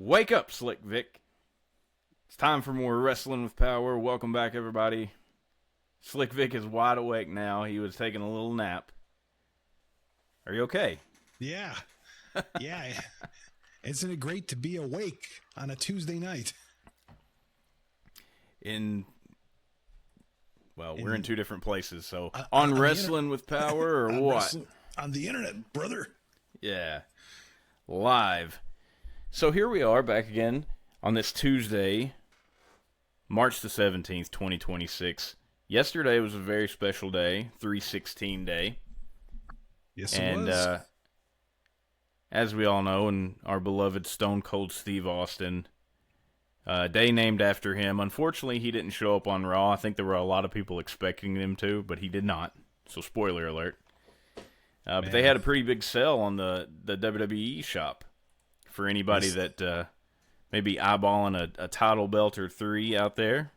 Wake up, Slick Vic. It's time for more Wrestling with Power. Welcome back, everybody. Slick Vic is wide awake now. He was taking a little nap. Are you okay? Yeah. Yeah. Isn't it great to be awake on a Tuesday night? We're in two different places, so on Wrestling with Power or what? On the internet, brother. Yeah. Live. So here we are back again on this Tuesday, March the 17th, 2026. Yesterday was a very special day, 3/16 day. Yes, it was. As we all know, and our beloved Stone Cold Steve Austin, day named after him. Unfortunately, he didn't show up on Raw. I think there were a lot of people expecting him to, but he did not. So spoiler alert. But they had a pretty big sale on the WWE shop for anybody that may be eyeballing a title belt or three out there.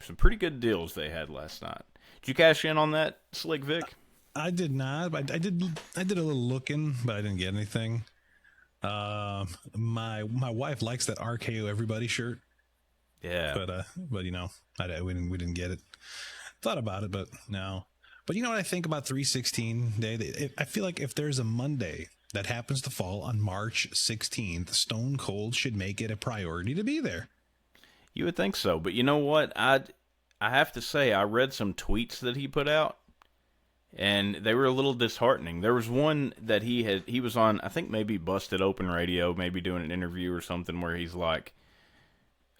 Some pretty good deals they had last night. Did you cash in on that, Slick Vic? I did not. I did a little looking, but I didn't get anything. My wife likes that RKO Everybody shirt. Yeah. But you know, we didn't get it. Thought about it, but no. But you know what I think about 3/16 day? I feel like if there's a Monday that happens to fall on March 16th, Stone Cold should make it a priority to be there. You would think so, but you know what? I have to say, I read some tweets that he put out, and they were a little disheartening. There was one that he was on, I think maybe Busted Open Radio, maybe doing an interview or something, where he's like,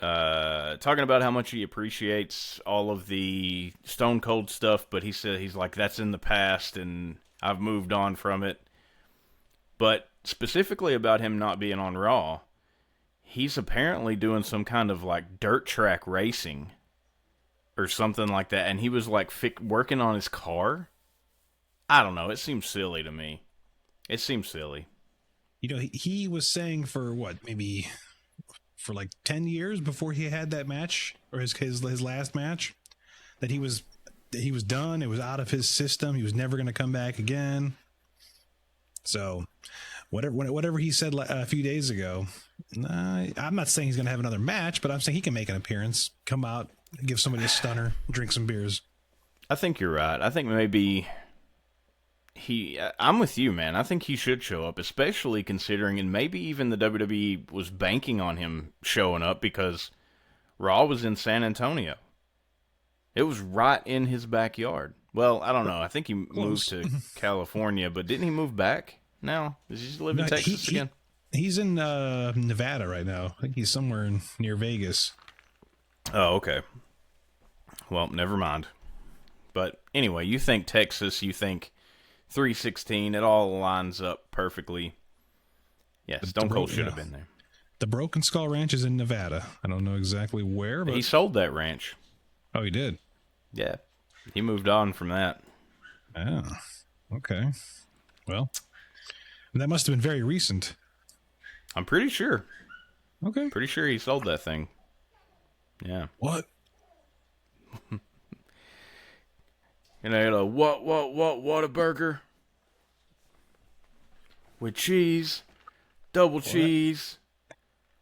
talking about how much he appreciates all of the Stone Cold stuff, but he's like, that's in the past, and I've moved on from it. But specifically about him not being on Raw, he's apparently doing some kind of like dirt track racing or something like that, and he was like working on his car. I don't know. It seems silly to me. It seems silly. You know, he was saying for maybe for like 10 years before he had that match, or his last match, that he was done. It was out of his system. He was never going to come back again. So whatever he said a few days ago, I'm not saying he's going to have another match, but I'm saying he can make an appearance, come out, give somebody a stunner, drink some beers. I think you're right. I think maybe I'm with you, man. I think he should show up, especially considering, and maybe even the WWE was banking on him showing up because Raw was in San Antonio. It was right in his backyard. Well, I don't know. I think he moved to California, but didn't he move back now? Does he live in Texas again? He's in Nevada right now. I think he's somewhere near Vegas. Oh, okay. Well, never mind. But anyway, you think Texas, you think 3/16, it all lines up perfectly. Yeah, Stone Cold should have been there. The Broken Skull Ranch is in Nevada. I don't know exactly where, but he sold that ranch. Oh, he did? Yeah. He moved on from that. Oh, okay. Well, that must have been very recent. I'm pretty sure. Okay. Pretty sure he sold that thing. Yeah. What? And I had a what a burger with cheese, double cheese,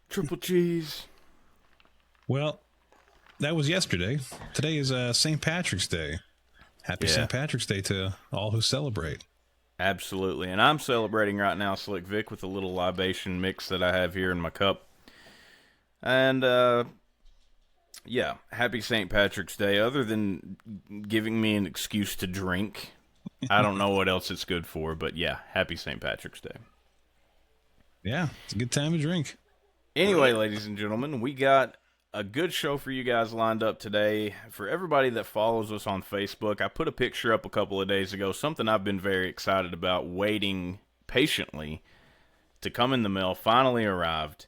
triple cheese. Well, that was yesterday. Today is St. Patrick's Day. Happy St. Patrick's Day to all who celebrate. Absolutely. And I'm celebrating right now, Slick Vic, with a little libation mix that I have here in my cup. And, happy St. Patrick's Day. Other than giving me an excuse to drink, I don't know what else it's good for, but yeah, happy St. Patrick's Day. Yeah, it's a good time to drink. Anyway, ladies and gentlemen, we got a good show for you guys lined up today. For everybody that follows us on Facebook, I put a picture up a couple of days ago, something I've been very excited about, waiting patiently to come in the mail, finally arrived.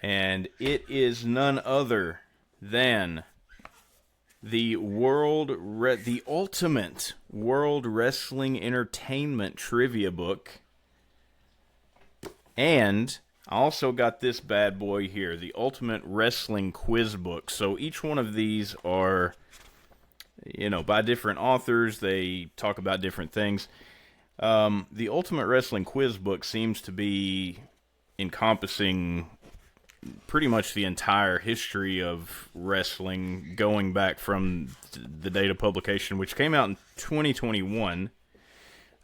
And it is none other than the ultimate World Wrestling Entertainment Trivia book. And I also got this bad boy here, the Ultimate Wrestling Quiz Book. So each one of these are, by different authors. They talk about different things. The Ultimate Wrestling Quiz Book seems to be encompassing pretty much the entire history of wrestling going back from the date of publication, which came out in 2021.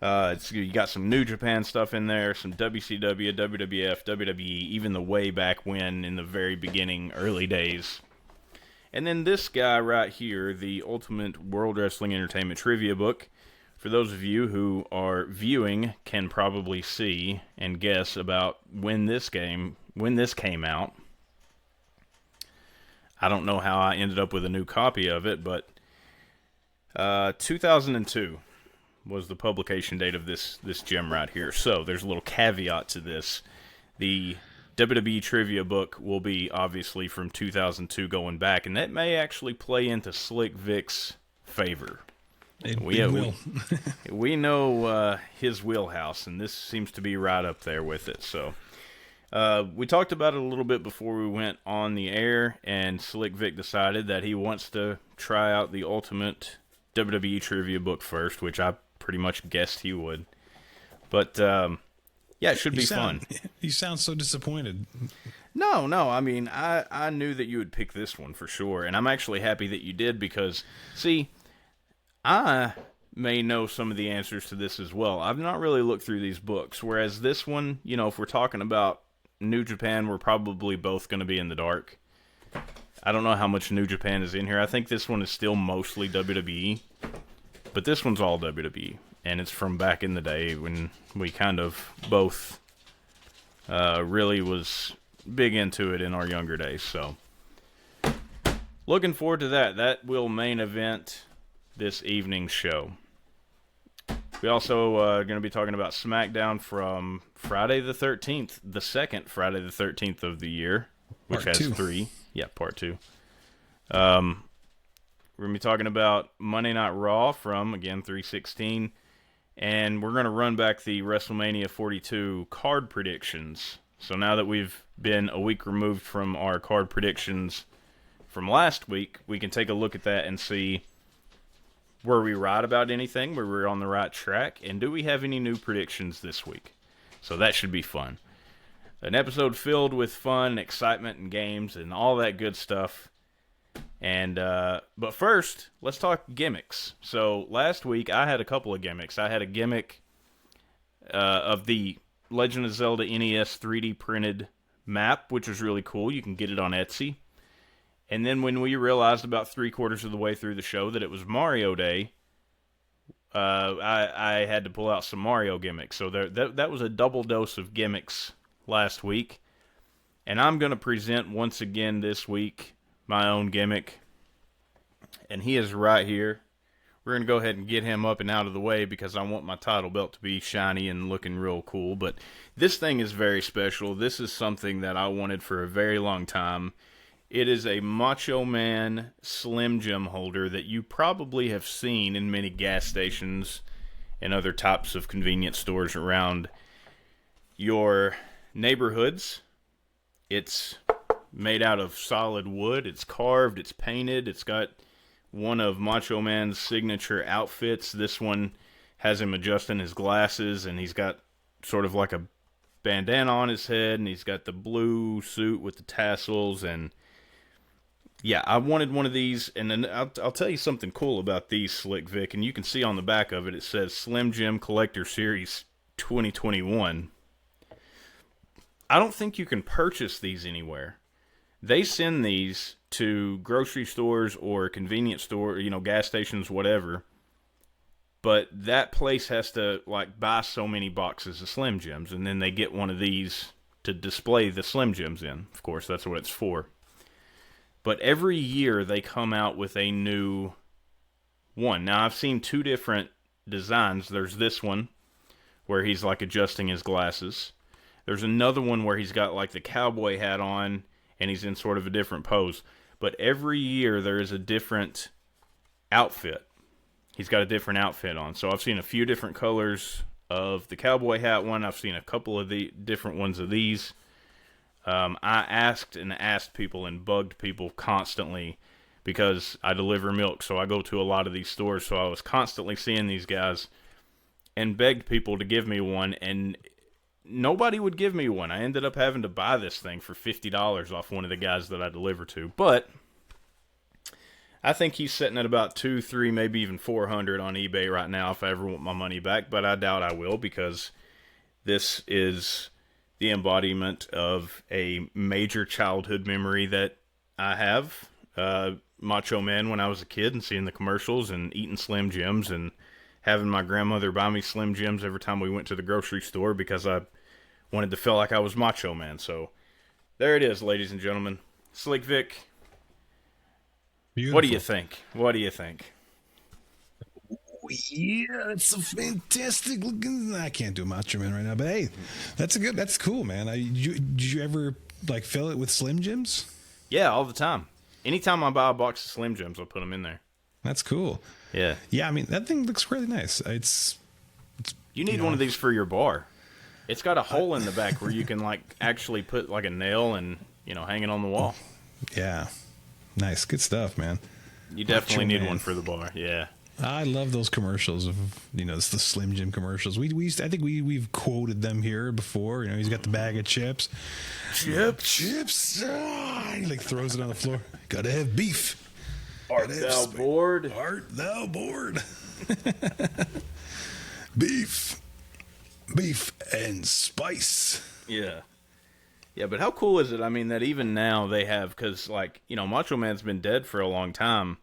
You got some New Japan stuff in there, some WCW, WWF, WWE, even the way back when in the very beginning, early days. And then this guy right here, the Ultimate World Wrestling Entertainment Trivia book. For those of you who are viewing, can probably see and guess about when this came out. I don't know how I ended up with a new copy of it, but 2002 was the publication date of this gem right here. So there's a little caveat to this. The WWE Trivia book will be obviously from 2002 going back, and that may actually play into Slick Vic's favor. It will. We know his wheelhouse, and this seems to be right up there with it. So we talked about it a little bit before we went on the air, and Slick Vic decided that he wants to try out the Ultimate WWE Trivia book first, which I pretty much guessed he would. But yeah, it should be fun. You sound so disappointed. No. I mean, I knew that you would pick this one for sure, and I'm actually happy that you did because, see, I may know some of the answers to this as well. I've not really looked through these books, whereas this one, you know, if we're talking about New Japan, we're probably both going to be in the dark. I don't know how much New Japan is in here. I think this one is still mostly WWE, but this one's all WWE, and it's from back in the day when we kind of both really was big into it in our younger days. So, looking forward to that. That will main event this evening's show. We also are going to be talking about SmackDown from Friday the 13th, the second Friday the 13th of the year, which has 3. Yeah, part 2. We're going to be talking about Monday Night Raw from, again, 3/16. And we're going to run back the WrestleMania 42 card predictions. So now that we've been a week removed from our card predictions from last week, we can take a look at that and see, were we right about anything? Were we on the right track? And do we have any new predictions this week? So that should be fun. An episode filled with fun, excitement, and games, and all that good stuff. And but first, let's talk gimmicks. So last week, I had a couple of gimmicks. I had a gimmick of the Legend of Zelda NES 3D printed map, which was really cool. You can get it on Etsy. And then when we realized about 3/4 of the way through the show that it was Mario Day, I had to pull out some Mario gimmicks. So that was a double dose of gimmicks last week. And I'm going to present once again this week my own gimmick. And he is right here. We're going to go ahead and get him up and out of the way because I want my title belt to be shiny and looking real cool. But this thing is very special. This is something that I wanted for a very long time. It is a Macho Man Slim Jim holder that you probably have seen in many gas stations and other types of convenience stores around your neighborhoods. It's made out of solid wood. It's carved. It's painted. It's got one of Macho Man's signature outfits. This one has him adjusting his glasses, and he's got sort of like a bandana on his head, and he's got the blue suit with the tassels. And yeah, I wanted one of these. And then I'll tell you something cool about these, Slick Vic, and you can see on the back of it, it says Slim Jim Collector Series 2021. I don't think you can purchase these anywhere. They send these to grocery stores or convenience store, gas stations, whatever. But that place has to buy so many boxes of Slim Jims, and then they get one of these to display the Slim Jims in. Of course, that's what it's for. But every year they come out with a new one. Now, I've seen 2 different designs. There's this one where he's adjusting his glasses. There's another one where he's got the cowboy hat on and he's in sort of a different pose. But every year there is a different outfit. He's got a different outfit on. So I've seen a few different colors of the cowboy hat one. I've seen a couple of the different ones of these. I asked people and bugged people constantly because I deliver milk. So I go to a lot of these stores. So I was constantly seeing these guys and begged people to give me one. And nobody would give me one. I ended up having to buy this thing for $50 off one of the guys that I deliver to. But I think he's sitting at about 2, 3, maybe even 400 on eBay right now if I ever want my money back. But I doubt I will, because this is the embodiment of a major childhood memory that I have. Macho Man when I was a kid, and seeing the commercials and eating Slim Jims and having my grandmother buy me Slim Jims every time we went to the grocery store because I wanted to feel like I was Macho Man. So there it is, ladies and gentlemen. Slick Vic. Beautiful. What do you think? What do you think? Yeah, that's a fantastic looking. I can't do Macho Man right now, but hey, that's cool, man. Did you ever like fill it with Slim Jims? Yeah, all the time. Anytime I buy a box of Slim Jims, I'll put them in there. That's cool. Yeah. Yeah, I mean, that thing looks really nice. You need one of these for your bar. It's got a hole in the back where you can like actually put like a nail and, hang it on the wall. Yeah. Nice. Good stuff, man. You definitely need one for the bar. Yeah. I love those commercials of, the Slim Jim commercials. I think we've quoted them here before. He's got the bag of chips. Chips. Ah, he like throws it on the floor. Gotta have beef. Art thou bored? Art thou bored? Beef and spice. Yeah. Yeah, but how cool is it? I mean, that even now they have, because, Macho Man's been dead for a long time,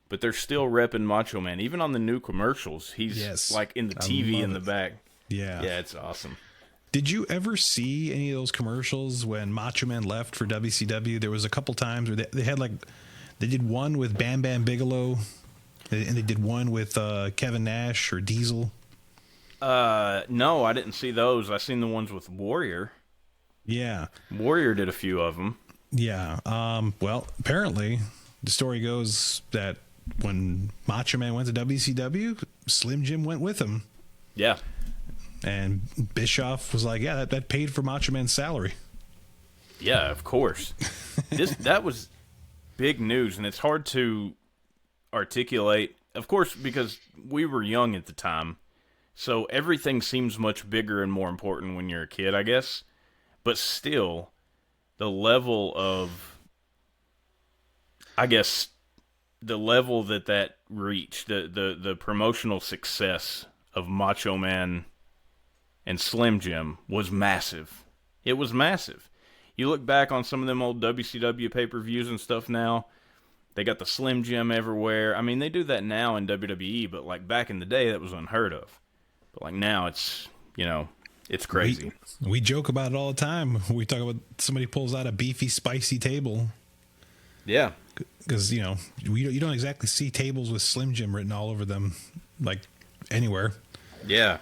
but they're still repping Macho Man. Even on the new commercials, he's, in the TV in the back. Yeah. Yeah, it's awesome. Did you ever see any of those commercials when Macho Man left for WCW? There was a couple times where they had, they did one with Bam Bam Bigelow, and they did one with Kevin Nash or Diesel. No, I didn't see those. I seen the ones with Warrior. Yeah. Warrior did a few of them. Yeah. Well, apparently, the story goes that when Macho Man went to WCW, Slim Jim went with him. Yeah. And Bischoff was like, yeah, that paid for Macho Man's salary. Yeah, of course. That was big news, and it's hard to articulate, of course, because we were young at the time, so everything seems much bigger and more important when you're a kid, I guess. But still, the level of, I guess, the level that reached, the promotional success of Macho Man and Slim Jim was massive. It was massive. You look back on some of them old WCW pay-per-views and stuff now, they got the Slim Jim everywhere. I mean, they do that now in WWE, but back in the day, that was unheard of. But now it's, it's crazy. We joke about it all the time. We talk about somebody pulls out a beefy, spicy table. Yeah. Because, you don't exactly see tables with Slim Jim written all over them, anywhere. Yeah.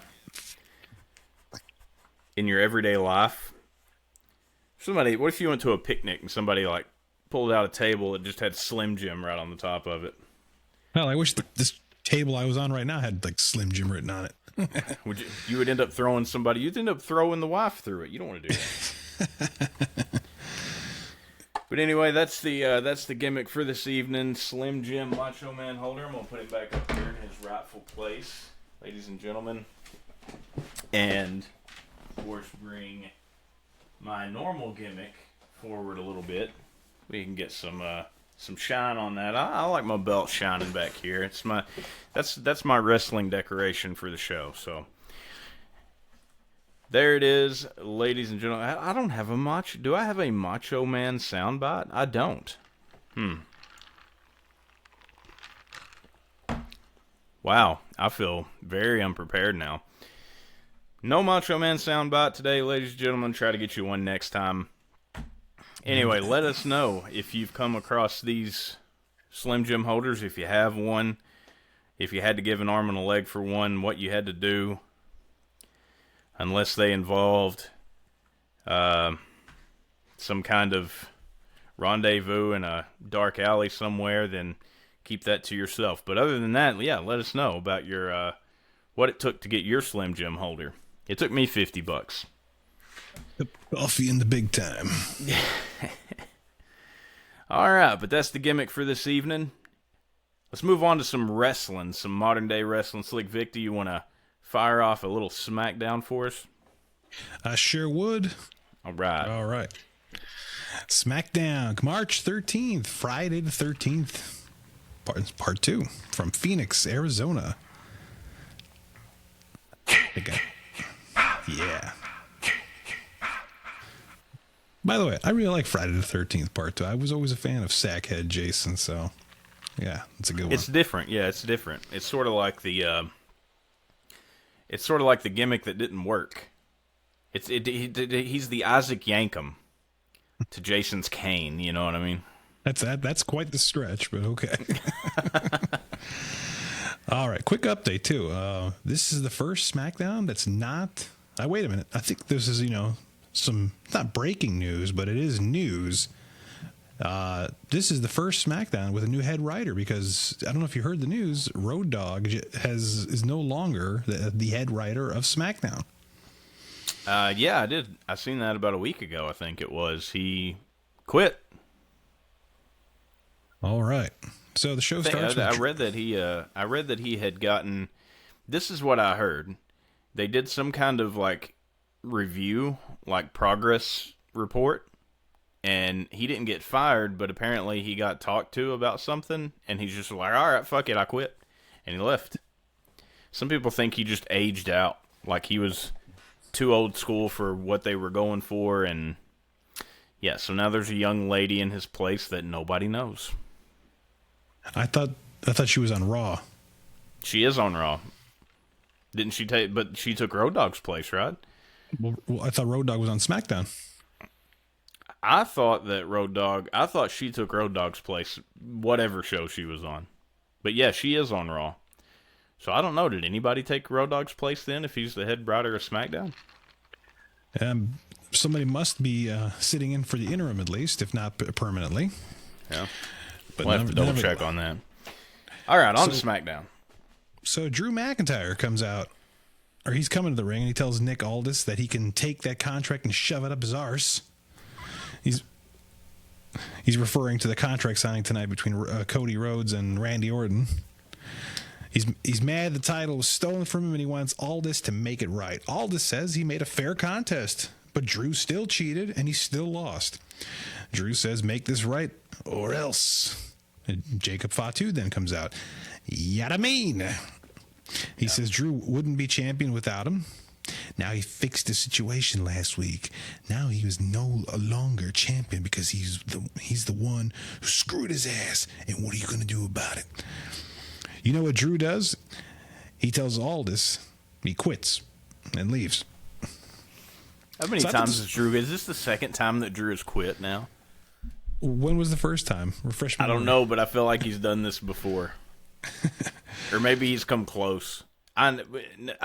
In your everyday life. What if you went to a picnic and somebody, pulled out a table that just had Slim Jim right on the top of it? Well, I wish this table I was on right now had, Slim Jim written on it. You would end up throwing somebody. You'd end up throwing the wife through it. You don't want to do that. But anyway, that's the gimmick for this evening. Slim Jim Macho Man holder. I'm gonna put him back up here in his rightful place, ladies and gentlemen. And of course, bring my normal gimmick forward a little bit. We can get some shine on that. I like my belt shining back here. It's that's my wrestling decoration for the show. So there it is, ladies and gentlemen. I don't have a Macho. Do I have a Macho Man soundbite? I don't. Wow, I feel very unprepared now. No Macho Man soundbite today, ladies and gentlemen. Try to get you one next time. Anyway, let us know if you've come across these Slim Jim holders, if you have one, if you had to give an arm and a leg for one, what you had to do. Unless they involved some kind of rendezvous in a dark alley somewhere, then keep that to yourself. But other than that, yeah, let us know about your what it took to get your Slim Jim holder. It took me $50. The coffee in the big time. All right, but that's the gimmick for this evening. Let's move on to some wrestling, some modern day wrestling. Slick Vic, do you want to fire off a little SmackDown for us? I sure would. All right. All right. SmackDown, March 13th, Friday the 13th, part 2 from Phoenix, Arizona. Yeah. By the way, I really like Friday the 13th part 2. I was always a fan of Sackhead Jason, so yeah, it's a good one. It's different. Yeah, it's different. It's sort of like the gimmick that didn't work. He's the Isaac Yankem to Jason's Kane, you know what I mean? That's quite the stretch, but okay. All right, quick update too. This is the first SmackDown that's not. Wait a minute. I think this is some not breaking news, but it is news. This is the first SmackDown with a new head writer because I don't know if you heard the news. Road Dogg is no longer the head writer of SmackDown. Yeah, I did. I seen that about a week ago. I think it was. He quit. All right. So the show starts. I read that he had gotten. This is what I heard. They did some kind of like review, like progress report, and he didn't get fired, but apparently he got talked to about something, and he's just like, all right, fuck it, I quit, and he left. Some people think he just aged out, like he was too old school for what they were going for, and yeah, so now there's a young lady in his place that nobody knows. I thought she was on Raw. She is on Raw. Didn't she take? But she took Road Dogg's place, right? Well, I thought Road Dogg was on SmackDown. I thought she took Road Dogg's place, whatever show she was on. But yeah, she is on Raw. So I don't know. Did anybody take Road Dogg's place then? If he's the head writer of SmackDown? Somebody must be sitting in for the interim at least, if not permanently. Yeah. But we'll have to double check on that. All right, on to SmackDown. So Drew McIntyre comes out, or he's coming to the ring, and he tells Nick Aldis that he can take that contract and shove it up his arse. He's referring to the contract signing tonight between Cody Rhodes and Randy Orton. He's mad the title was stolen from him, and he wants Aldis to make it right. Aldis says he made a fair contest, but Drew still cheated, and he still lost. Drew says, make this right, or else. And Jacob Fatu then comes out. Yada mean. He says Drew wouldn't be champion without him. Now he fixed the situation last week. Now he was no longer champion because he's the one who screwed his ass. And what are you going to do about it? You know what Drew does? He tells Aldis he quits and leaves. How many times has Drew? Is this the second time that Drew has quit now? When was the first time? Refresh me. I don't know, but I feel like he's done this before. Or maybe he's come close. I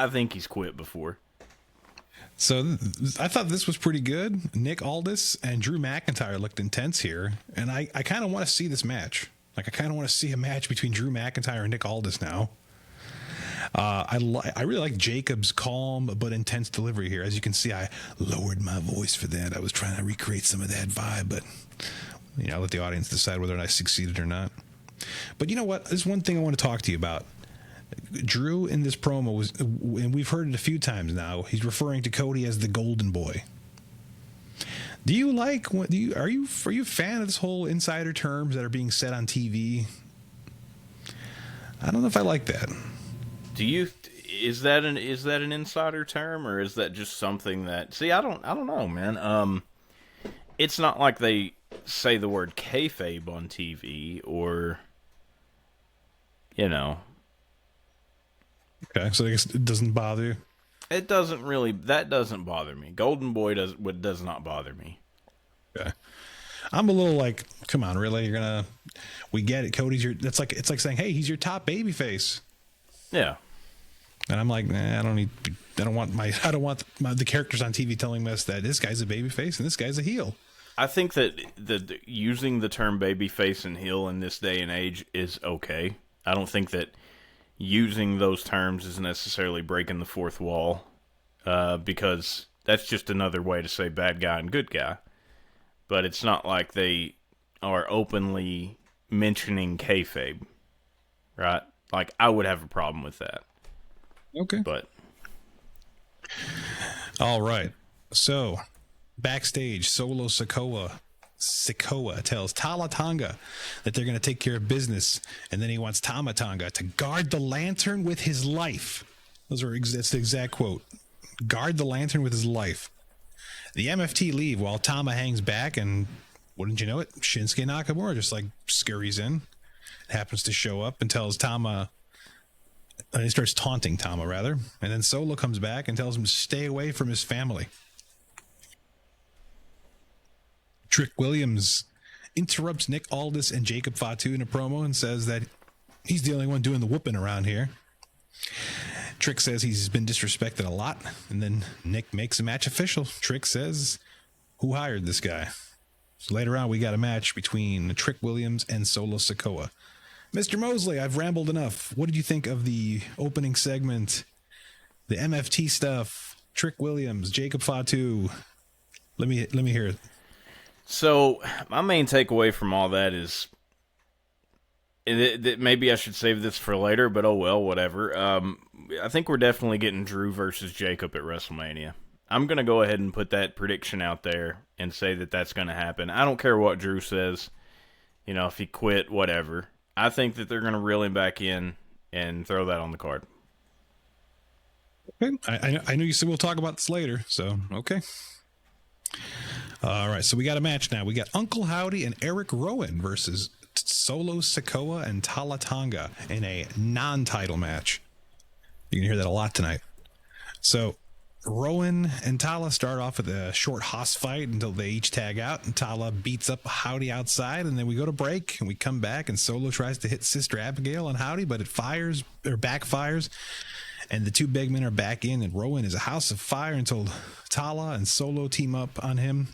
think he's quit before. So I thought this was pretty good. Nick Aldis and Drew McIntyre looked intense here, and I kind of want to see this match. Like I kind of want to see a match between Drew McIntyre and Nick Aldis now. I really like Jacob's calm but intense delivery here. As you can see, I lowered my voice for that. I was trying to recreate some of that vibe, but I'll let the audience decide whether or not I succeeded or not. But you know what? There's one thing I want to talk to you about. Drew in this promo was, and we've heard it a few times now, he's referring to Cody as the golden boy. Do you like, are you a fan of this whole insider terms that are being said on TV? I don't know if I like that. Is that an insider term, or is that just something that, I don't know, man. It's not like they say the word kayfabe on TV, or Okay, so I guess it doesn't bother you. That doesn't bother me. Golden Boy does not bother me. Okay. I'm a little like, come on, really? We get it. Cody's it's like saying, hey, he's your top baby face. Yeah. And I'm like, I don't want the characters on TV telling us that this guy's a baby face and this guy's a heel. I think that using the term babyface and heel in this day and age is okay. I don't think that using those terms is necessarily breaking the fourth wall, because that's just another way to say bad guy and good guy. But it's not like they are openly mentioning kayfabe, right? Like, I would have a problem with that. Okay. But All right. So, backstage, Solo Sikoa tells Tama Tonga that they're going to take care of business, and then he wants Tama Tonga to guard the lantern with his life. That's the exact quote. Guard the lantern with his life. The MFT leave while Tama hangs back, and wouldn't you know it, Shinsuke Nakamura just like scurries in, happens to show up and tells Tama, he starts taunting Tama rather, and then Solo comes back and tells him to stay away from his family. Trick Williams interrupts Nick Aldis and Jacob Fatu in a promo and says that he's the only one doing the whooping around here. Trick says he's been disrespected a lot, and then Nick makes a match official. Trick says, who hired this guy? So later on, we got a match between Trick Williams and Solo Sikoa. Mr. Mosley, I've rambled enough. What did you think of the opening segment? The MFT stuff, Trick Williams, Jacob Fatu. Let me hear it. So, my main takeaway from all that is, maybe I should save this for later, but oh well, whatever. I think we're definitely getting Drew versus Jacob at WrestleMania. I'm going to go ahead and put that prediction out there and say that that's going to happen. I don't care what Drew says. You know, if he quit, whatever. I think that they're going to reel him back in and throw that on the card. Okay. I know you said we'll talk about this later, so okay. All right, so we got a match now. We got Uncle Howdy and Eric Rowan versus Solo Sikoa and Tama Tonga in a non-title match. You can hear that a lot tonight. So Rowan and Tala start off with a short hoss fight until they each tag out, and Tala beats up Howdy outside, and then we go to break, and we come back, and Solo tries to hit Sister Abigail on Howdy, but it backfires, and the two big men are back in, and Rowan is a house of fire until Tala and Solo team up on him.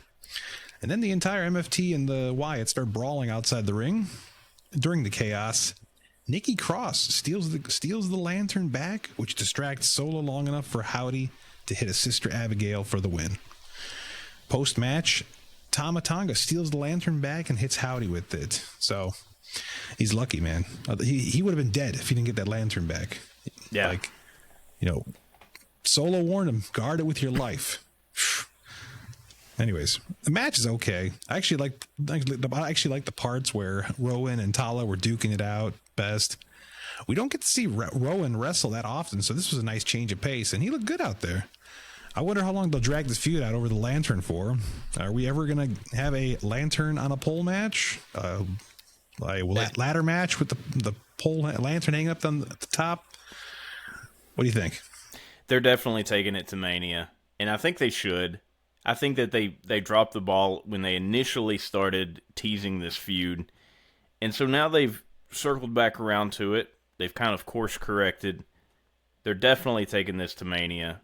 And then the entire MFT and the Wyatt start brawling outside the ring. During the chaos, Nikki Cross steals the lantern back, which distracts Solo long enough for Howdy to hit a Sister Abigail for the win. Post-match, Tama Tonga steals the lantern back and hits Howdy with it. So he's lucky, man. He would have been dead if he didn't get that lantern back. Yeah. Solo warned him, guard it with your life. Anyways, the match is okay. I actually like the parts where Rowan and Tala were duking it out best. We don't get to see Rowan wrestle that often, so this was a nice change of pace, and he looked good out there. I wonder how long they'll drag this feud out over the lantern for. Are we ever going to have a lantern on a pole match? Ladder match with the pole lantern hanging up on the top? What do you think? They're definitely taking it to Mania, and I think they should. I think that they dropped the ball when they initially started teasing this feud. And so now they've circled back around to it. They've kind of course corrected. They're definitely taking this to Mania.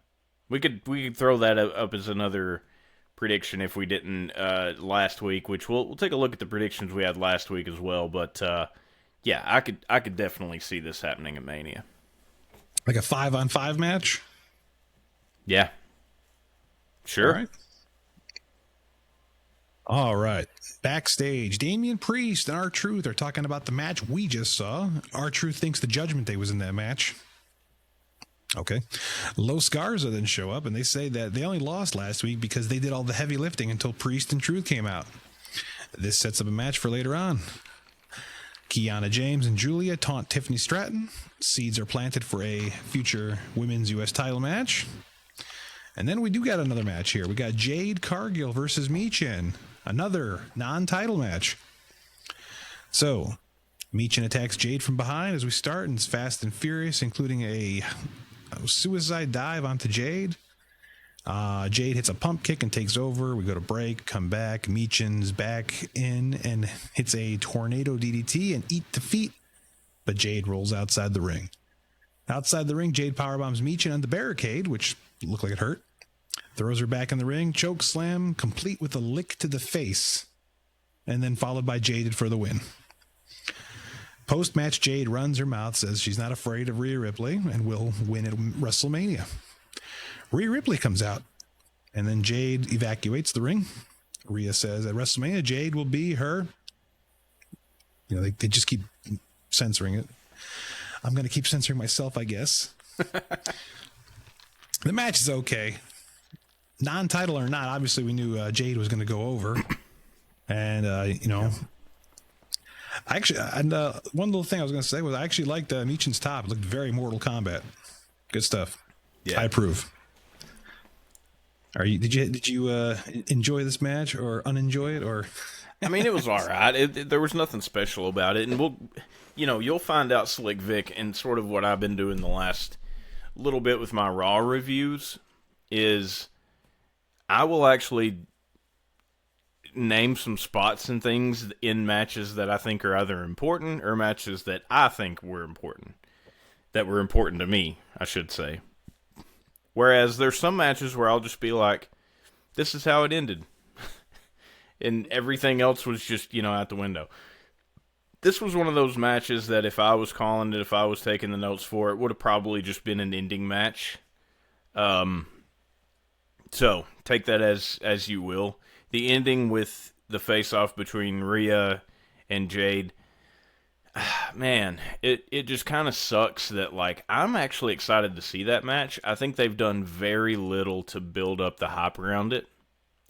We could throw that up as another prediction if we didn't last week, which we'll take a look at the predictions we had last week as well. But yeah, I could definitely see this happening at Mania. Like a 5-on-5 match? Yeah. Sure. All right. All right. Backstage, Damian Priest and R-Truth are talking about the match we just saw. R-Truth thinks the Judgment Day was in that match. Okay. Los Garza then show up, and they say that they only lost last week because they did all the heavy lifting until Priest and Truth came out. This sets up a match for later on. Kiana James and Julia taunt Tiffany Stratton. Seeds are planted for a future women's U.S. title match. And then we do got another match here. We got Jade Cargill versus Michin. Another non-title match. So, Michin attacks Jade from behind as we start, and it's fast and furious, including a suicide dive onto Jade. Jade hits a pump kick and takes over. We go to break, come back. Michin's back in and hits a tornado DDT and eat the feet. But Jade rolls outside the ring. Outside the ring, Jade powerbombs Michin on the barricade, which looked like it hurt. Throws her back in the ring. Choke slam, complete with a lick to the face. And then followed by Jade for the win. Post-match, Jade runs her mouth, says she's not afraid of Rhea Ripley and will win at WrestleMania. Rhea Ripley comes out, and then Jade evacuates the ring. Rhea says at WrestleMania, Jade will be her. You know, they just keep censoring it. I'm going to keep censoring myself, I guess. The match is okay. non-title or not, obviously we knew Jade was going to go over. And, one little thing I was going to say was I actually liked Michin's top. It looked very Mortal Kombat. Good stuff. Yeah. I approve. Did you enjoy this match or unenjoy it, or? I mean, it was all right. There was nothing special about it, and you'll find out Slick Vic, and sort of what I've been doing the last little bit with my Raw reviews is I will actually name some spots and things in matches that I think are either important or matches that I think were important. That were important to me, I should say. Whereas there's some matches where I'll just be like, this is how it ended. And everything else was just, out the window. This was one of those matches that if I was calling it, if I was taking the notes for it, would have probably just been an ending match. So, take that as you will. The ending with the face-off between Rhea and Jade, man, it just kind of sucks that, I'm actually excited to see that match. I think they've done very little to build up the hype around it,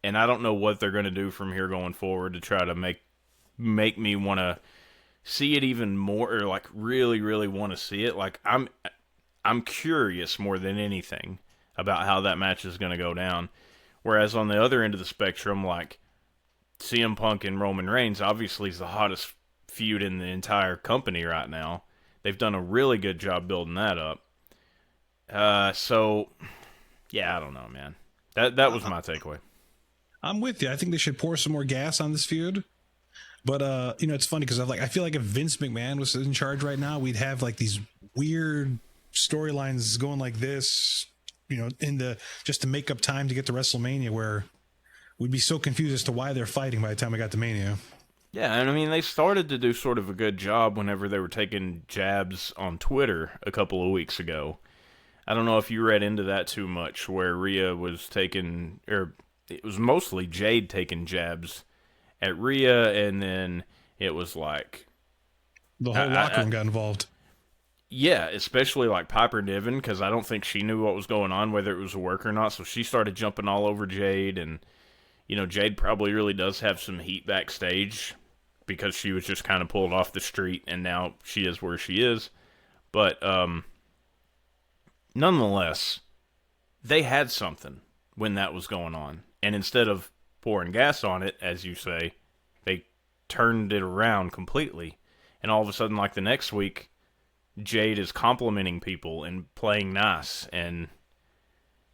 and I don't know what they're going to do from here going forward to try to make me want to see it even more, or, really, really want to see it. I'm curious more than anything about how that match is going to go down. Whereas on the other end of the spectrum, CM Punk and Roman Reigns obviously is the hottest feud in the entire company right now. They've done a really good job building that up. So, yeah, I don't know, man. That was my takeaway. I'm with you. I think they should pour some more gas on this feud. But, it's funny because I feel like if Vince McMahon was in charge right now, we'd have these weird storylines going like this, just to make up time to get to WrestleMania, where we'd be so confused as to why they're fighting by the time we got to Mania. Yeah, and I mean, they started to do sort of a good job whenever they were taking jabs on Twitter a couple of weeks ago. I don't know if you read into that too much, where Rhea was taking, or it was mostly Jade taking jabs at Rhea, and then it was the whole locker room got involved. Yeah, especially Piper Niven, because I don't think she knew what was going on, whether it was a work or not, so she started jumping all over Jade, and, Jade probably really does have some heat backstage, because she was just kind of pulled off the street, and now she is where she is. But, nonetheless, they had something when that was going on, and instead of pouring gas on it, as you say, they turned it around completely, and all of a sudden, the next week, Jade is complimenting people and playing nice, and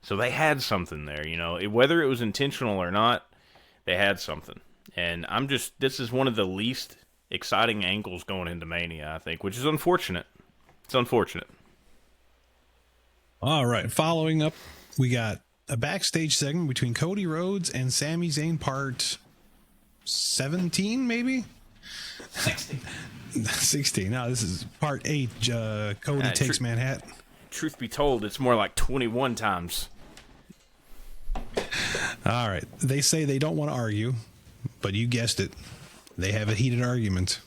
so they had something there, whether it was intentional or not, they had something. And this is one of the least exciting angles going into Mania, I think, which is unfortunate. It's unfortunate. All right, following up, we got a backstage segment between Cody Rhodes and Sami Zayn, part 17, maybe? 16. No, this is part 8. Cody takes Manhattan. Truth be told, it's more like 21 times. All right. They say they don't want to argue, but you guessed it. They have a heated argument.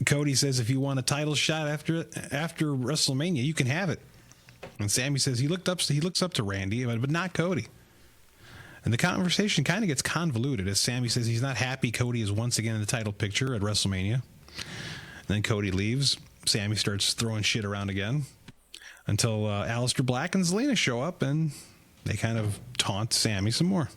Cody says if you want a title shot after WrestleMania, you can have it. And Sami says he looks up to Randy, but not Cody. And the conversation kind of gets convoluted as Sami says he's not happy Cody is once again in the title picture at WrestleMania. And then Cody leaves. Sami starts throwing shit around again until Aleister Black and Zelina show up and they kind of taunt Sami some more.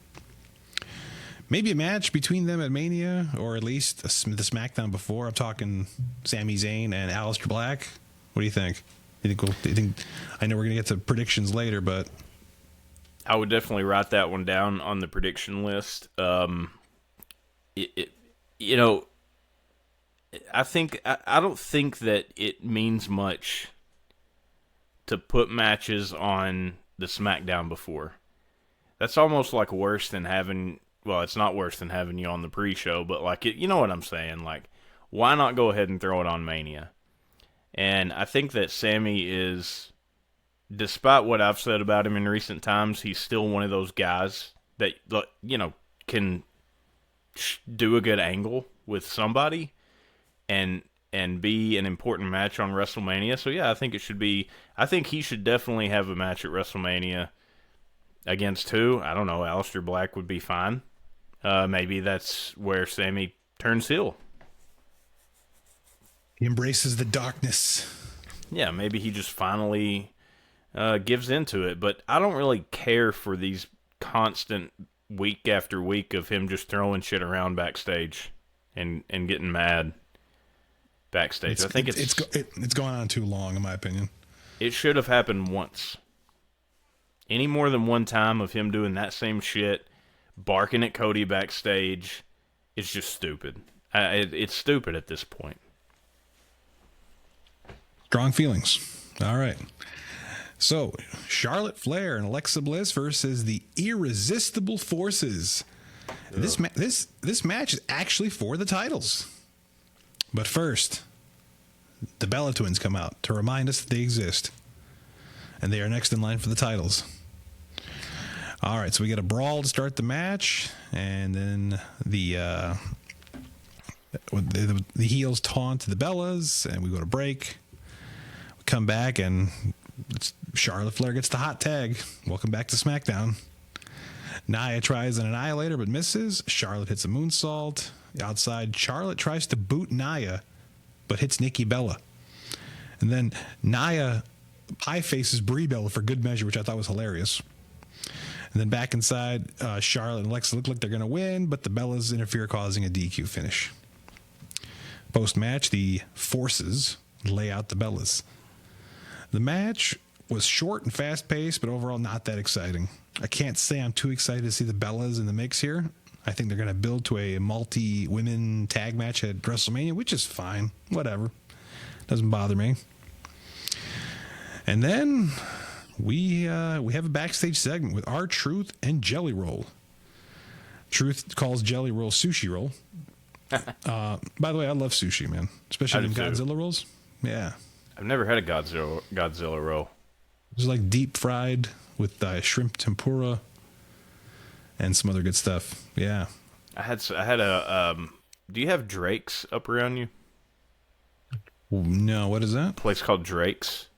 Maybe a match between them at Mania, or at least the SmackDown before. I'm talking Sami Zayn and Aleister Black. What do you think? Do you think I know we're going to get to predictions later, but I would definitely write that one down on the prediction list. I don't think that it means much to put matches on the SmackDown before. That's almost worse than having. Well, it's not worse than having you on the pre-show, but you know what I'm saying? Why not go ahead and throw it on Mania? And I think that Sami is, despite what I've said about him in recent times, he's still one of those guys that, can do a good angle with somebody and be an important match on WrestleMania. So, yeah, I think he should definitely have a match at WrestleMania. Against who? I don't know. Aleister Black would be fine. Maybe that's where Sammy turns heel. He embraces the darkness. Yeah, maybe he just finally gives into it. But I don't really care for these constant week after week of him just throwing shit around backstage and getting mad backstage. I think it's gone on too long, in my opinion. It should have happened once. Any more than one time of him doing that same shit, barking at Cody backstage, it's just stupid. It's stupid at this point. Strong feelings. All right. So, Charlotte Flair and Alexa Bliss versus the Irresistible Forces. This match is actually for the titles. But first, the Bella Twins come out to remind us that they exist. And they are next in line for the titles. All right, so we get a brawl to start the match, and then the heels taunt the Bellas, and we go to break. We come back, and Charlotte Flair gets the hot tag. Welcome back to SmackDown. Nia tries an Annihilator, but misses. Charlotte hits a moonsault. Outside, Charlotte tries to boot Nia, but hits Nikki Bella. And then Nia pie faces Brie Bella for good measure, which I thought was hilarious. And then back inside, Charlotte and Alexa look like they're going to win, but the Bellas interfere, causing a DQ finish. Post-match, the Forces lay out the Bellas. The match was short and fast-paced, but overall not that exciting. I can't say I'm too excited to see the Bellas in the mix here. I think they're going to build to a multi-women tag match at WrestleMania, which is fine. Whatever. Doesn't bother me. And then we have a backstage segment with R-Truth and Jelly Roll. Truth calls Jelly Roll sushi roll. By the way, I love sushi, man. Especially in Godzilla rolls. Yeah. I've never had a Godzilla roll. It's like deep fried with shrimp tempura and some other good stuff. Yeah. I had a. Do you have Drake's up around you? No. What is that? A place called Drake's.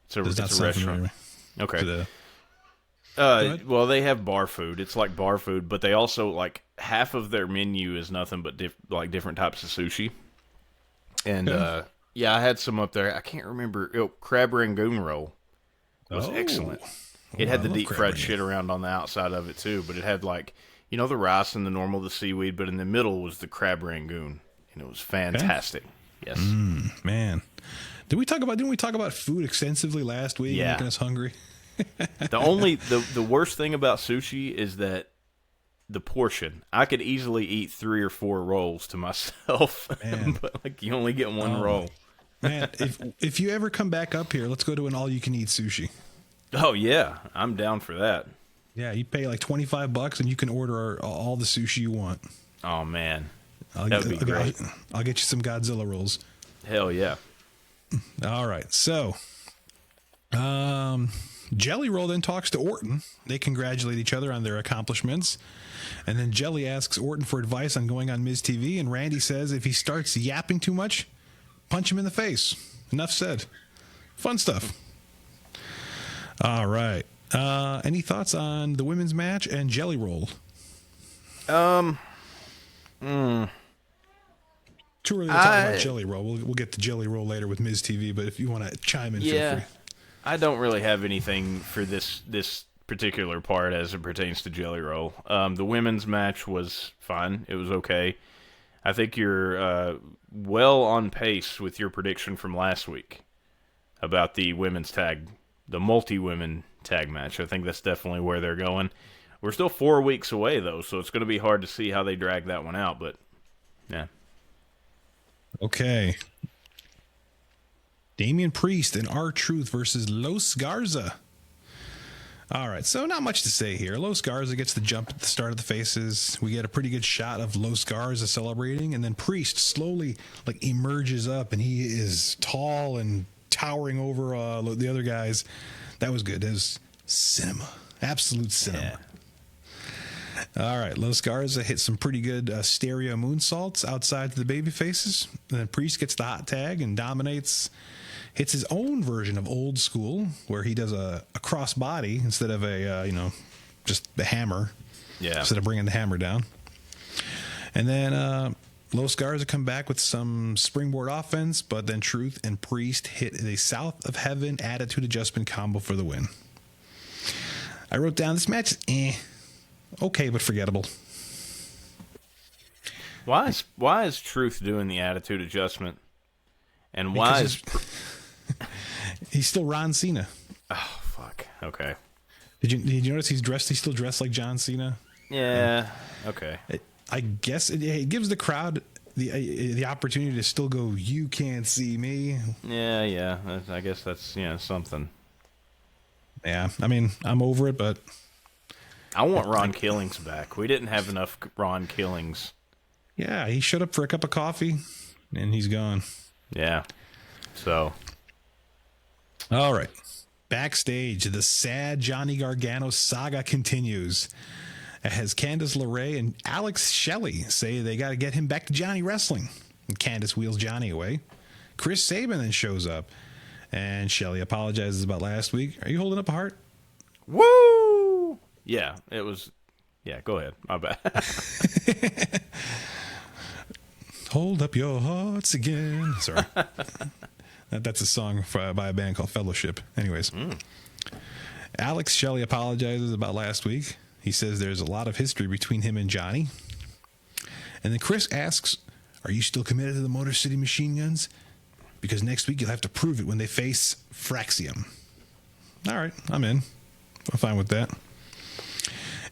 It's a restaurant. Okay. Well, they have bar food. It's like bar food, but they also like half of their menu is nothing but different types of sushi. And I had some up there. I can't remember. Crab Rangoon roll was excellent. It had the deep fried shit around on the outside of it too, but it had the rice and the seaweed, but in the middle was the Crab Rangoon, and it was fantastic. Yes, man. Didn't we talk about food extensively last week? Yeah, making us hungry. The worst thing about sushi is that the portion. I could easily eat 3 or 4 rolls to myself, but you only get one roll. Man, if you ever come back up here, let's go to an all-you-can-eat sushi. Oh yeah, I'm down for that. Yeah, you pay like $25 and you can order all the sushi you want. Oh man, that'd be great. I'll get you some Godzilla rolls. Hell yeah. All right, so Jelly Roll then talks to Orton. They congratulate each other on their accomplishments. And then Jelly asks Orton for advice on going on Miz TV. And Randy says if he starts yapping too much, punch him in the face. Enough said. Fun stuff. All right. Any thoughts on the women's match and Jelly Roll? Too early to talk about Jelly Roll. We'll get to Jelly Roll later with Miz TV, but if you want to chime in, feel free. I don't really have anything for this particular part as it pertains to Jelly Roll. The women's match was fine. It was okay. I think you're well on pace with your prediction from last week about the multi-women tag match. I think that's definitely where they're going. We're still 4 weeks away, though, so it's going to be hard to see how they drag that one out, but yeah. Okay. Damian Priest and R-Truth versus Los Garza. All right, so not much to say here. Los Garza gets the jump at the start of the faces. We get a pretty good shot of Los Garza celebrating, and then Priest slowly emerges up, and he is tall and towering over the other guys. That was good. That was cinema. Absolute cinema. Yeah. All right, Los Garza hits some pretty good stereo moonsaults outside to the baby faces. And then Priest gets the hot tag and dominates. Hits his own version of old school, where he does a cross body instead of a just the hammer. Yeah. Instead of bringing the hammer down. And then Los Garza come back with some springboard offense, but then Truth and Priest hit a South of Heaven attitude adjustment combo for the win. I wrote down this match is okay, but forgettable. Why is Truth doing the attitude adjustment? And why is he's still Ron Cena? Oh fuck. Okay. Did you notice he's still dressed like John Cena? Yeah. Okay. I guess it gives the crowd the opportunity to still go, "You can't see me." Yeah. I guess that's something. Yeah, I mean, I'm over it, but I want Ron Killings back. We didn't have enough Ron Killings. Yeah, he showed up for a cup of coffee, and he's gone. Yeah. So. All right. Backstage, the sad Johnny Gargano saga continues as Candice LeRae and Alex Shelley say they got to get him back to Johnny Wrestling. And Candice wheels Johnny away. Chris Sabin then shows up, and Shelley apologizes about last week. Are you holding up a heart? Woo! Yeah, it was. Yeah, go ahead. My bad. Hold up your hearts again. Sorry. That's a song by a band called Fellowship. Anyways. Alex Shelley apologizes about last week. He says there's a lot of history between him and Johnny. And then Chris asks, are you still committed to the Motor City Machine Guns? Because next week you'll have to prove it when they face Fraxium. All right, I'm in. I'm fine with that.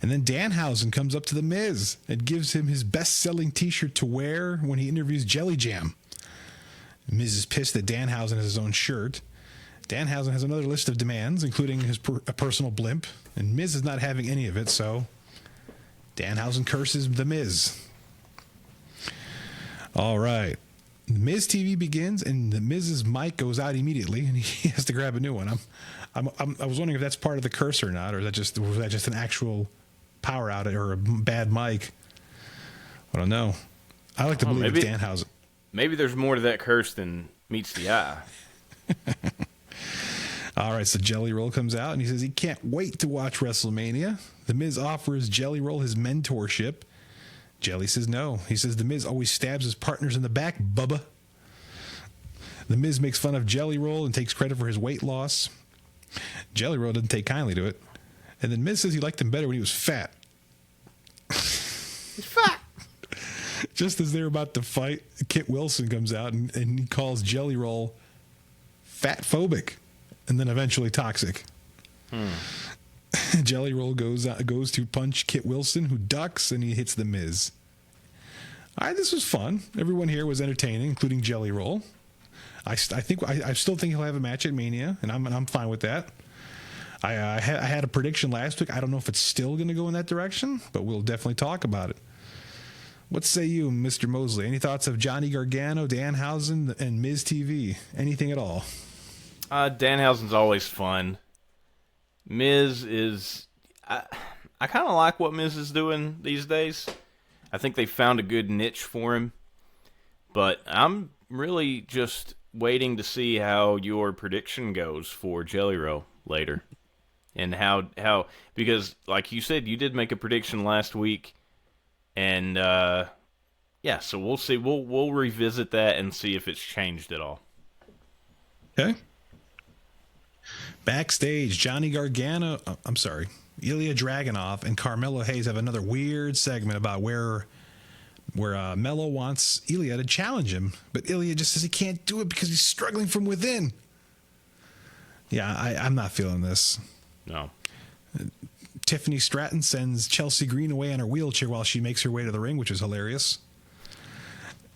And then Danhausen comes up to The Miz and gives him his best-selling T-shirt to wear when he interviews Jelly Jam. Miz is pissed that Danhausen has his own shirt. Danhausen has another list of demands, including a personal blimp, and Miz is not having any of it, so Danhausen curses The Miz. All right. The Miz TV begins, and The Miz's mic goes out immediately, and he has to grab a new one. I was wondering if that's part of the curse or not, or was that just an actual power outage or a bad mic? I don't know. I like to believe it's Danhausen. Maybe there's more to that curse than meets the eye. All right, so Jelly Roll comes out, and he says he can't wait to watch WrestleMania. The Miz offers Jelly Roll his mentorship. Jelly says no. He says The Miz always stabs his partners in the back, Bubba. The Miz makes fun of Jelly Roll and takes credit for his weight loss. Jelly Roll doesn't take kindly to it. And then Miz says he liked him better when he was fat. He's fat. Just as they're about to fight, Kit Wilson comes out and he calls Jelly Roll fat-phobic and then eventually toxic. Jelly Roll goes to punch Kit Wilson, who ducks, and he hits The Miz. All right, this was fun. Everyone here was entertaining, including Jelly Roll. I still think he'll have a match at Mania, and I'm fine with that. I had a prediction last week. I don't know if it's still going to go in that direction, but we'll definitely talk about it. What say you, Mr. Mosley? Any thoughts of Johnny Gargano, Danhausen, and Miz TV? Anything at all? Danhausen's always fun. Miz is... I kind of like what Miz is doing these days. I think they found a good niche for him. But I'm really just waiting to see how your prediction goes for Jelly Roll later. And how because, like you said, you did make a prediction last week. And, yeah, so we'll see. We'll revisit that and see if it's changed at all. Okay. Backstage, Johnny Gargano, Ilya Dragunov and Carmelo Hayes have another weird segment about where Melo wants Ilya to challenge him, but Ilya just says he can't do it because he's struggling from within. Yeah, I'm not feeling this. No. Tiffany Stratton sends Chelsea Green away on her wheelchair while she makes her way to the ring, which is hilarious.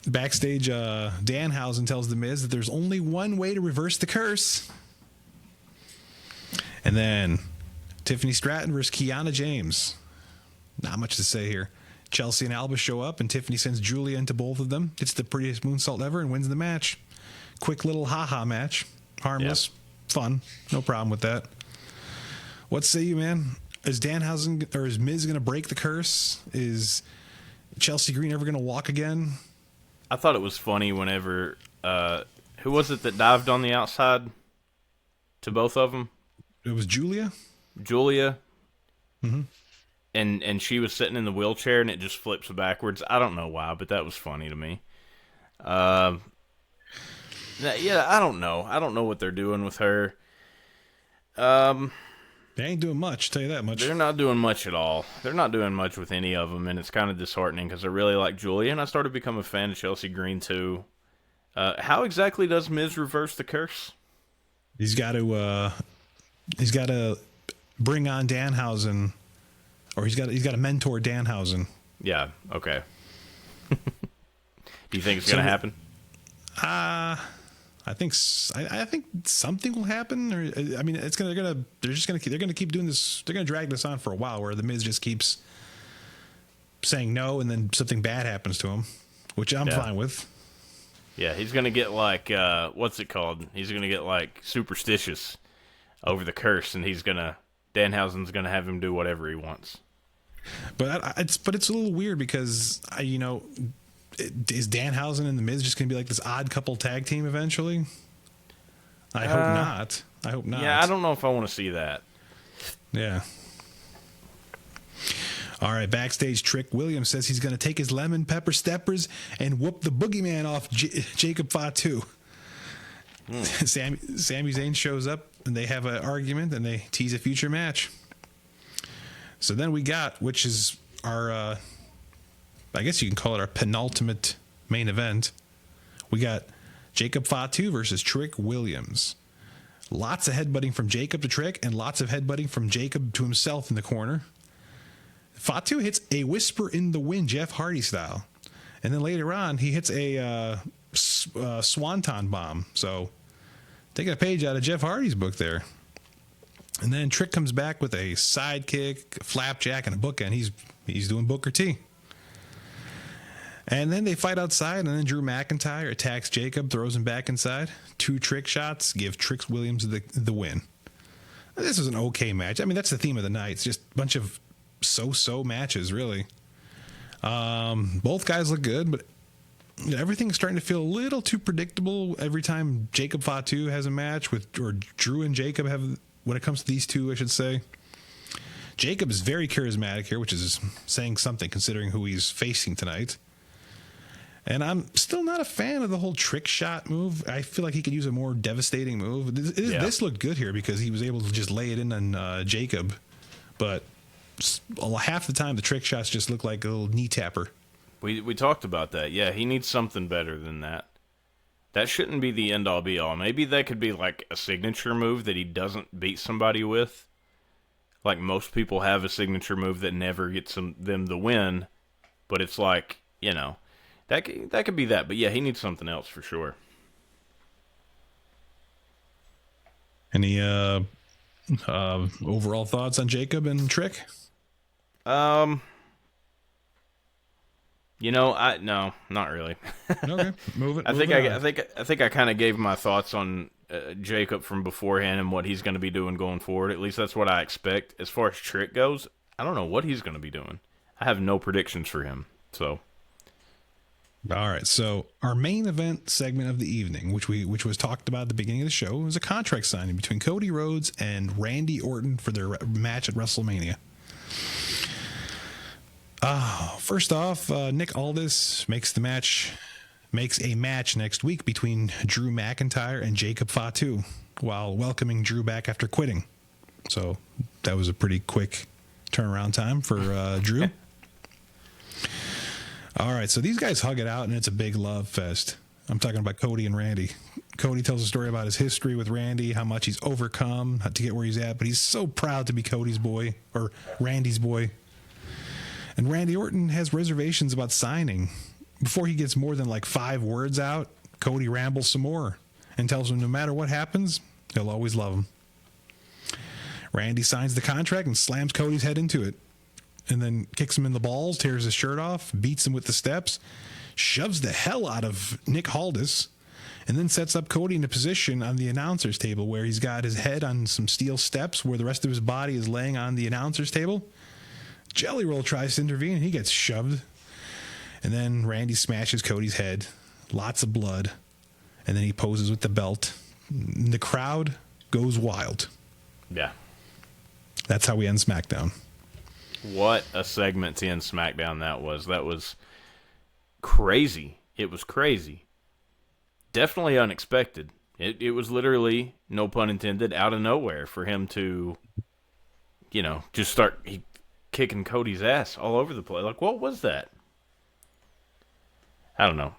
Backstage, Danhausen tells The Miz that there's only one way to reverse the curse. And then Tiffany Stratton versus Kiana James. Not much to say here. Chelsea and Alba show up, and Tiffany sends Julia into both of them. It's the prettiest moonsault ever and wins the match. Quick little ha-ha match. Harmless. Yep. Fun. No problem with that. What say you, man? Is Danhausen or is Miz going to break the curse? Is Chelsea Green ever going to walk again? I thought it was funny whenever... who was it that dived on the outside to both of them? It was Julia? Julia. Mm-hmm. and she was sitting in the wheelchair and it just flips backwards. I don't know why, but that was funny to me. Yeah, I don't know. I don't know what they're doing with her. They ain't doing much, tell you that much. They're not doing much at all. They're not doing much with any of them, and it's kind of disheartening because I really like Julia, and I started to become a fan of Chelsea Green too. How exactly does Miz reverse the curse? He's got to bring on Danhausen, or he's got to mentor Danhausen. Yeah. Okay. Do you think it's gonna happen? I think something will happen. Or I mean, they're gonna keep doing this. They're gonna drag this on for a while, where the Miz just keeps saying no, and then something bad happens to him, which I'm fine with. Yeah, he's gonna get like what's it called? He's gonna get like superstitious over the curse, and Danhausen's gonna have him do whatever he wants. But it's a little weird because is Danhausen and the Miz just gonna be like this odd couple tag team eventually? I hope not. Yeah, I don't know if I want to see that. Yeah. All right, backstage, Trick Williams says he's going to take his lemon pepper steppers and whoop the boogeyman off Jacob Fatu. Sami Zayn shows up, and they have an argument, and they tease a future match. So then we got, which is our, I guess you can call it our penultimate main event. We got Jacob Fatu versus Trick Williams. Lots of headbutting from Jacob to Trick, and lots of headbutting from Jacob to himself in the corner. Fatu hits a whisper in the wind, Jeff Hardy style. And then later on, he hits a swanton bomb. So taking a page out of Jeff Hardy's book there. And then Trick comes back with a sidekick, flapjack, and a bookend. He's doing Booker T. And then they fight outside, and then Drew McIntyre attacks Jacob, throws him back inside. 2 trick shots give Trick Williams the win. This was an okay match. I mean, that's the theme of the night. It's just a bunch of so-so matches, really. Both guys look good, but everything's starting to feel a little too predictable every time Jacob Fatu has a match or Drew and Jacob have, when it comes to these two, I should say. Jacob is very charismatic here, which is saying something considering who he's facing tonight. And I'm still not a fan of the whole trick shot move. I feel like he could use a more devastating move. This looked good here because he was able to just lay it in on Jacob, but half the time the trick shots just look like a little knee tapper. We talked about that. Yeah, he needs something better than that. That shouldn't be the end all be all. Maybe that could be like a signature move that he doesn't beat somebody with. Like most people have a signature move that never gets them the win, but it's like, that could be that. But yeah, he needs something else for sure. Any overall thoughts on Jacob and Trick? No, not really. Okay, I think I kind of gave my thoughts on Jacob from beforehand and what he's going to be doing going forward. At least that's what I expect. As far as Trick goes, I don't know what he's going to be doing. I have no predictions for him. So, all right. So our main event segment of the evening, which was talked about at the beginning of the show, was a contract signing between Cody Rhodes and Randy Orton for their match at WrestleMania. First off, Nick Aldis makes a match next week between Drew McIntyre and Jacob Fatu while welcoming Drew back after quitting. So that was a pretty quick turnaround time for Drew. All right, so these guys hug it out, and it's a big love fest. I'm talking about Cody and Randy. Cody tells a story about his history with Randy, how much he's overcome to get where he's at, but he's so proud to be Cody's boy, or Randy's boy. And Randy Orton has reservations about signing. Before he gets more than like 5 words out, Cody rambles some more and tells him no matter what happens, he'll always love him. Randy signs the contract and slams Cody's head into it, and then kicks him in the balls, tears his shirt off, beats him with the steps, shoves the hell out of Nick Aldis, and then sets up Cody in a position on the announcer's table where he's got his head on some steel steps where the rest of his body is laying on the announcer's table. Jelly Roll tries to intervene, and he gets shoved. And then Randy smashes Cody's head. Lots of blood. And then he poses with the belt. And the crowd goes wild. Yeah. That's how we end SmackDown. What a segment to end SmackDown that was. That was crazy. It was crazy. Definitely unexpected. It was literally, no pun intended, out of nowhere for him to, just start kicking Cody's ass all over the place. Like, what was that? I don't know.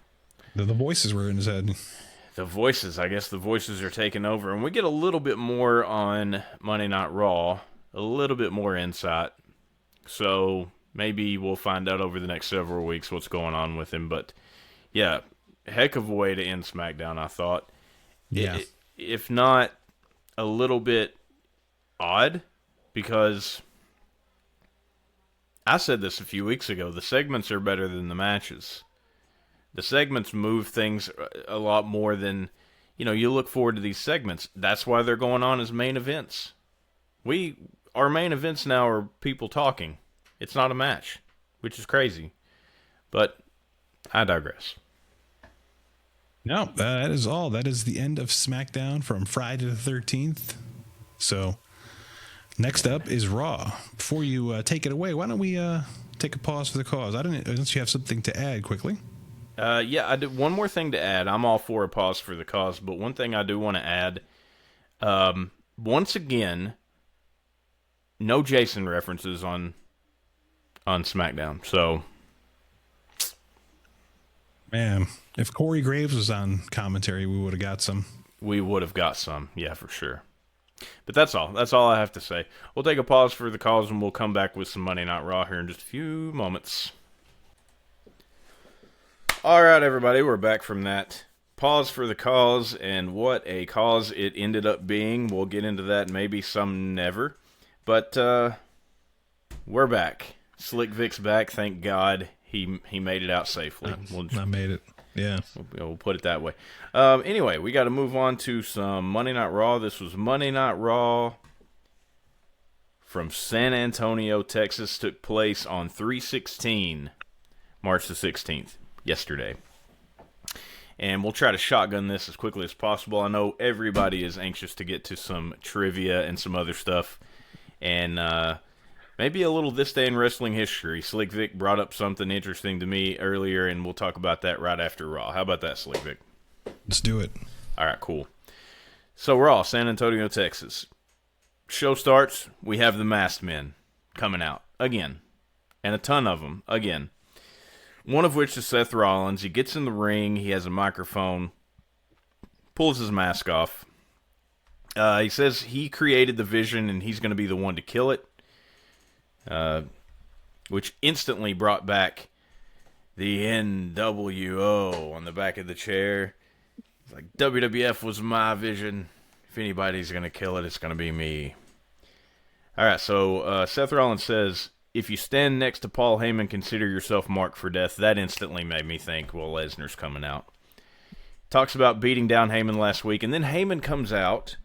The voices were in his head. The voices, I guess the voices are taking over. And we get a little bit more on Monday Night Raw, a little bit more insight. So maybe we'll find out over the next several weeks what's going on with him. But yeah, heck of a way to end SmackDown, I thought. Yeah. If not a little bit odd, because I said this a few weeks ago, the segments are better than the matches. The segments move things a lot more than, you look forward to these segments. That's why they're going on as main events. Our main events now are people talking. It's not a match, which is crazy. But I digress. No, that is all. That is the end of SmackDown from Friday the 13th. So next up is Raw. Before you take it away, why don't we take a pause for the cause? Unless you have something to add quickly. Yeah, I do. One more thing to add. I'm all for a pause for the cause, but one thing I do want to add. Once again, no Jason references on SmackDown. So, man, if Corey Graves was on commentary, we would have got some. We would have got some, yeah, for sure. But that's all. That's all I have to say. We'll take a pause for the cause, and we'll come back with some Monday Night Raw here in just a few moments. All right, everybody, we're back from that pause for the cause, and what a cause it ended up being. We'll get into that maybe some never. But we're back. Slick Vic's back. Thank God he made it out safely. I made it. Yeah. We'll put it that way. Anyway, we got to move on to some Monday Night Raw. This was Monday Night Raw from San Antonio, Texas. Took place on 3/16, March the 16th, yesterday. And we'll try to shotgun this as quickly as possible. I know everybody is anxious to get to some trivia and some other stuff. And maybe a little This Day in Wrestling History. Slick Vic brought up something interesting to me earlier, and we'll talk about that right after Raw. How about that, Slick Vic? Let's do it. All right, cool. So Raw, San Antonio, Texas. Show starts. We have the Masked Men coming out again. And a ton of them again. One of which is Seth Rollins. He gets in the ring. He has a microphone. Pulls his mask off. He says he created the Vision and he's going to be the one to kill it. Which instantly brought back the NWO on the back of the chair. It's like, WWF was my vision. If anybody's going to kill it, it's going to be me. All right, so Seth Rollins says, if you stand next to Paul Heyman, consider yourself marked for death. That instantly made me think, well, Lesnar's coming out. Talks about beating down Heyman last week, and then Heyman comes out,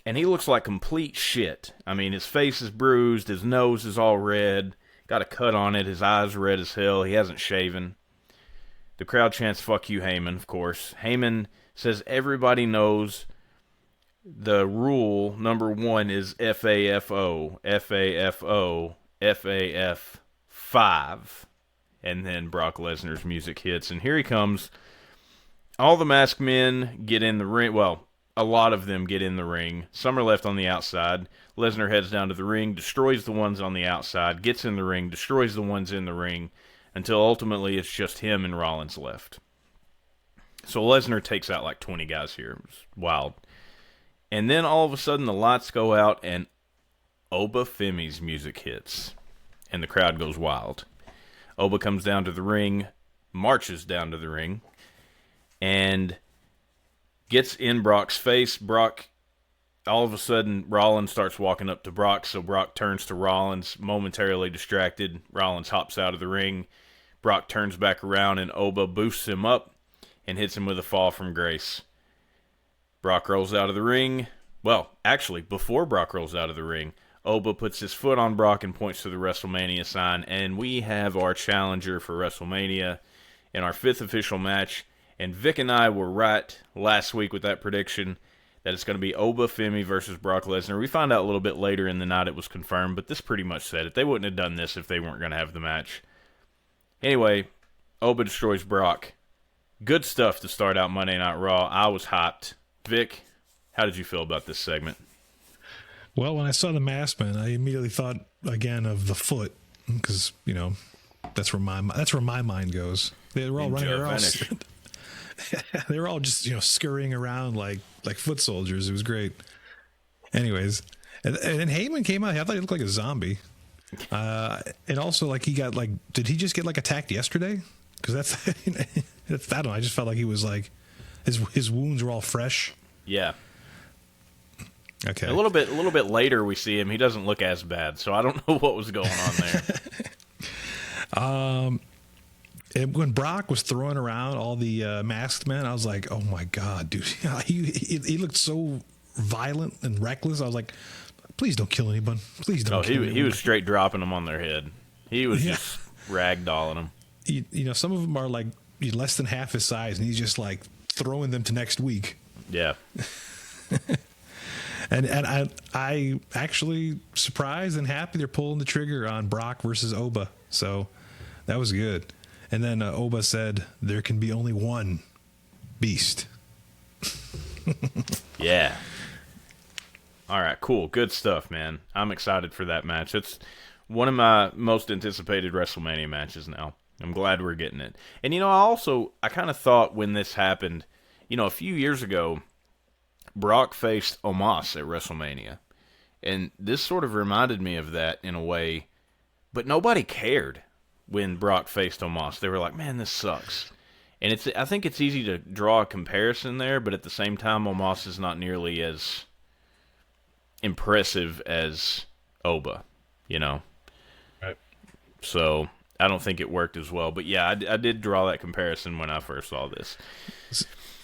and he looks like complete shit. I mean, his face is bruised, his nose is all red, got a cut on it, his eyes red as hell, he hasn't shaven. The crowd chants, fuck you, Heyman, of course. Heyman says everybody knows the rule number one is FAFO, FAFO, FAF5. And then Brock Lesnar's music hits, and here he comes. All the masked men get in the ring. Well, a lot of them get in the ring. Some are left on the outside. Lesnar heads down to the ring, destroys the ones on the outside, gets in the ring, destroys the ones in the ring, until ultimately it's just him and Rollins left. So Lesnar takes out like 20 guys here. It was wild. And then all of a sudden the lights go out and Oba Femi's music hits. And the crowd goes wild. Oba comes down to the ring, marches down to the ring, and gets in Brock's face. Brock, all of a sudden, Rollins starts walking up to Brock, so Brock turns to Rollins, momentarily distracted. Rollins hops out of the ring. Brock turns back around, and Oba boosts him up and hits him with a fall from grace. Brock rolls out of the ring. Well, actually, before Brock rolls out of the ring, Oba puts his foot on Brock and points to the WrestleMania sign, and we have our challenger for WrestleMania in our 5th official match. And Vic and I were right last week with that prediction. that it's going to be Oba Femi versus Brock Lesnar. We found out a little bit later in the night it was confirmed, but this pretty much said it. They wouldn't have done this if they weren't going to have the match. Anyway, Oba destroys Brock. Good stuff to start out Monday Night Raw. I was hyped. Vic, how did you feel about this segment? Well, when I saw the masked man, I immediately thought again of the foot because that's where my mind goes. They were all running. They were all just scurrying around like foot soldiers. It was great. Anyways, and then Heyman came out. I thought he looked like a zombie. And also he got did he just get attacked yesterday? Because that's I don't know. I just felt like he was his wounds were all fresh. Yeah. Okay. A little bit later we see him. He doesn't look as bad, so I don't know what was going on there. When Brock was throwing around all the masked men, I was like, "Oh my god, dude!" He looked so violent and reckless. I was like, "Please don't kill anyone. Please don't." Kill anyone. He was straight dropping them on their head. He was just ragdolling them. Some of them are less than half his size, and he's just throwing them to next week. Yeah. And I actually surprised and happy they're pulling the trigger on Brock versus Oba. So that was good. And then Oba said, there can be only one beast. Yeah. All right, cool. Good stuff, man. I'm excited for that match. It's one of my most anticipated WrestleMania matches now. I'm glad we're getting it. And, I kind of thought when this happened, a few years ago, Brock faced Omos at WrestleMania. And this sort of reminded me of that in a way. But nobody cared when Brock faced Omos. They were like, man, this sucks. And I think it's easy to draw a comparison there, but at the same time, Omos is not nearly as impressive as Oba, Right. So I don't think it worked as well. But yeah, I did draw that comparison when I first saw this.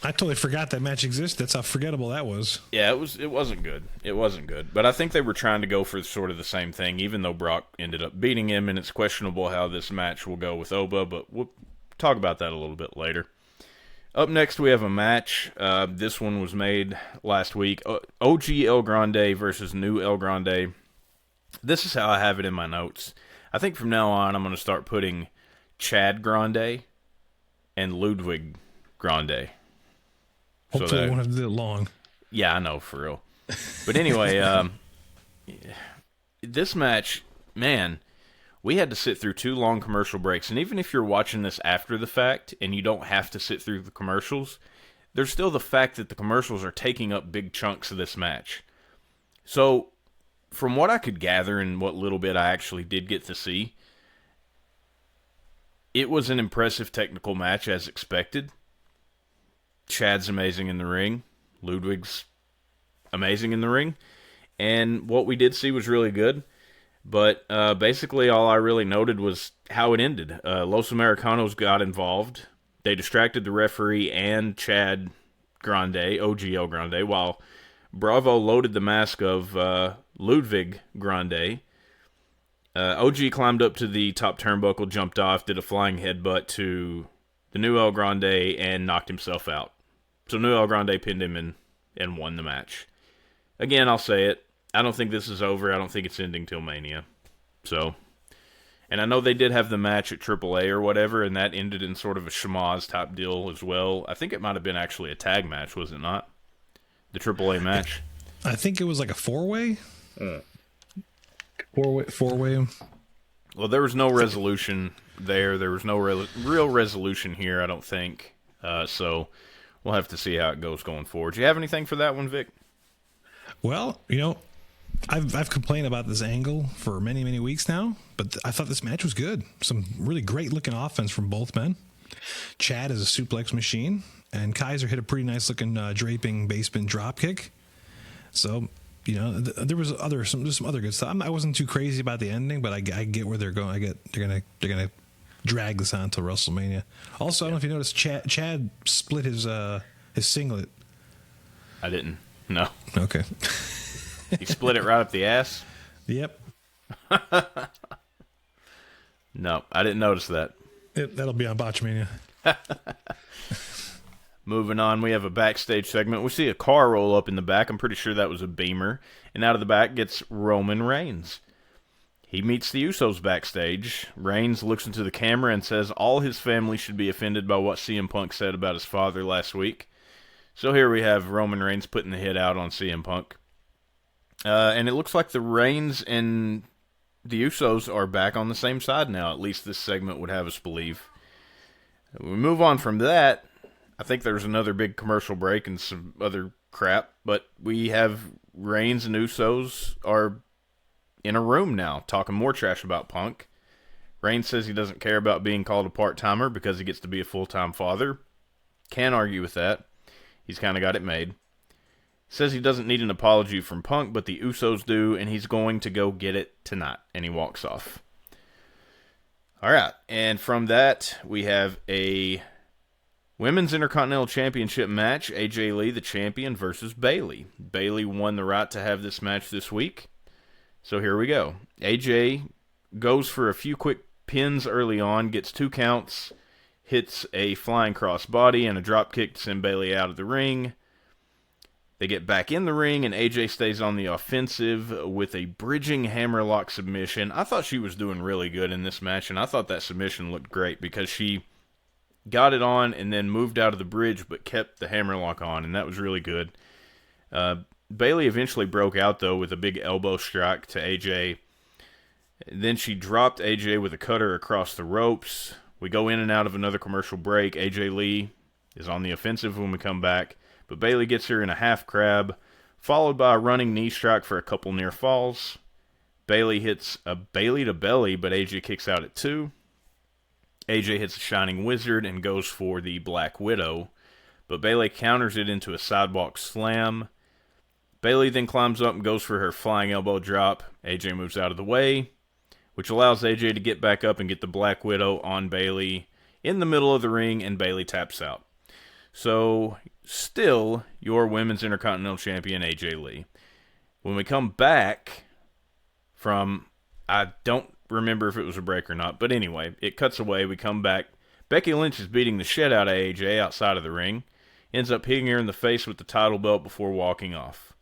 I totally forgot that match existed. That's how forgettable that was. Yeah, it wasn't good. It wasn't good. But I think they were trying to go for sort of the same thing, even though Brock ended up beating him, and it's questionable how this match will go with Oba, but we'll talk about that a little bit later. Up next, we have a match. This one was made last week. OG El Grande versus New El Grande. This is how I have it in my notes. I think from now on, I'm going to start putting Chad Grande and Ludwig Grande. Hopefully I won't have to do it long. Yeah, I know, for real. But anyway, this match, man, we had to sit through 2 long commercial breaks. And even if you're watching this after the fact and you don't have to sit through the commercials, there's still the fact that the commercials are taking up big chunks of this match. So, from what I could gather and what little bit I actually did get to see, it was an impressive technical match as expected. Chad's amazing in the ring. Ludwig's amazing in the ring. And what we did see was really good. But basically all I really noted was how it ended. Los Americanos got involved. They distracted the referee and Chad Grande, OGL Grande, while Bravo loaded the mask of Ludwig Grande. OG climbed up to the top turnbuckle, jumped off, did a flying headbutt to the New El Grande, and knocked himself out. So New El Grande pinned him and won the match. Again, I'll say it. I don't think this is over. I don't think it's ending till Mania. So, and I know they did have the match at AAA or whatever, and that ended in sort of a schmoz type deal as well. I think it might have been actually a tag match, was it not? The AAA match. I think it was like a 4-way. Four-way. Well, there was no resolution there. There was no real resolution here, I don't think. So we'll have to see how it goes going forward. Do you have anything for that one, Vic? Well, I've complained about this angle for many, many weeks now, but I thought this match was good. Some really great-looking offense from both men. Chad is a suplex machine, and Kaiser hit a pretty nice-looking draping basement dropkick. So, there was some other good stuff. I wasn't too crazy about the ending, but I get where they're going. They're gonna drag this on until WrestleMania. Also, I don't know if you noticed, Chad split his singlet. I didn't. No. Okay. He split it right up the ass? Yep. No, I didn't notice that. That'll be on Botchmania. Moving on, we have a backstage segment. We see a car roll up in the back. I'm pretty sure that was a Beamer. And out of the back gets Roman Reigns. He meets the Usos backstage. Reigns looks into the camera and says all his family should be offended by what CM Punk said about his father last week. So here we have Roman Reigns putting the hit out on CM Punk. And it looks like the Reigns and the Usos are back on the same side now. At least this segment would have us believe. We move on from that. I think there's another big commercial break and some other crap, but we have Reigns and Usos are in a room now talking more trash about Punk. Reigns says he doesn't care about being called a part-timer because he gets to be a full-time father. Can't argue with that. He's kind of got it made. Says he doesn't need an apology from Punk, but the Usos do, and he's going to go get it tonight, and he walks off. All right, and from that, we have a Women's Intercontinental Championship match. AJ Lee, the champion, versus Bayley. Bayley won the right to have this match this week. So here we go. AJ goes for a few quick pins early on, gets 2 counts, hits a flying crossbody and a drop kick to send Bayley out of the ring. They get back in the ring, and AJ stays on the offensive with a bridging hammerlock submission. I thought she was doing really good in this match, and I thought that submission looked great because she got it on and then moved out of the bridge but kept the hammerlock on, and that was really good. Bayley eventually broke out, though, with a big elbow strike to AJ. Then she dropped AJ with a cutter across the ropes. We go in and out of another commercial break. AJ Lee is on the offensive when we come back, but Bayley gets her in a half crab, followed by a running knee strike for a couple near falls. Bayley hits a Bayley to belly, but AJ kicks out at 2. AJ hits a Shining Wizard and goes for the Black Widow, but Bayley counters it into a sidewalk slam. Bayley then climbs up and goes for her flying elbow drop. AJ moves out of the way, which allows AJ to get back up and get the Black Widow on Bayley in the middle of the ring, and Bayley taps out. So, still, your Women's Intercontinental Champion, AJ Lee. When we come back from, I don't remember if it was a break or not, but anyway, it cuts away, we come back. Becky Lynch is beating the shit out of AJ outside of the ring, ends up hitting her in the face with the title belt before walking off.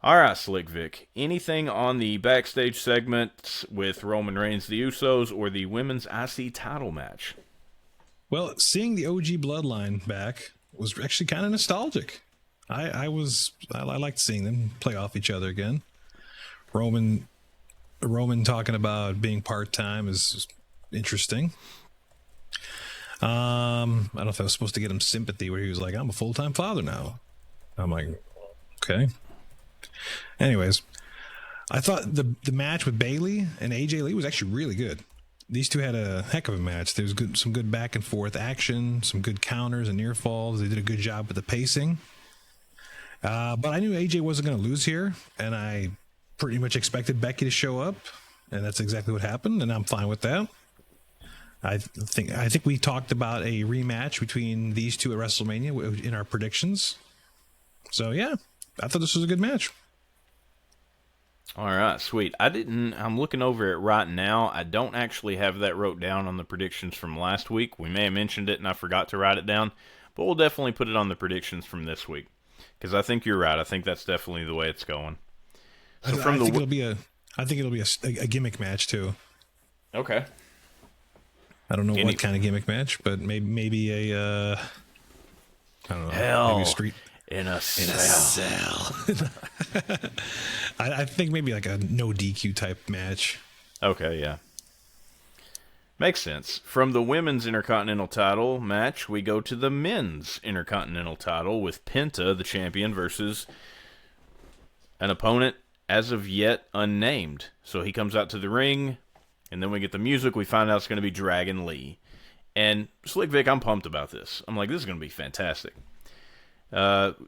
Alright, Slick Vic, anything on the backstage segment with Roman Reigns, the Usos, or the Women's IC title match? Well, seeing the OG bloodline back was actually kind of nostalgic. I liked seeing them play off each other again. Roman talking about being part-time is interesting. I don't know if I was supposed to get him sympathy where he was like, I'm a full-time father now. I'm like, okay. Anyways, I thought the match with Bayley and AJ Lee was actually really good. These two had a heck of a match. There was some good back and forth action, some good counters and near falls. They did a good job with the pacing. But I knew AJ wasn't going to lose here, and I pretty much expected Becky to show up, and that's exactly what happened, and I'm fine with that. I think we talked about a rematch between these two at WrestleMania in our predictions. So yeah, I thought this was a good match. All right, sweet. I'm looking over it right now. I don't actually have that wrote down on the predictions from last week. We may have mentioned it and I forgot to write it down, but we'll definitely put it on the predictions from this week because I think you're right. I think that's definitely the way it's going. So I think it'll be a gimmick match too. Okay. I don't know what kind of gimmick match, but maybe a I don't know. Hell. Maybe a street. In a cell. I think maybe like a no DQ type match. Okay, yeah. Makes sense. From the Women's Intercontinental title match, we go to the Men's Intercontinental title with Penta, the champion, versus an opponent as of yet unnamed. So he comes out to the ring, and then we get the music. We find out it's going to be Dragon Lee. And Slick Vic, I'm pumped about this. I'm like, this is going to be fantastic.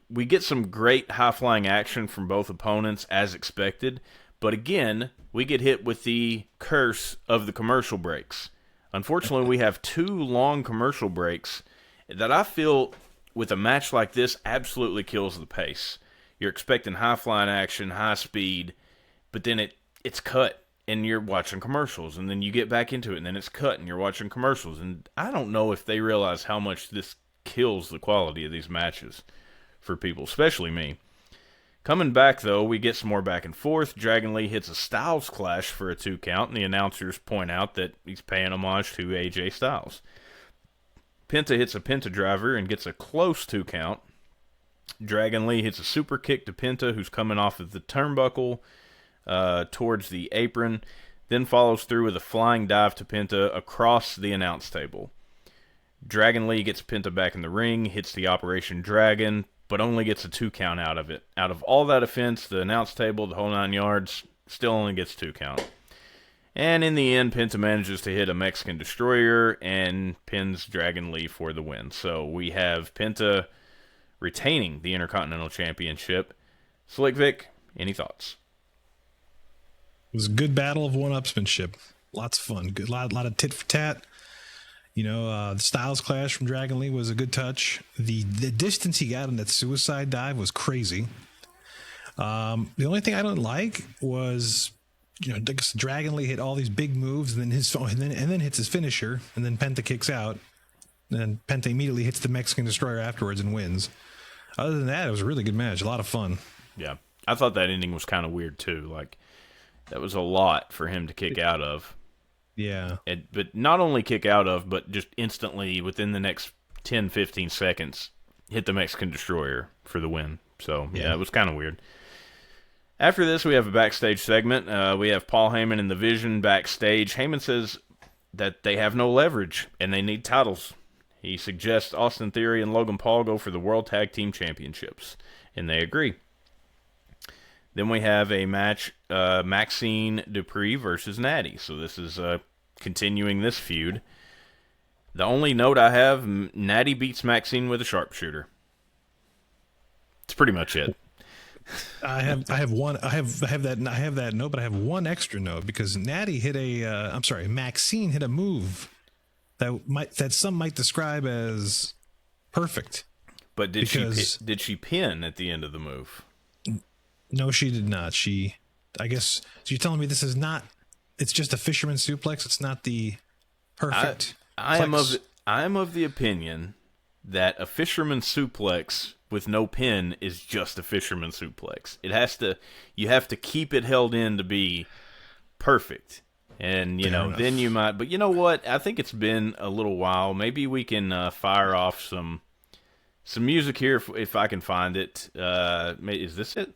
We get some great high-flying action from both opponents, as expected. But again, we get hit with the curse of the commercial breaks. Unfortunately, we have 2 long commercial breaks that I feel, with a match like this, absolutely kills the pace. You're expecting high-flying action, high speed, but then it's cut, and you're watching commercials. And then you get back into it, and then it's cut, and you're watching commercials. And I don't know if they realize how much this kills the quality of these matches for people, especially me. Coming back, though, we get some more back and forth. Dragon Lee hits a Styles Clash for a 2 count, and the announcers point out that he's paying homage to AJ Styles. Penta hits a Penta Driver and gets a close 2 count. Dragon Lee hits a super kick to Penta, who's coming off of the turnbuckle towards the apron, then follows through with a flying dive to Penta across the announce table. Dragon Lee gets Penta back in the ring, hits the Operation Dragon, but only gets a 2 count out of it. Out of all that offense, the announce table, the whole 9 yards, still only gets 2 count. And in the end, Penta manages to hit a Mexican Destroyer and pins Dragon Lee for the win. So we have Penta retaining the Intercontinental Championship. Slick Vic, any thoughts? It was a good battle of one-upsmanship. Lots of fun. Good lot of tit for tat. The Styles Clash from Dragon Lee was a good touch. The distance he got on that suicide dive was crazy. The only thing I don't like was, Dragon Lee hit all these big moves, and then hits his finisher, and then Penta kicks out, and then Penta immediately hits the Mexican Destroyer afterwards and wins. Other than that, it was a really good match. A lot of fun. Yeah, I thought that ending was kind of weird too. Like, that was a lot for him to kick out of. Yeah. But not only kick out of, but just instantly, within the next 10, 15 seconds, hit the Mexican Destroyer for the win. So, yeah, it was kind of weird. After this, we have a backstage segment. We have Paul Heyman and the Vision backstage. Heyman says that they have no leverage, and they need titles. He suggests Austin Theory and Logan Paul go for the World Tag Team Championships, and they agree. Then we have a match, Maxine Dupree versus Natty. So this is continuing this feud. The only note I have, Natty beats Maxine with a sharpshooter. That's pretty much it. I have that note, but I have one extra note because Natty hit Maxine hit a move that some might describe as perfect. But did she pin at the end of the move? No, she did not. I guess, so you're telling me this is not, it's just a fisherman suplex? It's not the perfect I am of the opinion that a fisherman suplex with no pin is just a fisherman suplex. You have to keep it held in to be perfect. And, then you might, but you know what? I think it's been a little while. Maybe we can fire off some music here if I can find it. Is this it?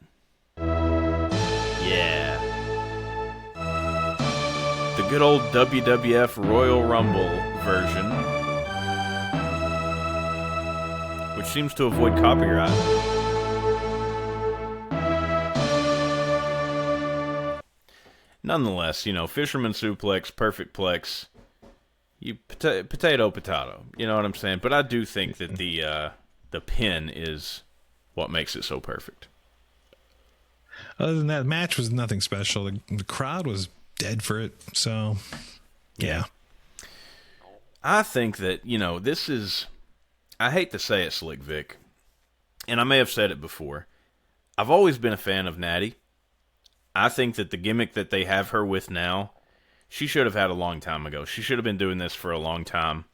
Yeah. The good old WWF Royal Rumble version, which seems to avoid copyright. Nonetheless, fisherman suplex, perfect plex, potato, you know what I'm saying? But I do think that the pin is what makes it so perfect. Other than that, match was nothing special. The crowd was dead for it. So, yeah. I think that, this is, I hate to say it, Slick Vic, and I may have said it before. I've always been a fan of Natty. I think that the gimmick that they have her with now, she should have had a long time ago. She should have been doing this for a long time.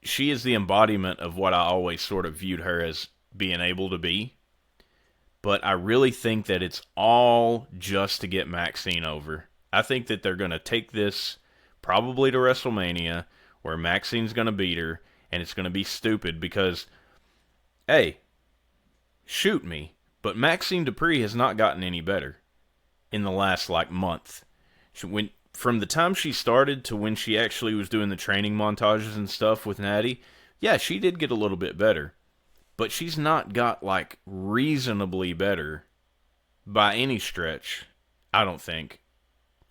She is the embodiment of what I always sort of viewed her as being able to be. But I really think that it's all just to get Maxine over. I think that they're going to take this probably to WrestleMania, where Maxine's going to beat her, and it's going to be stupid because, hey, shoot me, but Maxine Dupree has not gotten any better in the last, month. From the time she started to when she actually was doing the training montages and stuff with Natty, yeah, she did get a little bit better. But she's not got, reasonably better by any stretch, I don't think.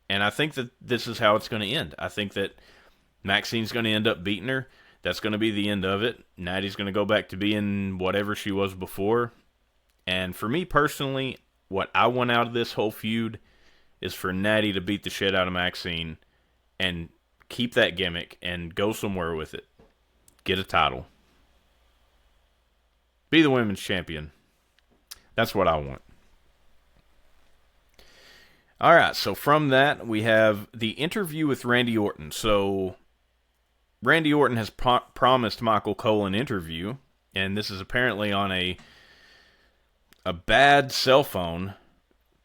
And I think that this is how it's going to end. I think that Maxine's going to end up beating her. That's going to be the end of it. Natty's going to go back to being whatever she was before. And for me personally, what I want out of this whole feud is for Natty to beat the shit out of Maxine and keep that gimmick and go somewhere with it. Get a title. Be the women's champion. That's what I want. All right, so from that, we have the interview with Randy Orton. So Randy Orton has promised Michael Cole an interview, and this is apparently on a bad cell phone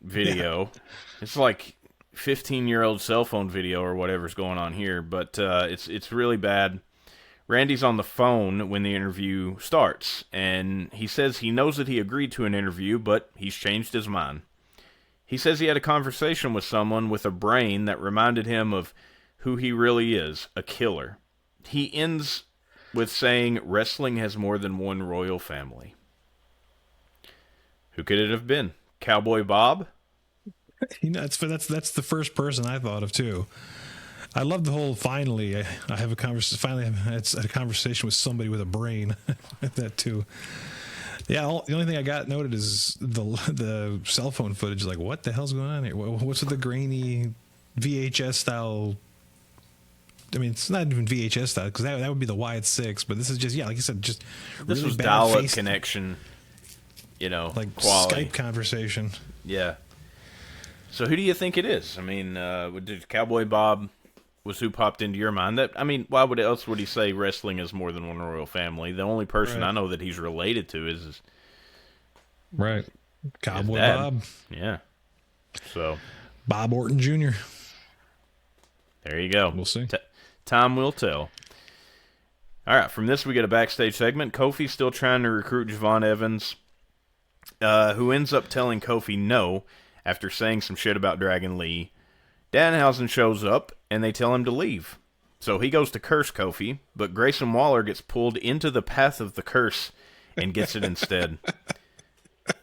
video. Yeah. It's like 15-year-old cell phone video or whatever's going on here, but it's really bad. Randy's on the phone when the interview starts, and he says he knows that he agreed to an interview, but he's changed his mind. He says he had a conversation with someone with a brain that reminded him of who he really is, a killer. He ends with saying wrestling has more than one royal family. Who could it have been? Cowboy Bob? That's the first person I thought of too. I love the whole finally I have a conversation. Finally, I had a conversation with somebody with a brain. That too. Yeah, the only thing I got noted is the cell phone footage. Like, what the hell's going on here? What's with the grainy VHS style? I mean, it's not even VHS style because that would be the Wyatt 6. But this is just like you said, just this really was dial-up connection. Like quality Skype conversation. Yeah. So who do you think it is? I mean, did Cowboy Bob was who popped into your mind? Why else would he say wrestling is more than one royal family? The only person I know that he's related to is right, Cowboy Bob. Yeah. So Bob Orton Jr. There you go. We'll see. Time will tell. All right, from this we get a backstage segment. Kofi's still trying to recruit Javon Evans, who ends up telling Kofi no after saying some shit about Dragon Lee. Danhausen shows up, and they tell him to leave. So he goes to curse Kofi, but Grayson Waller gets pulled into the path of the curse and gets it instead.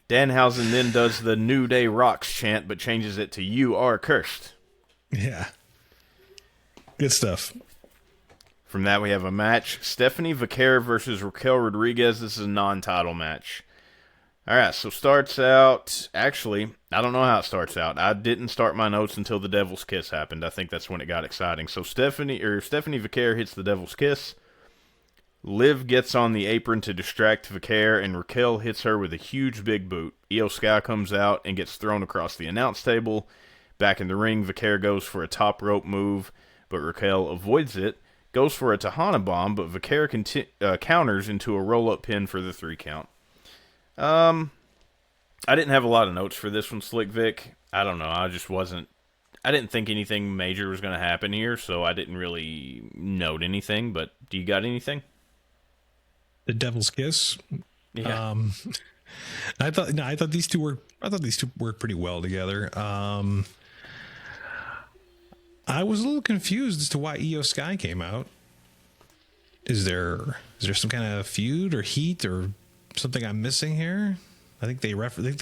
Danhausen then does the New Day Rocks chant, but changes it to "You are cursed." Yeah. Good stuff. From that, we have a match. Stephanie Vaquer versus Raquel Rodriguez. This is a non-title match. All right, so starts out... Actually, I don't know how it starts out. I didn't start my notes until the Devil's Kiss happened. I think that's when it got exciting. So Stephanie Vaquer hits the Devil's Kiss. Liv gets on the apron to distract Vaquer, and Raquel hits her with a huge big boot. Io Sky comes out and gets thrown across the announce table. Back in the ring, Vaquer goes for a top rope move, but Raquel avoids it. Goes for a Tejana bomb, but Vaquer counters into a roll-up pin for the 3 count. I didn't have a lot of notes for this one, Slick Vic. I don't know. I didn't think anything major was going to happen here, so I didn't really note anything. But do you got anything? The Devil's Kiss. Yeah. I thought these two worked pretty well together. I was a little confused as to why Io Sky came out. Is there some kind of feud or heat or something I'm missing here? I think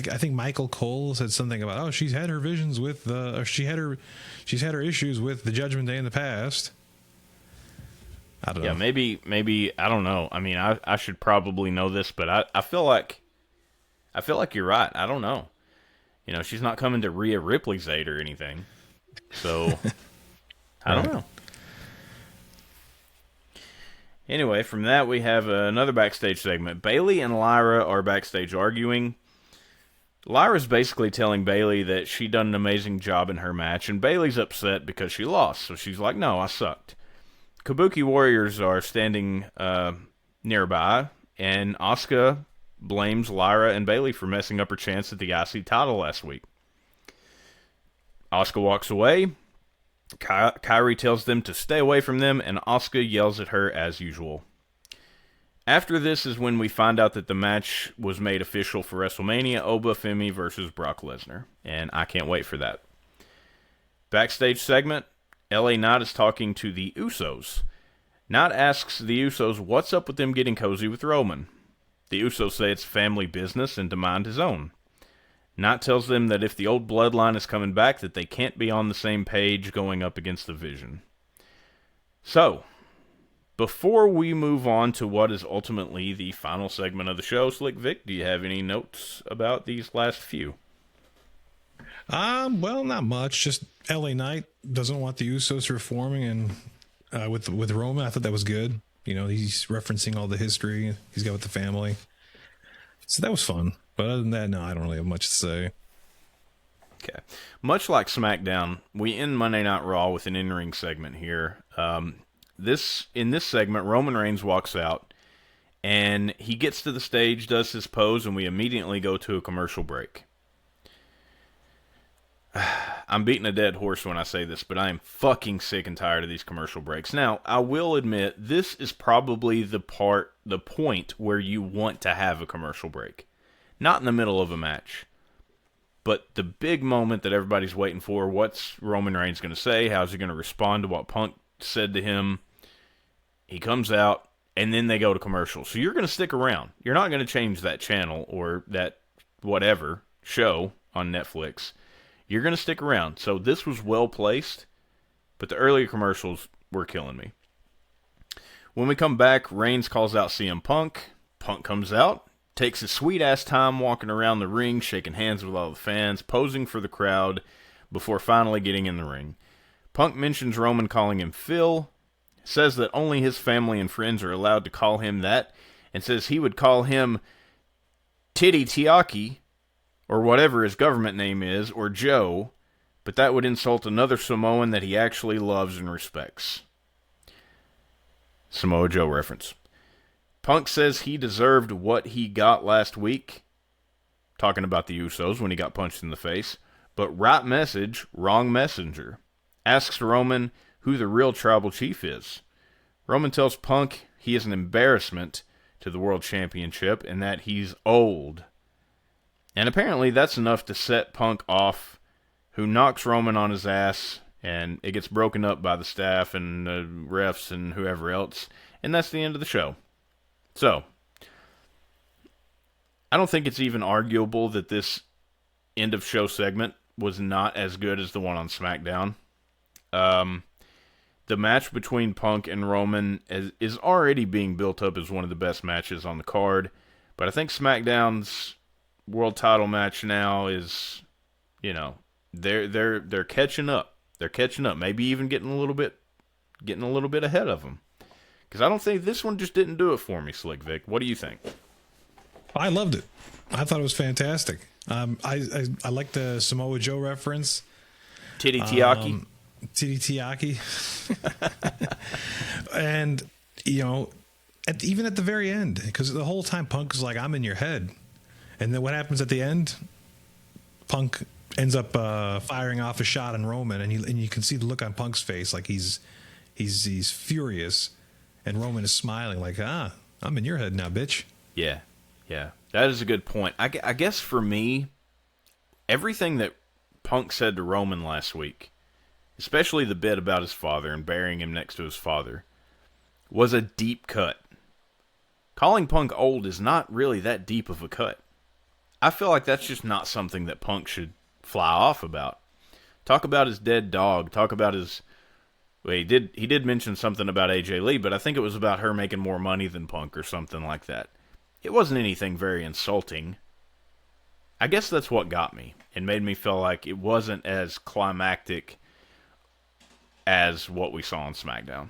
I think Michael Cole said something about she's had her visions with she's had her issues with the Judgment Day in the past. I don't know. Yeah, maybe I don't know. I mean, I should probably know this, but I feel like you're right. I don't know. She's not coming to Rhea Ripley's aid or anything. So I don't know. Anyway, from that, we have another backstage segment. Bayley and Lyra are backstage arguing. Lyra's basically telling Bayley that she done an amazing job in her match, and Bayley's upset because she lost. So she's like, no, I sucked. Kabuki Warriors are standing nearby, and Asuka blames Lyra and Bayley for messing up her chance at the IC title last week. Asuka walks away. Kairi tells them to stay away from them, and Asuka yells at her as usual. After this is when we find out that the match was made official for WrestleMania, Oba Femi versus Brock Lesnar, and I can't wait for that. Backstage segment, LA Knight is talking to the Usos. Knight asks the Usos what's up with them getting cozy with Roman. The Usos say it's family business and to mind his own. Knight tells them that if the old bloodline is coming back, that they can't be on the same page going up against the Vision. So, before we move on to what is ultimately the final segment of the show, Slick Vic, do you have any notes about these last few? Well, not much. Just LA Knight doesn't want the Usos reforming, and with Roman, I thought that was good. He's referencing all the history he's got with the family, so that was fun. But other than that, no, I don't really have much to say. Okay. Much like SmackDown, we end Monday Night Raw with an in-ring segment here. in this segment, Roman Reigns walks out, and he gets to the stage, does his pose, and we immediately go to a commercial break. I'm beating a dead horse when I say this, but I am fucking sick and tired of these commercial breaks. Now, I will admit, this is probably the point where you want to have a commercial break. Not in the middle of a match. But the big moment that everybody's waiting for, what's Roman Reigns going to say? How's he going to respond to what Punk said to him? He comes out, and then they go to commercial. So you're going to stick around. You're not going to change that channel or that whatever show on Netflix. You're going to stick around. So this was well placed, but the earlier commercials were killing me. When we come back, Reigns calls out CM Punk. Punk comes out, takes his sweet-ass time walking around the ring, shaking hands with all the fans, posing for the crowd, before finally getting in the ring. Punk mentions Roman calling him Phil, says that only his family and friends are allowed to call him that, and says he would call him Titty Tiaki, or whatever his government name is, or Joe, but that would insult another Samoan that he actually loves and respects. Samoa Joe reference. Punk says he deserved what he got last week, talking about the Usos when he got punched in the face, but right message, wrong messenger. Asks Roman who the real tribal chief is. Roman tells Punk he is an embarrassment to the World Championship and that he's old. And apparently that's enough to set Punk off, who knocks Roman on his ass, and it gets broken up by the staff and the refs and whoever else, and that's the end of the show. So, I don't think it's even arguable that this end of show segment was not as good as the one on SmackDown. The match between Punk and Roman is already being built up as one of the best matches on the card, but I think SmackDown's world title match now is, you know, they're catching up. They're catching up. Maybe even getting a little bit ahead of them. Because I don't think this one just didn't do it for me, Slick Vic. What do you think? I loved it. I thought it was fantastic. I like the Samoa Joe reference. Titty Tiaki. Titty Tiaki. And, you know, even at the very end, because the whole time Punk is like, I'm in your head. And then what happens at the end? Punk ends up firing off a shot on Roman, and you can see the look on Punk's face, like he's furious, and Roman is smiling, like, I'm in your head now, bitch. Yeah, that is a good point. I guess for me, everything that Punk said to Roman last week, especially the bit about his father and burying him next to his father, was a deep cut. Calling Punk old is not really that deep of a cut. I feel like that's just not something that Punk should fly off about. Talk about his dead dog. Talk about his... Well, he did mention something about AJ Lee, but I think it was about her making more money than Punk or something like that. It wasn't anything very insulting. I guess that's what got me and made me feel like it wasn't as climactic as what we saw on SmackDown.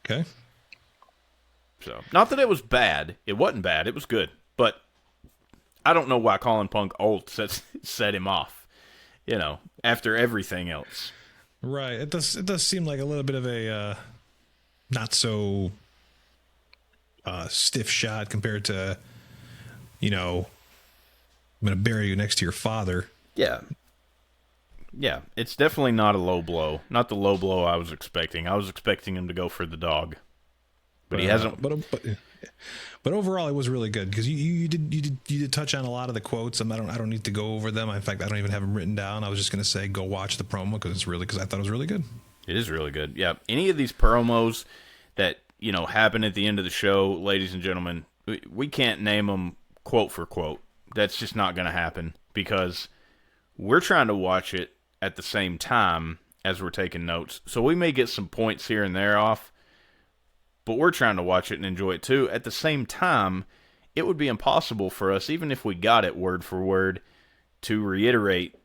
Okay. So, not that it was bad. It wasn't bad. It was good. But I don't know why calling Punk old set him off, you know, after everything else. Right. It does seem like a little bit of a not so stiff shot compared to, you know, I'm going to bury you next to your father. Yeah. Yeah, it's definitely not a low blow. Not the low blow I was expecting. I was expecting him to go for the dog. But he hasn't. But overall, it was really good because you did touch on a lot of the quotes. I don't need to go over them. In fact, I don't even have them written down. I was just going to say go watch the promo because I thought it was really good. It is really good. Yeah, any of these promos that happen at the end of the show, ladies and gentlemen, we can't name them quote for quote. That's just not going to happen because we're trying to watch it at the same time as we're taking notes. So we may get some points here and there off. But we're trying to watch it and enjoy it too. At the same time, it would be impossible for us, even if we got it word for word, to reiterate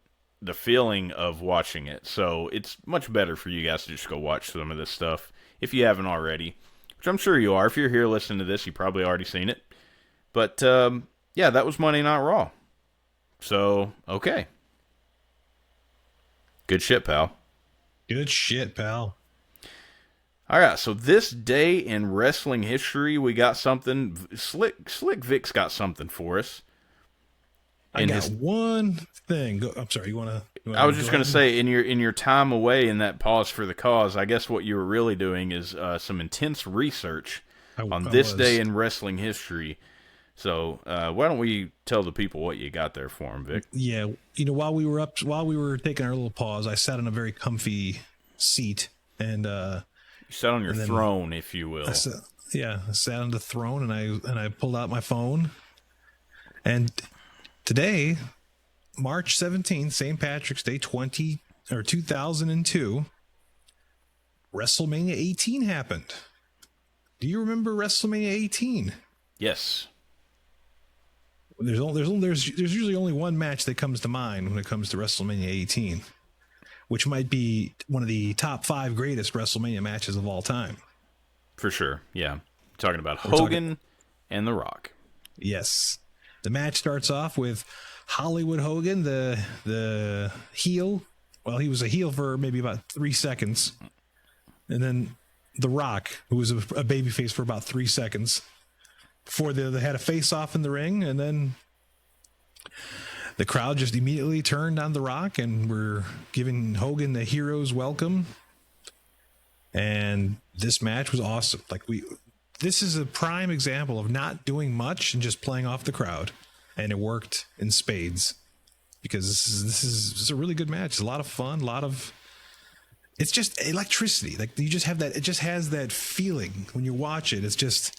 the feeling of watching it. So it's much better for you guys to just go watch some of this stuff if you haven't already, which I'm sure you are. If you're here listening to this, you've probably already seen it. But, yeah, that was Monday Night Raw. So, okay. Good shit, pal. Good shit, pal. All right, so this day in wrestling history, we got something. Slick Vic's got something for us. I got one thing. I'm sorry. You want to? I was just going to say, in your time away in that pause for the cause, I guess what you were really doing is some intense research on this day in wrestling history. So why don't we tell the people what you got there for them, Vic? Yeah, while we were taking our little pause, I sat on a very comfy seat and you sat on your throne, if you will. I sat on the throne and I pulled out my phone. And today, March 17th, St. Patrick's Day 2002, WrestleMania 18 happened. Do you remember WrestleMania 18? Yes. There's usually only one match that comes to mind when it comes to WrestleMania 18, which might be one of the top 5 greatest WrestleMania matches of all time. For sure, yeah. Talking about Hogan and The Rock. Yes. The match starts off with Hollywood Hogan, the heel. Well, he was a heel for maybe about 3 seconds. And then The Rock, who was a babyface for about 3 seconds. Before they had a face-off in the ring, and then the crowd just immediately turned on The Rock, and we're giving Hogan the hero's welcome. And this match was awesome. This is a prime example of not doing much and just playing off the crowd, and it worked in spades because this is a really good match. It's a lot of fun, it's just electricity. You just have that. It just has that feeling when you watch it. It's just.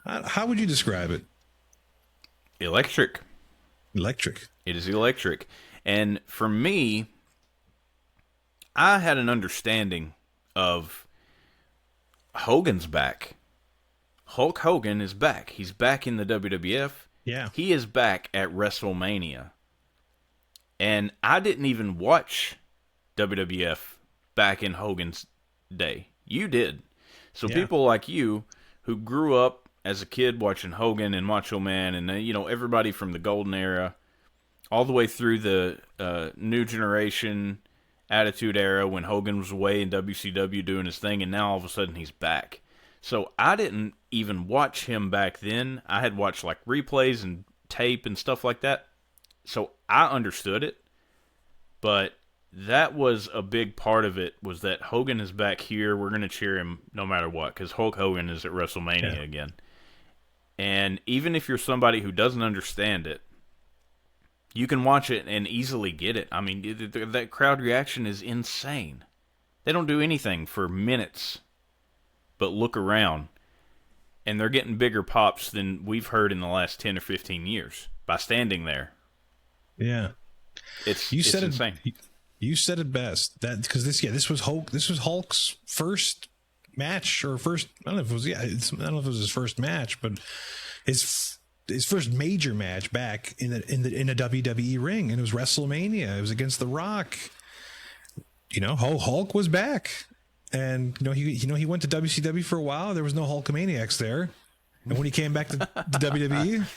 How would you describe it? Electric. Electric. It is electric. And for me, I had an understanding of Hogan's back. Hulk Hogan is back. He's back in the WWF. Yeah. He is back at WrestleMania. And I didn't even watch WWF back in Hogan's day. You did. So people like you who grew up as a kid watching Hogan and Macho Man and, everybody from the golden era all the way through the new generation Attitude Era when Hogan was away in WCW doing his thing, and now all of a sudden he's back. So I didn't even watch him back then. I had watched replays and tape and stuff like that. So I understood it. But that was a big part of it, was that Hogan is back here. We're going to cheer him no matter what, because Hulk Hogan is at WrestleMania again. And even if you're somebody who doesn't understand it, you can watch it and easily get it. I mean, that crowd reaction is insane. They don't do anything for minutes but look around. And they're getting bigger pops than we've heard in the last 10 or 15 years by standing there. Yeah. It's insane. You said it best. That because this was Hulk's first match or first. I don't know if it was. I don't know if it was his first match, but his first major match back in a WWE ring, and it was WrestleMania. It was against The Rock. Hulk was back, and he went to WCW for a while. There was no Hulkamaniacs there, and when he came back to the WWE.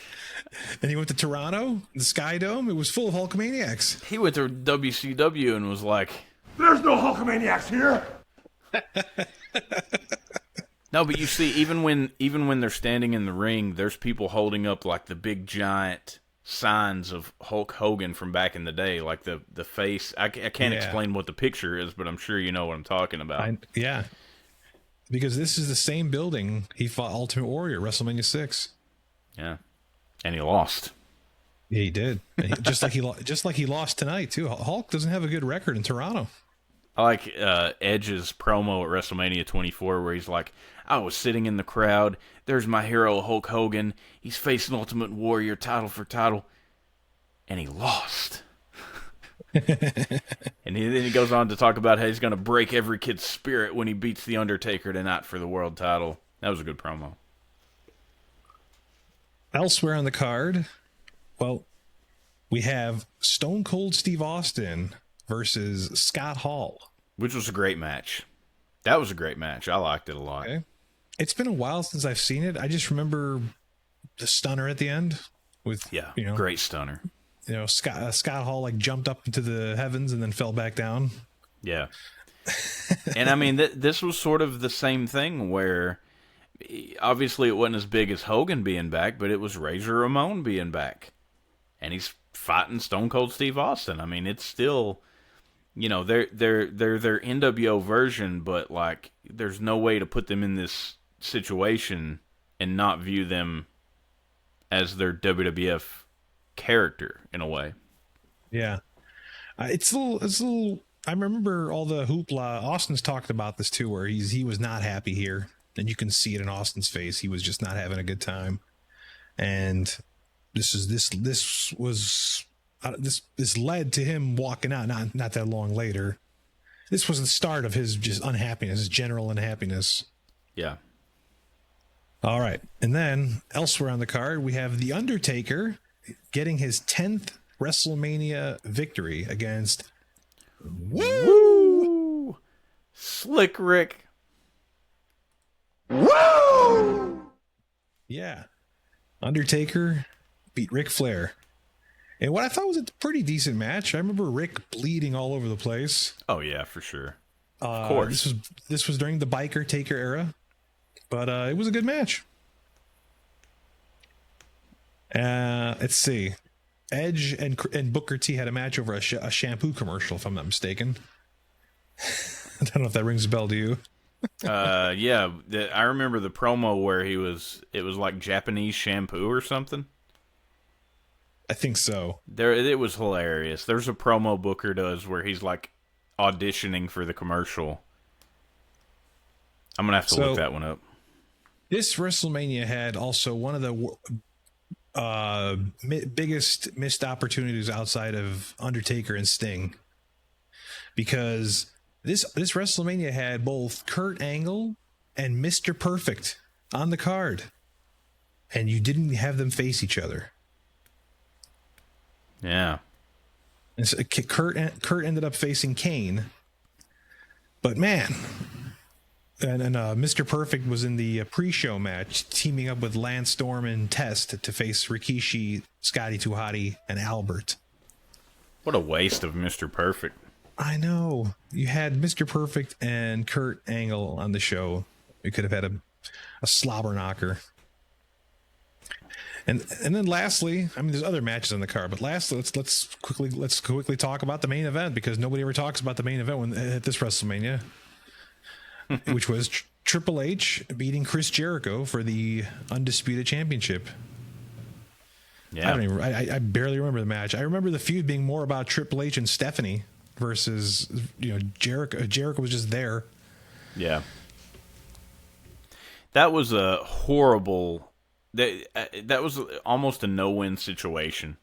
And he went to Toronto, the Sky Dome. It was full of Hulkamaniacs. He went to WCW and was like, "There's no Hulkamaniacs here." No, but you see, even when they're standing in the ring, there's people holding up the big giant signs of Hulk Hogan from back in the day, like the face. I can't explain what the picture is, but I'm sure you know what I'm talking about. Because this is the same building he fought Ultimate Warrior at WrestleMania 6. Yeah. And he lost. Yeah, he did. Just like he lost tonight too. Hulk doesn't have a good record in Toronto. I like Edge's promo at WrestleMania 24 where he's like, "I was sitting in the crowd. There's my hero Hulk Hogan. He's facing Ultimate Warrior title for title, and he lost." And then he goes on to talk about how he's going to break every kid's spirit when he beats the Undertaker tonight for the world title. That was a good promo. Elsewhere on the card, we have Stone Cold Steve Austin versus Scott Hall. Which was a great match. That was a great match. I liked it a lot. Okay. It's been a while since I've seen it. I just remember the stunner at the end with great stunner. Scott Hall jumped up into the heavens and then fell back down. Yeah. And I mean, this was sort of the same thing where obviously it wasn't as big as Hogan being back, but it was Razor Ramon being back. And he's fighting Stone Cold Steve Austin. I mean, it's still, they're their NWO version, but like there's no way to put them in this situation and not view them as their WWF character in a way. Yeah. It's a little, I remember all the hoopla. Austin's talked about this too, where he was not happy here, and you can see it in Austin's face. He was just not having a good time. And this led to him walking out not that long later. This was the start of his just unhappiness, his general unhappiness. Yeah. All right. And then elsewhere on the card, we have The Undertaker getting his 10th WrestleMania victory against Woo! Slick Rick. Woo! Yeah. Undertaker beat Ric Flair. And what I thought was a pretty decent match. I remember Rick bleeding all over the place. Oh yeah, for sure. Of course. This was during the Biker Taker era. But it was a good match. Let's see. Edge and Booker T had a match over a shampoo commercial, if I'm not mistaken. I don't know if that rings a bell to you. Yeah, I remember the promo where it was like Japanese shampoo or something. I think so. It was hilarious. There's a promo Booker does where he's like auditioning for the commercial. I'm gonna have to look that one up. This WrestleMania had also one of the biggest missed opportunities outside of Undertaker and Sting, because this WrestleMania had both Kurt Angle and Mr. Perfect on the card, and you didn't have them face each other. Yeah. And so Kurt ended up facing Kane, but man. And Mr. Perfect was in the pre-show match, teaming up with Lance Storm and Test to face Rikishi, Scotty 2 Hotty, and Albert. What a waste of Mr. Perfect. I know. You had Mr. Perfect and Kurt Angle on the show. You could have had a slobber knocker. And then lastly, I mean, there's other matches on the card, but lastly, let's quickly talk about the main event, because nobody ever talks about the main event at this WrestleMania. Which was Triple H beating Chris Jericho for the Undisputed Championship. Yeah. I barely remember the match. I remember the feud being more about Triple H and Stephanie versus Jericho. Jericho was just there. Yeah. That was a horrible. That was almost a no-win situation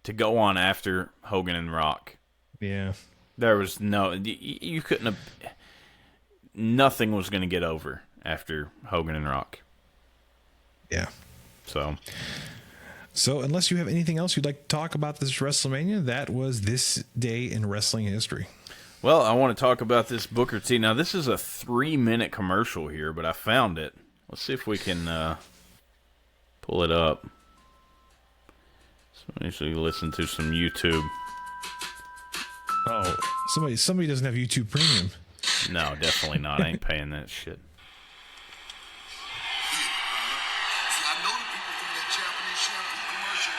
to go on after Hogan and Rock. Yeah. There was you couldn't have. Nothing was going to get over after Hogan and Rock. Yeah. So unless you have anything else you'd like to talk about this WrestleMania, that was this day in wrestling history. Well, I want to talk about this Booker T. Now, this is a 3-minute commercial here, but I found it. Let's see if we can pull it up. So usually listen to some YouTube. Oh, somebody doesn't have YouTube Premium. No, definitely not. I ain't paying that shit. See, I know the people from that Japanese shampoo commercial.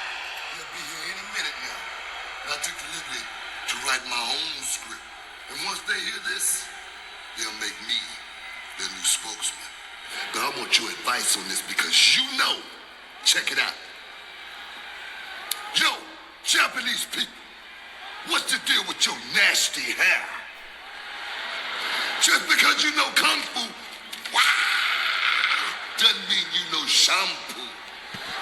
They'll be here any minute now. And I took the liberty to write my own script. And once they hear this, they'll make me their new spokesman. But I want your advice on this, because check it out. Yo, Japanese people, what's the deal with your nasty hair? Just because you know Kung Fu, doesn't mean you know shampoo.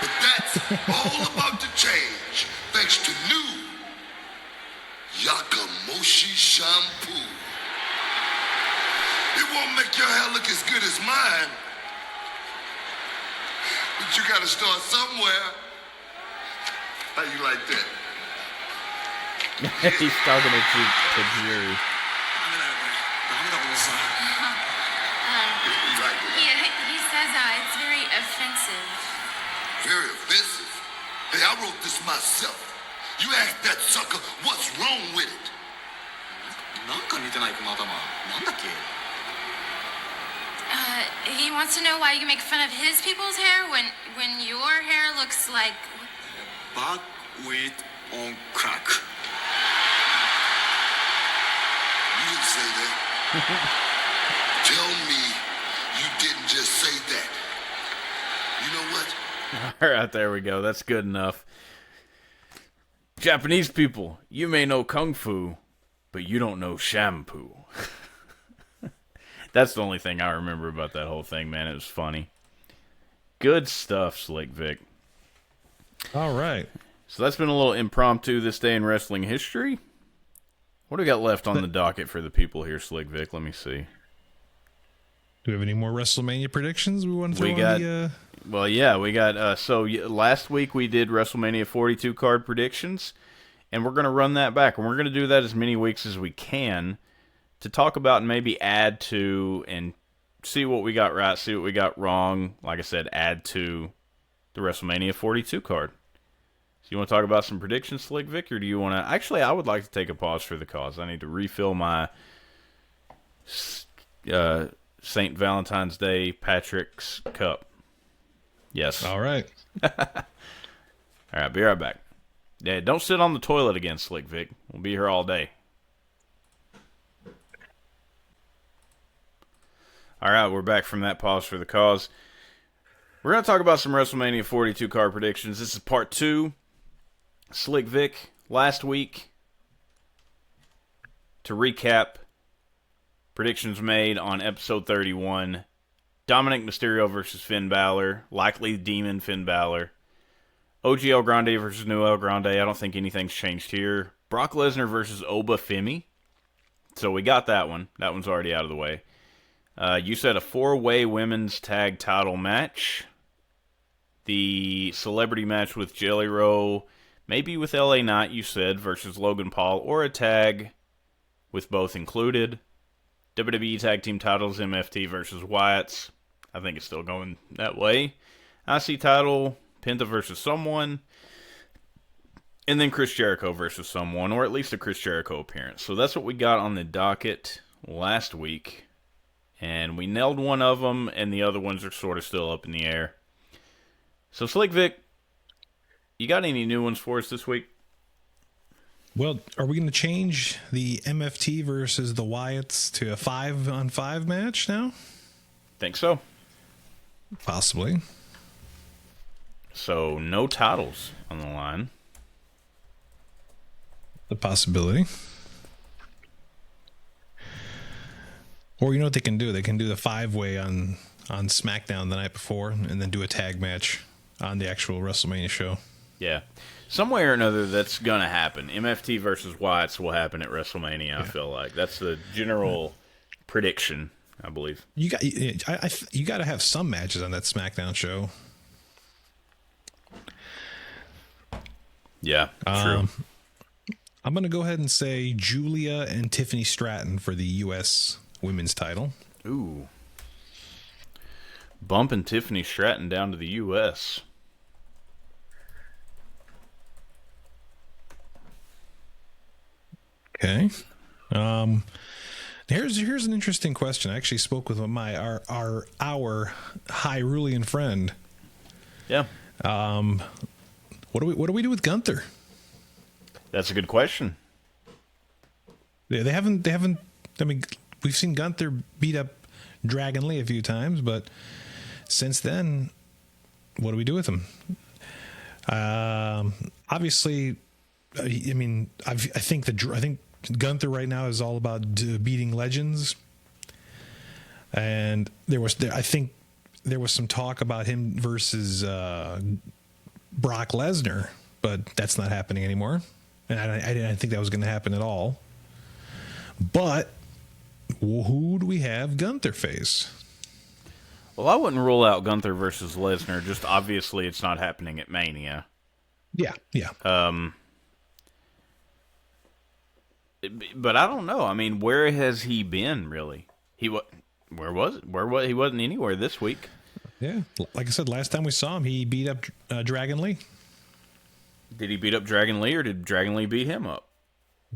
But that's all about to change, thanks to new Yakamoshi shampoo. It won't make your hair look as good as mine, but you gotta start somewhere. How you like that? He's talking to Jerry. He says it's very offensive. Very offensive? Hey, I wrote this myself. You ask that sucker what's wrong with it. なんか似てないこの頭。なんだっけ？ He wants to know why you make fun of his people's hair when your hair looks like. Buckwheat on crack. You didn't say that. Tell me you didn't just say that. You know what? All right, there we go. That's good enough. Japanese people, you may know kung fu, but you don't know shampoo. That's the only thing I remember about that whole thing, man. It was funny. Good stuff, Slick Vic. All right. So that's been a little impromptu this day in wrestling history. What do we got left on the docket for the people here, Slick Vic? Let me see. Do we have any more WrestleMania predictions we want to throw We got, on the... well, yeah, we got, so last week we did WrestleMania 42 card predictions, and we're going to run that back, and we're going to do that as many weeks as we can to talk about and maybe add to and see what we got right, see what we got wrong. Like I said, add to the WrestleMania 42 card. So you want to talk about some predictions, Slick Vic, or do you want to... Actually, I would like to take a pause for the cause. I need to refill my St. Valentine's Day Patrick's Cup. Yes. All right. All right, be right back. Yeah, don't sit on the toilet again, Slick Vic. We'll be here all day. All right, we're back from that pause for the cause. We're going to talk about some WrestleMania 42 card predictions. This is part 2. Slick Vic, last week, to recap, predictions made on episode 31. Dominic Mysterio versus Finn Balor, likely Demon Finn Balor. OG El Grande versus New El Grande, I don't think anything's changed here. Brock Lesnar versus Oba Femi. So we got that one. That one's already out of the way. You said a 4-way women's tag title match. The celebrity match with Jelly Roll, maybe with LA Knight, you said, versus Logan Paul, or a tag with both included. WWE Tag Team titles, MFT versus Wyatt's. I think it's still going that way. IC title, Penta versus someone. And then Chris Jericho versus someone, or at least a Chris Jericho appearance. So that's what we got on the docket last week. And we nailed one of them, and the other ones are sort of still up in the air. So, Slick Vic, you got any new ones for us this week? Well, are we going to change the MFT versus the Wyatts to a 5-on-5 match now? Think so. Possibly. So, no titles on the line. The possibility. Or you know what they can do? They can do the 5-way on SmackDown the night before and then do a tag match on the actual WrestleMania show. Yeah. Some way or another, that's going to happen. MFT versus Wyatt's will happen at WrestleMania, yeah. I feel like. That's the general prediction, I believe. You got to have some matches on that SmackDown show. Yeah, true. I'm going to go ahead and say Julia and Tiffany Stratton for the U.S. women's title. Ooh. Bumping Tiffany Stratton down to the U.S. Okay. Here's an interesting question. I actually spoke with our Hyrulean friend. Yeah. What do we do with Gunther? That's a good question. Yeah, they haven't. I mean, we've seen Gunther beat up Dragon Lee a few times, but since then, what do we do with him? Obviously, I mean, I think Gunther right now is all about beating legends, and I think there was some talk about him versus Brock Lesnar, but that's not happening anymore, and I didn't think that was going to happen at all. But who do we have Gunther face? Well, I wouldn't rule out Gunther versus Lesnar. Just obviously, it's not happening at Mania. Yeah. But I don't know. I mean, where has he been really? Where was it? He wasn't anywhere this week. Yeah, like I said, last time we saw him, he beat up Dragon Lee. Did he beat up Dragon Lee, or did Dragon Lee beat him up?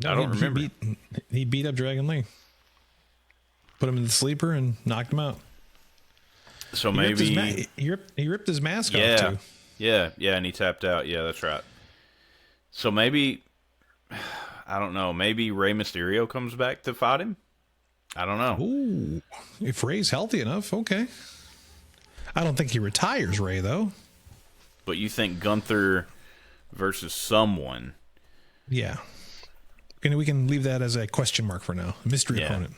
No, I don't remember. He beat up Dragon Lee. Put him in the sleeper and knocked him out. So He maybe he ripped his mask off yeah, too. yeah, and he tapped out. Yeah, that's right. So maybe I don't know. Maybe Rey Mysterio comes back to fight him. I don't know. Ooh, if Ray's healthy enough, okay. I don't think he retires Ray though. But you think Gunther versus someone? Yeah. We can leave that as a question mark for now. A mystery opponent.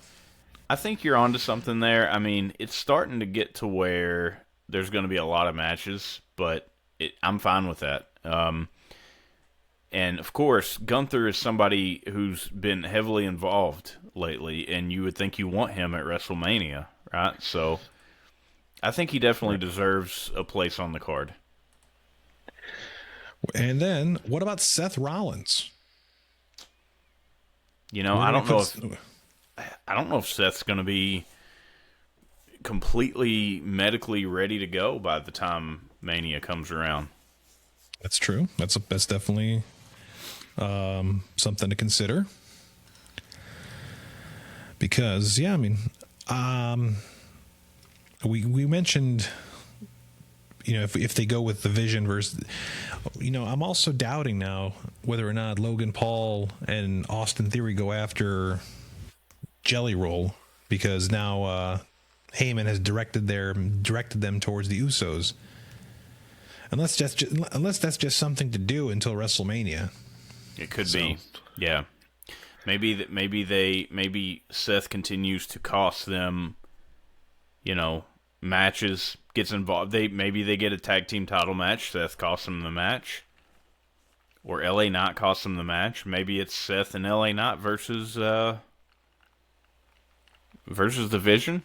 I think you're onto something there. I mean, it's starting to get to where there's going to be a lot of matches, but I'm fine with that. And, of course, Gunther is somebody who's been heavily involved lately, and you would think you want him at WrestleMania, right? So I think he definitely deserves a place on the card. And then, what about Seth Rollins? You know, I don't know if Seth's going to be completely medically ready to go by the time Mania comes around. That's true. That's definitely something to consider. Because, yeah, I mean, we mentioned, you know, if they go with the Vision versus, you know, I'm also doubting now whether or not Logan Paul and Austin Theory go after Jelly Roll, because now Heyman has directed them towards the Usos. Unless that's just something to do until WrestleMania. It could be, yeah. Maybe Seth continues to cost them, you know, matches, gets involved. Maybe they get a tag team title match. Seth costs them the match, or LA Knight costs them the match. Maybe it's Seth and LA Knight versus the Vision.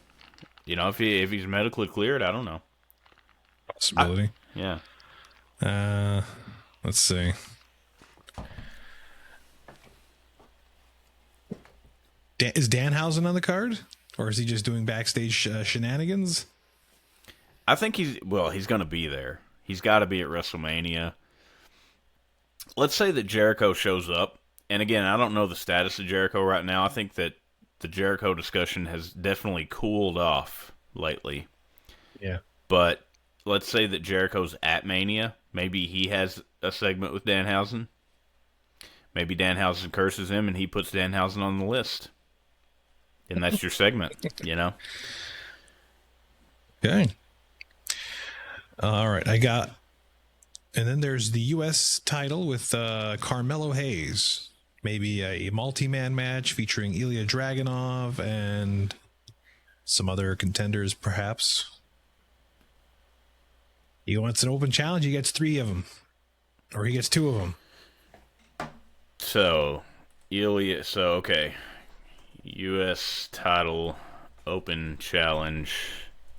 You know, if he's medically cleared, I don't know. Possibility. Yeah. Let's see. Is Danhausen on the card, or is he just doing backstage shenanigans? I think he's going to be there. He's got to be at WrestleMania. Let's say that Jericho shows up, and again, I don't know the status of Jericho right now. I think that the Jericho discussion has definitely cooled off lately. Yeah. But let's say that Jericho's at Mania. Maybe he has a segment with Danhausen. Maybe Danhausen curses him, and he puts Danhausen on the list. And that's your segment, you know? Okay. All right. And then there's the U.S. title with Carmelo Hayes. Maybe a multi-man match featuring Ilya Dragunov and some other contenders, perhaps. He wants an open challenge. He gets 3 of them. Or he gets 2 of them. So, okay. U.S. title open challenge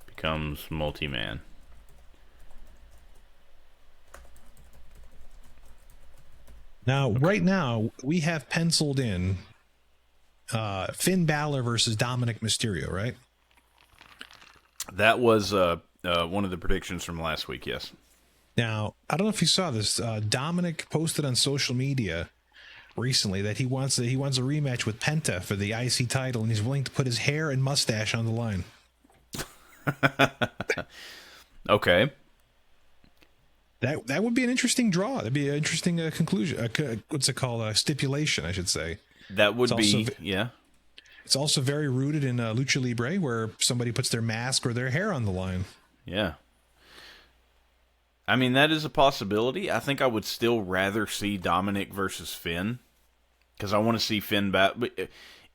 becomes multi-man. Now, right now, we have penciled in Finn Balor versus Dominic Mysterio, right? That was one of the predictions from last week, yes. Now, I don't know if you saw this. Dominic posted on social media recently that he wants a rematch with Penta for the IC title, and he's willing to put his hair and mustache on the line. Okay. That would be an interesting draw. That'd be an interesting conclusion. What's it called? A stipulation, I should say. That would be, yeah. It's also very rooted in Lucha Libre, where somebody puts their mask or their hair on the line. Yeah. I mean, that is a possibility. I think I would still rather see Dominic versus Finn, because I want to see Finn back. But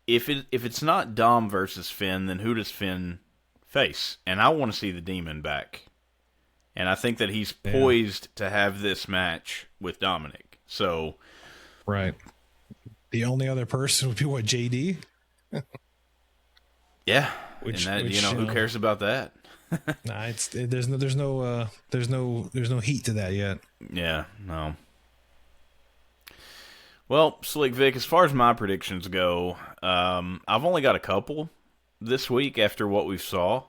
if it's not Dom versus Finn, then who does Finn face? And I want to see the Demon back. And I think that he's poised to have this match with Dominic. So, right. The only other person would be what, JD? Yeah. Who cares about that? Nah, there's no heat to that yet. Yeah, no. Well, Slick Vic, as far as my predictions go, I've only got a couple this week after what we saw.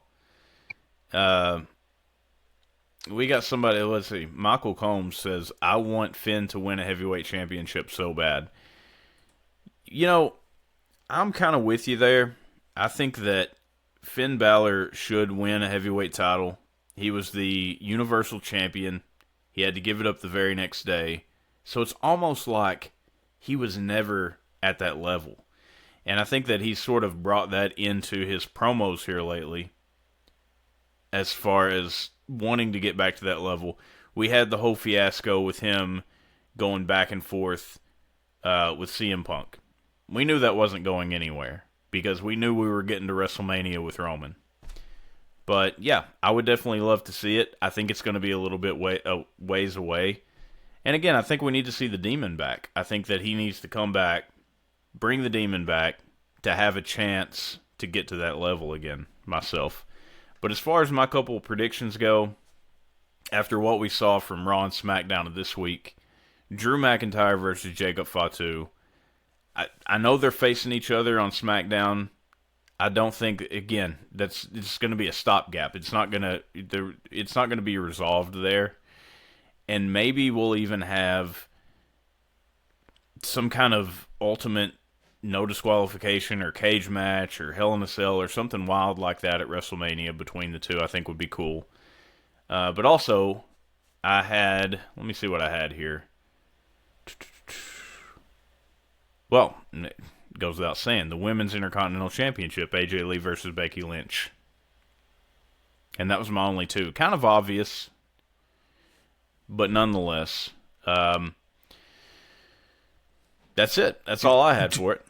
We got somebody, let's see, Michael Combs says, I want Finn to win a heavyweight championship so bad. You know, I'm kind of with you there. I think that Finn Balor should win a heavyweight title. He was the Universal Champion. He had to give it up the very next day. So it's almost like he was never at that level. And I think that he's sort of brought that into his promos here lately as far as wanting to get back to that level. We had the whole fiasco with him going back and forth with CM Punk. We knew that wasn't going anywhere because we knew we were getting to WrestleMania with Roman. But yeah, I would definitely love to see it. I think it's going to be a little bit ways away. And again, I think we need to see the Demon back. I think that he needs to come back, bring the Demon back to have a chance to get to that level again, myself. But as far as my couple of predictions go, after what we saw from Raw and SmackDown of this week, Drew McIntyre versus Jacob Fatu. I know they're facing each other on SmackDown. I don't think, again, it's going to be a stopgap. It's not going to be resolved there. And maybe we'll even have some kind of ultimate no disqualification or cage match or Hell in a Cell or something wild like that at WrestleMania between the two. I think would be cool. But also, let me see what I had here. Well, it goes without saying, the Women's Intercontinental Championship, AJ Lee versus Becky Lynch. And that was my only two. Kind of obvious, but nonetheless. That's it. That's all I had for it.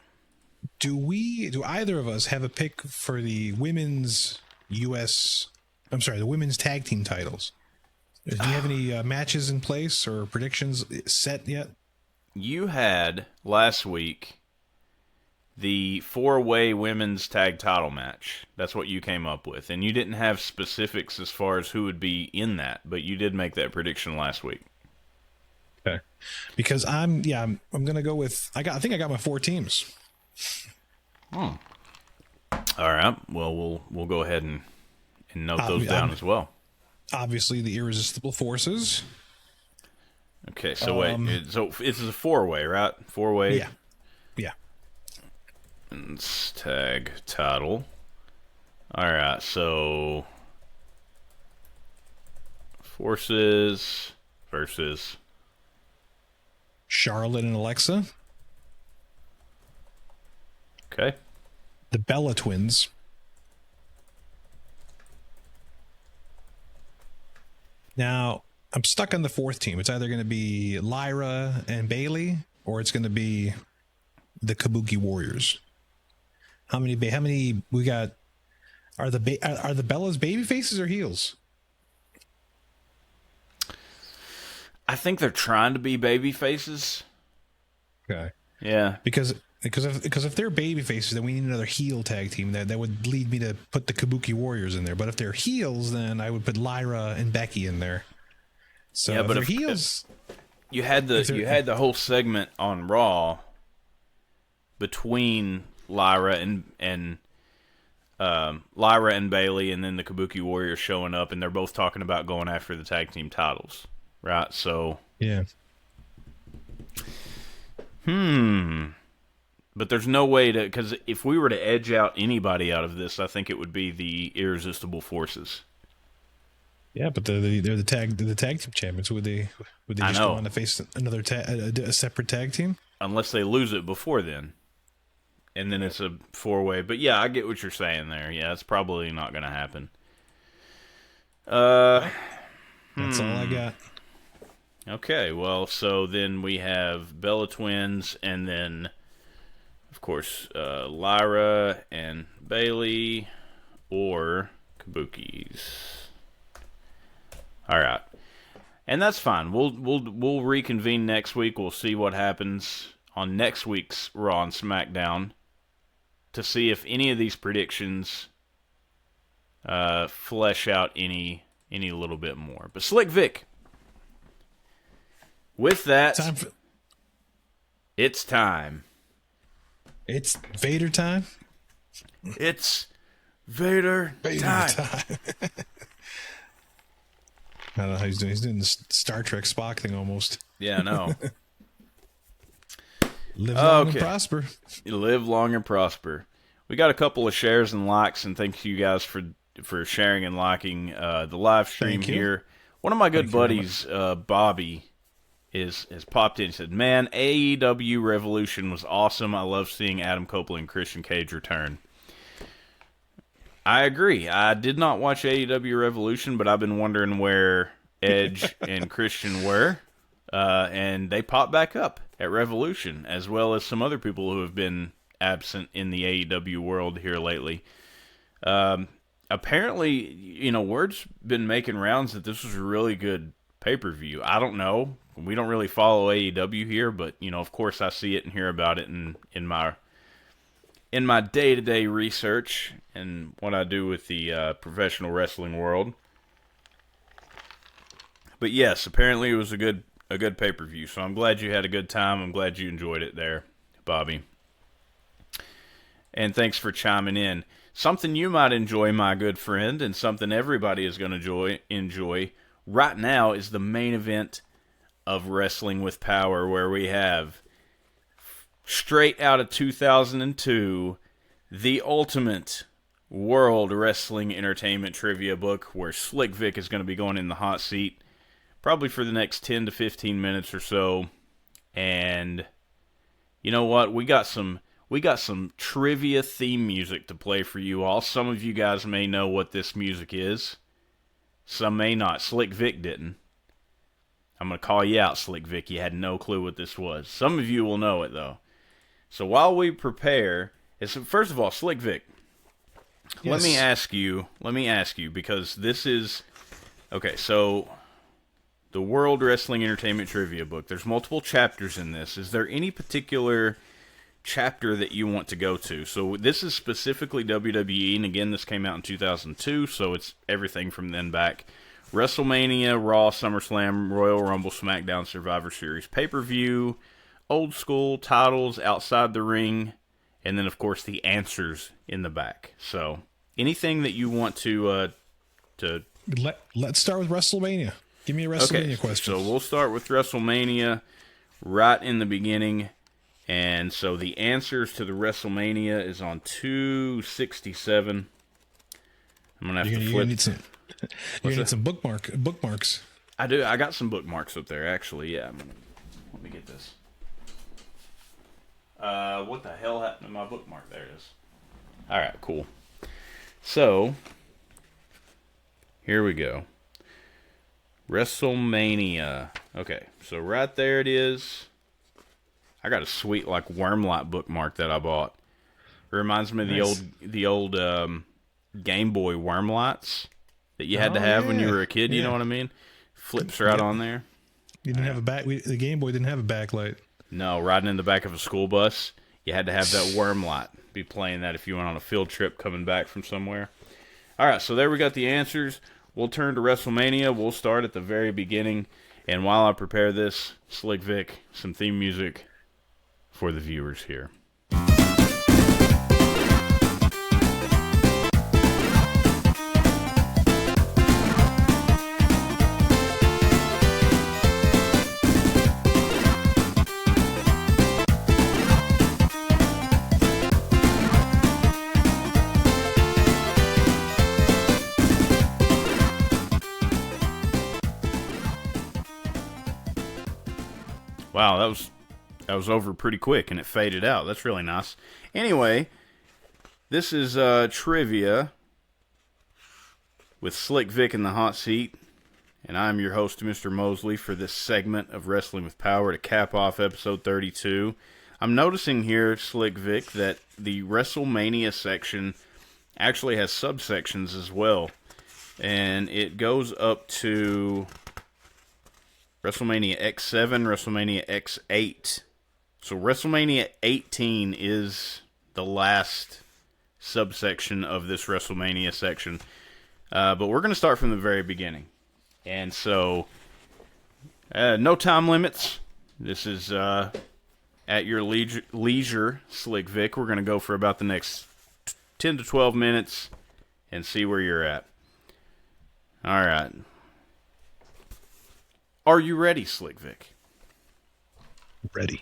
Do either of us have a pick for the women's the women's tag team titles? Do you have any matches in place or predictions set yet? You had, last week, the 4-way women's tag title match. That's what you came up with. And you didn't have specifics as far as who would be in that, but you did make that prediction last week. Okay. Because I'm going to go with, I think I got my 4 teams. All right. Well, we'll go ahead and note those down as well. Obviously, the Irresistible Forces. Okay, so wait. So it's a 4-way, right? 4-way? Yeah. Yeah. It's tag title. All right, so Forces versus Charlotte and Alexa. Okay. The Bella Twins. Now, I'm stuck on the 4th team. It's either going to be Lyra and Bailey, or it's going to be the Kabuki Warriors. How many we got? Are the Bellas baby faces or heels? I think they're trying to be baby faces. Okay. Yeah. Because if they're baby faces, then we need another heel tag team. That would lead me to put the Kabuki Warriors in there. But if they're heels, then I would put Lyra and Becky in there. So yeah, but if heels, you had the whole segment on Raw between Lyra and Bailey, and then the Kabuki Warriors showing up, and they're both talking about going after the tag team titles, right? So yeah. But there's no way to, because if we were to edge out anybody out of this, I think it would be the Irresistible Forces. Yeah, but they're the tag team champions. Would they just go on to face another a separate tag team? Unless they lose it before then, and then it's a 4-way. But yeah, I get what you're saying there. Yeah, it's probably not going to happen. That's all I got. Okay, well, so then we have Bella Twins, and then, of course, Lyra and Bailey, or Kabukis. All right, and that's fine. We'll reconvene next week. We'll see what happens on next week's Raw and SmackDown to see if any of these predictions flesh out any little bit more. But Slick Vic, with that, it's time. It's Vader time. It's Vader time. I don't know how he's doing. He's doing the Star Trek Spock thing almost. Yeah, I know. Live long and prosper. Live long and prosper. We got a couple of shares and likes, and thank you guys for sharing and liking the live stream here. One of my good buddies, Bobby, has popped in and said, "Man, AEW Revolution was awesome. I love seeing Adam Copeland and Christian Cage return." I agree. I did not watch AEW Revolution, but I've been wondering where Edge and Christian were, and they popped back up at Revolution, as well as some other people who have been absent in the AEW world here lately. Apparently, word's been making rounds that this was a really good pay-per-view. I don't know. We don't really follow AEW here, but, of course I see it and hear about it in my day-to-day research and what I do with the professional wrestling world. But yes, apparently it was a good pay-per-view, so I'm glad you had a good time. I'm glad you enjoyed it there, Bobby. And thanks for chiming in. Something you might enjoy, my good friend, and something everybody is going to enjoy right now is the main event of Wrestling with Power, where we have, straight out of 2002, the ultimate World Wrestling Entertainment Trivia book, where Slick Vic is going to be going in the hot seat probably for the next 10 to 15 minutes or so. And you know what? We got some trivia theme music to play for you all. Some of you guys may know what this music is. Some may not. Slick Vic didn't. I'm going to call you out, Slick Vic. You had no clue what this was. Some of you will know it, though. So while we prepare, first of all, Slick Vic, yes. let me ask you, because this is, okay, so the World Wrestling Entertainment Trivia book, there's multiple chapters in this. Is there any particular chapter that you want to go to? So this is specifically WWE, and again, this came out in 2002, so it's everything from then back. WrestleMania, Raw, SummerSlam, Royal Rumble, SmackDown, Survivor Series, pay-per-view, old school, titles, outside the ring, and then, of course, the answers in the back. So anything that you want to Let's start with WrestleMania. Give me a WrestleMania question. So we'll start with WrestleMania right in the beginning. And so the answers to the WrestleMania is on 267. I'm going to have to flip. You need some bookmarks. I do. I got some bookmarks up there, actually. Yeah. Let me get this. What the hell happened to my bookmark? There it is. All right, cool. So, here we go. WrestleMania. Okay, so right there it is. I got a sweet Wormlight bookmark that I bought. It reminds me of the old Game Boy Wormlights that you had to have when you were a kid. You know what I mean? Flips right on there. You didn't have a back. The Game Boy didn't have a backlight. No, riding in the back of a school bus, you had to have that Wormlight. Be playing that if you went on a field trip coming back from somewhere. All right, so there we got the answers. We'll turn to WrestleMania. We'll start at the very beginning. And while I prepare this, Slick Vic, some theme music for the viewers here. Wow, that was over pretty quick, and it faded out. That's really nice. Anyway, this is trivia with Slick Vic in the hot seat, and I'm your host, Mr. Mosley, for this segment of Wrestling with Power to cap off episode 32. I'm noticing here, Slick Vic, that the WrestleMania section actually has subsections as well, and it goes up to WrestleMania X7, WrestleMania X8. So WrestleMania 18 is the last subsection of this WrestleMania section. But we're going to start from the very beginning. And so, no time limits. This is at your leisure, Slick Vic. We're going to go for about the next 10 to 12 minutes and see where you're at. All right. Are you ready, Slick Vic? Ready.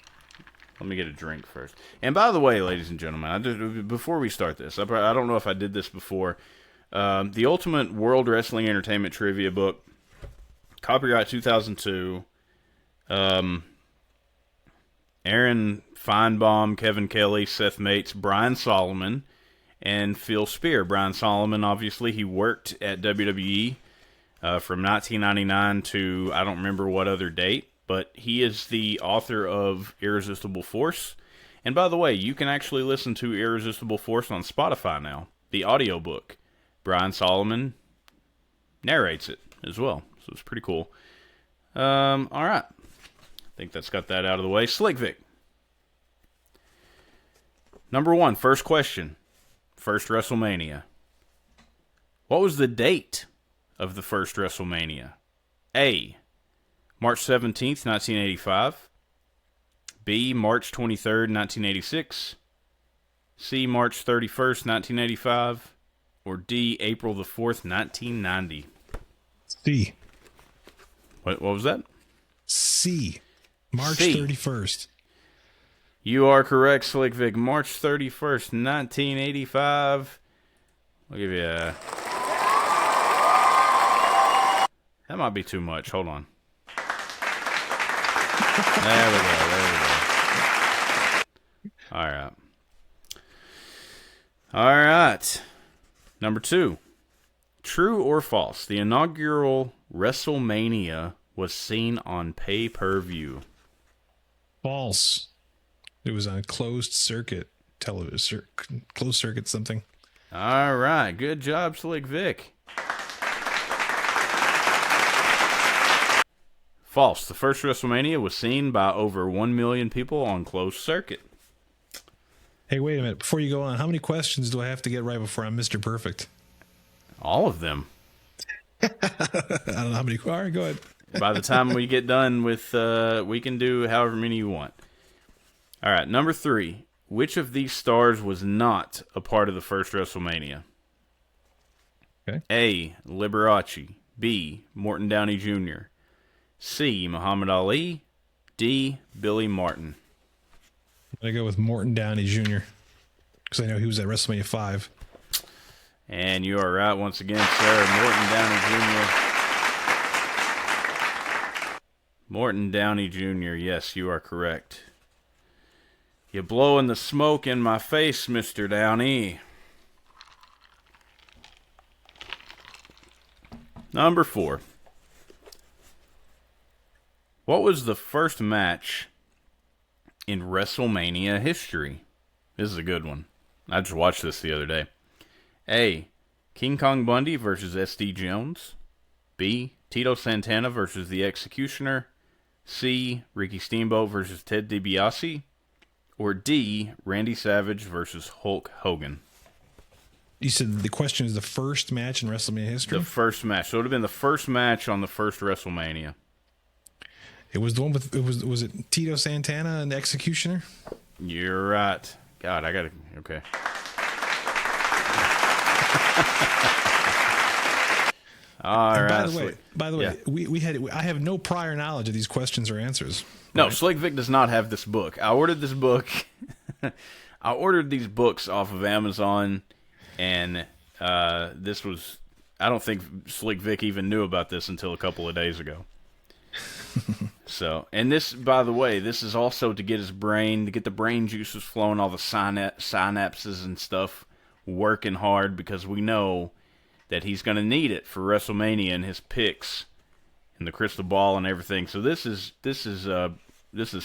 Let me get a drink first. And by the way, ladies and gentlemen, before we start this, I don't know if I did this before. The Ultimate World Wrestling Entertainment Trivia book, copyright 2002. Aaron Feinbaum, Kevin Kelly, Seth Mates, Brian Solomon, and Phil Spear. Brian Solomon, obviously, he worked at WWE from 1999 to I don't remember what other date, but he is the author of Irresistible Force. And by the way, you can actually listen to Irresistible Force on Spotify now, the audiobook. Brian Solomon narrates it as well, so it's pretty cool. All right. I think that's got that out of the way. Slick Vic. Number 1, first question. First WrestleMania. What was the date of the first WrestleMania? A, March 17th, 1985. B, March 23rd, 1986. C, March 31st, 1985. Or D, April the 4th, 1990. C. What was that? C. March C. 31st. You are correct, Slick Vic. March 31st, 1985. I'll give you a... That might be too much. Hold on. There we go. All right. All right. Number 2. True or false? The inaugural WrestleMania was seen on pay-per-view. False. It was on closed circuit television, closed circuit something. All right. Good job, Slick Vic. False. The first WrestleMania was seen by over 1 million people on closed circuit. Hey, wait a minute. Before you go on, how many questions do I have to get right before I'm Mr. Perfect? All of them. I don't know how many. All right, go ahead. By the time we get done with, we can do however many you want. All right, number 3. Which of these stars was not a part of the first WrestleMania? Okay. A, Liberace. B, Morton Downey Jr. C, Muhammad Ali. D, Billy Martin. I'm going to go with Morton Downey Jr. because I know he was at WrestleMania 5. And you are right once again, sir. Morton Downey Jr. Morton Downey Jr. Yes, you are correct. You're blowing the smoke in my face, Mr. Downey. Number 4. What was the first match in WrestleMania history? This is a good one. I just watched this the other day. A, King Kong Bundy versus S.D. Jones. B, Tito Santana versus The Executioner. C, Ricky Steamboat versus Ted DiBiase. Or D, Randy Savage versus Hulk Hogan. You said the question is the first match in WrestleMania history? The first match. So it would have been the first match on the first WrestleMania. It was the one with, was it Tito Santana and the Executioner? You're right. God, I gotta, okay. All right. By the way, I have no prior knowledge of these questions or answers. No, right? Slick Vic does not have this book. I ordered this book. I ordered these books off of Amazon, and this was, I don't think Slick Vic even knew about this until a couple of days ago. So, and this, by the way, this is also to get his brain, to get the brain juices flowing, all the synapses and stuff working hard, because we know that he's going to need it for WrestleMania and his picks and the crystal ball and everything. So this is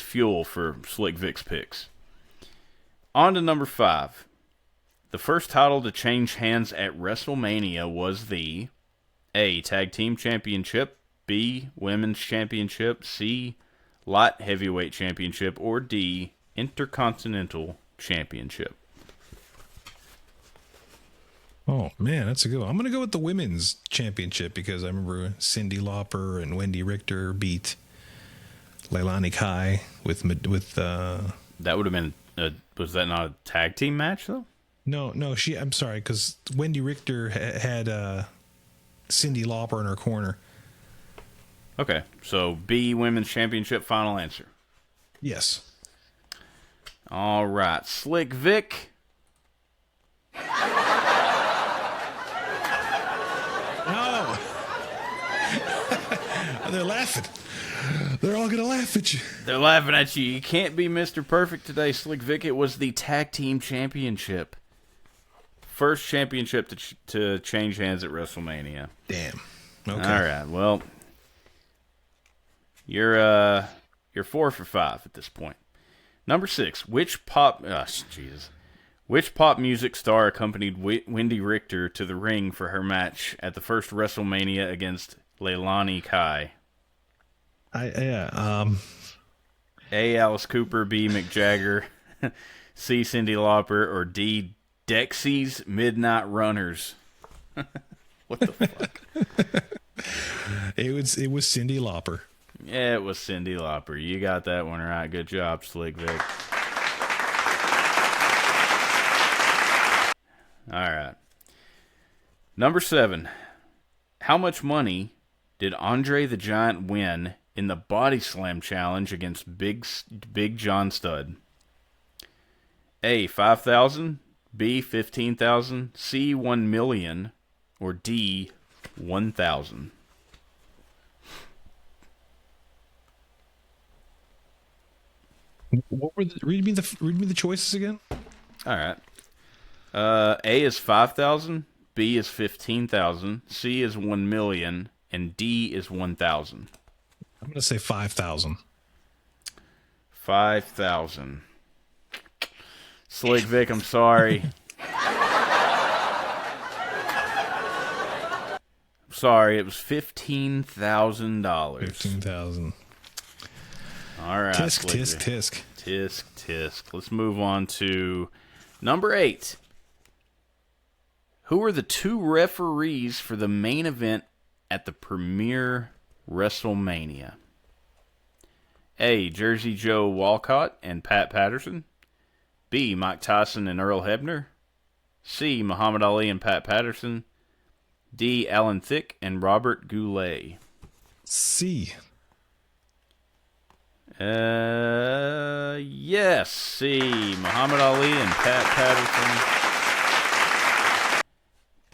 fuel for Slick Vic's picks. On to number 5. The first title to change hands at WrestleMania was the A, Tag Team Championship, B, Women's Championship, C, Light Heavyweight Championship, or D, Intercontinental Championship. Oh, man, that's a good one. I'm going to go with the Women's Championship because I remember Cyndi Lauper and Wendy Richter beat Leilani Kai with That would have been, was that not a tag team match, though? No, I'm sorry, because Wendy Richter had Cyndi Lauper in her corner. Okay, so B, Women's Championship, final answer. Yes. All right, Slick Vic. No. They're laughing. They're all gonna laugh at you. They're laughing at you. You can't be Mr. Perfect today, Slick Vic. It was the Tag Team Championship. First championship to change hands at WrestleMania. Damn. Okay. All right. Well, you're 4 for 5 at this point. Number 6. Which pop music star accompanied Wendy Richter to the ring for her match at the first WrestleMania against Leilani Kai? A. Alice Cooper, B. Mick Jagger, C. Cyndi Lauper, or D. Dexy's Midnight Runners. What the fuck? It was Cyndi Lauper. Yeah, it was Cyndi Lauper. You got that one right. Good job, Slick Vic. All right. Number 7. How much money did Andre the Giant win in the Body Slam Challenge against Big John Studd? A. 5,000, B. 15,000, C. 1 million, or D. 1,000. What were read me the choices again? All right. A is 5,000, B is 15,000, C is 1 million, and D is 1,000. I'm gonna say 5,000. 5,000. Slick Vic, I'm sorry. Sorry, it was $15,000. 15,000. All right. Tisk, Slick tisk, Vic. tisk. Tisk, tisk. Let's move on to number 8. Who were the 2 referees for the main event at the premier WrestleMania? A. Jersey Joe Walcott and Pat Patterson. B. Mike Tyson and Earl Hebner. C. Muhammad Ali and Pat Patterson. D. Alan Thicke and Robert Goulet. C. Yes, C. Muhammad Ali and Pat Patterson.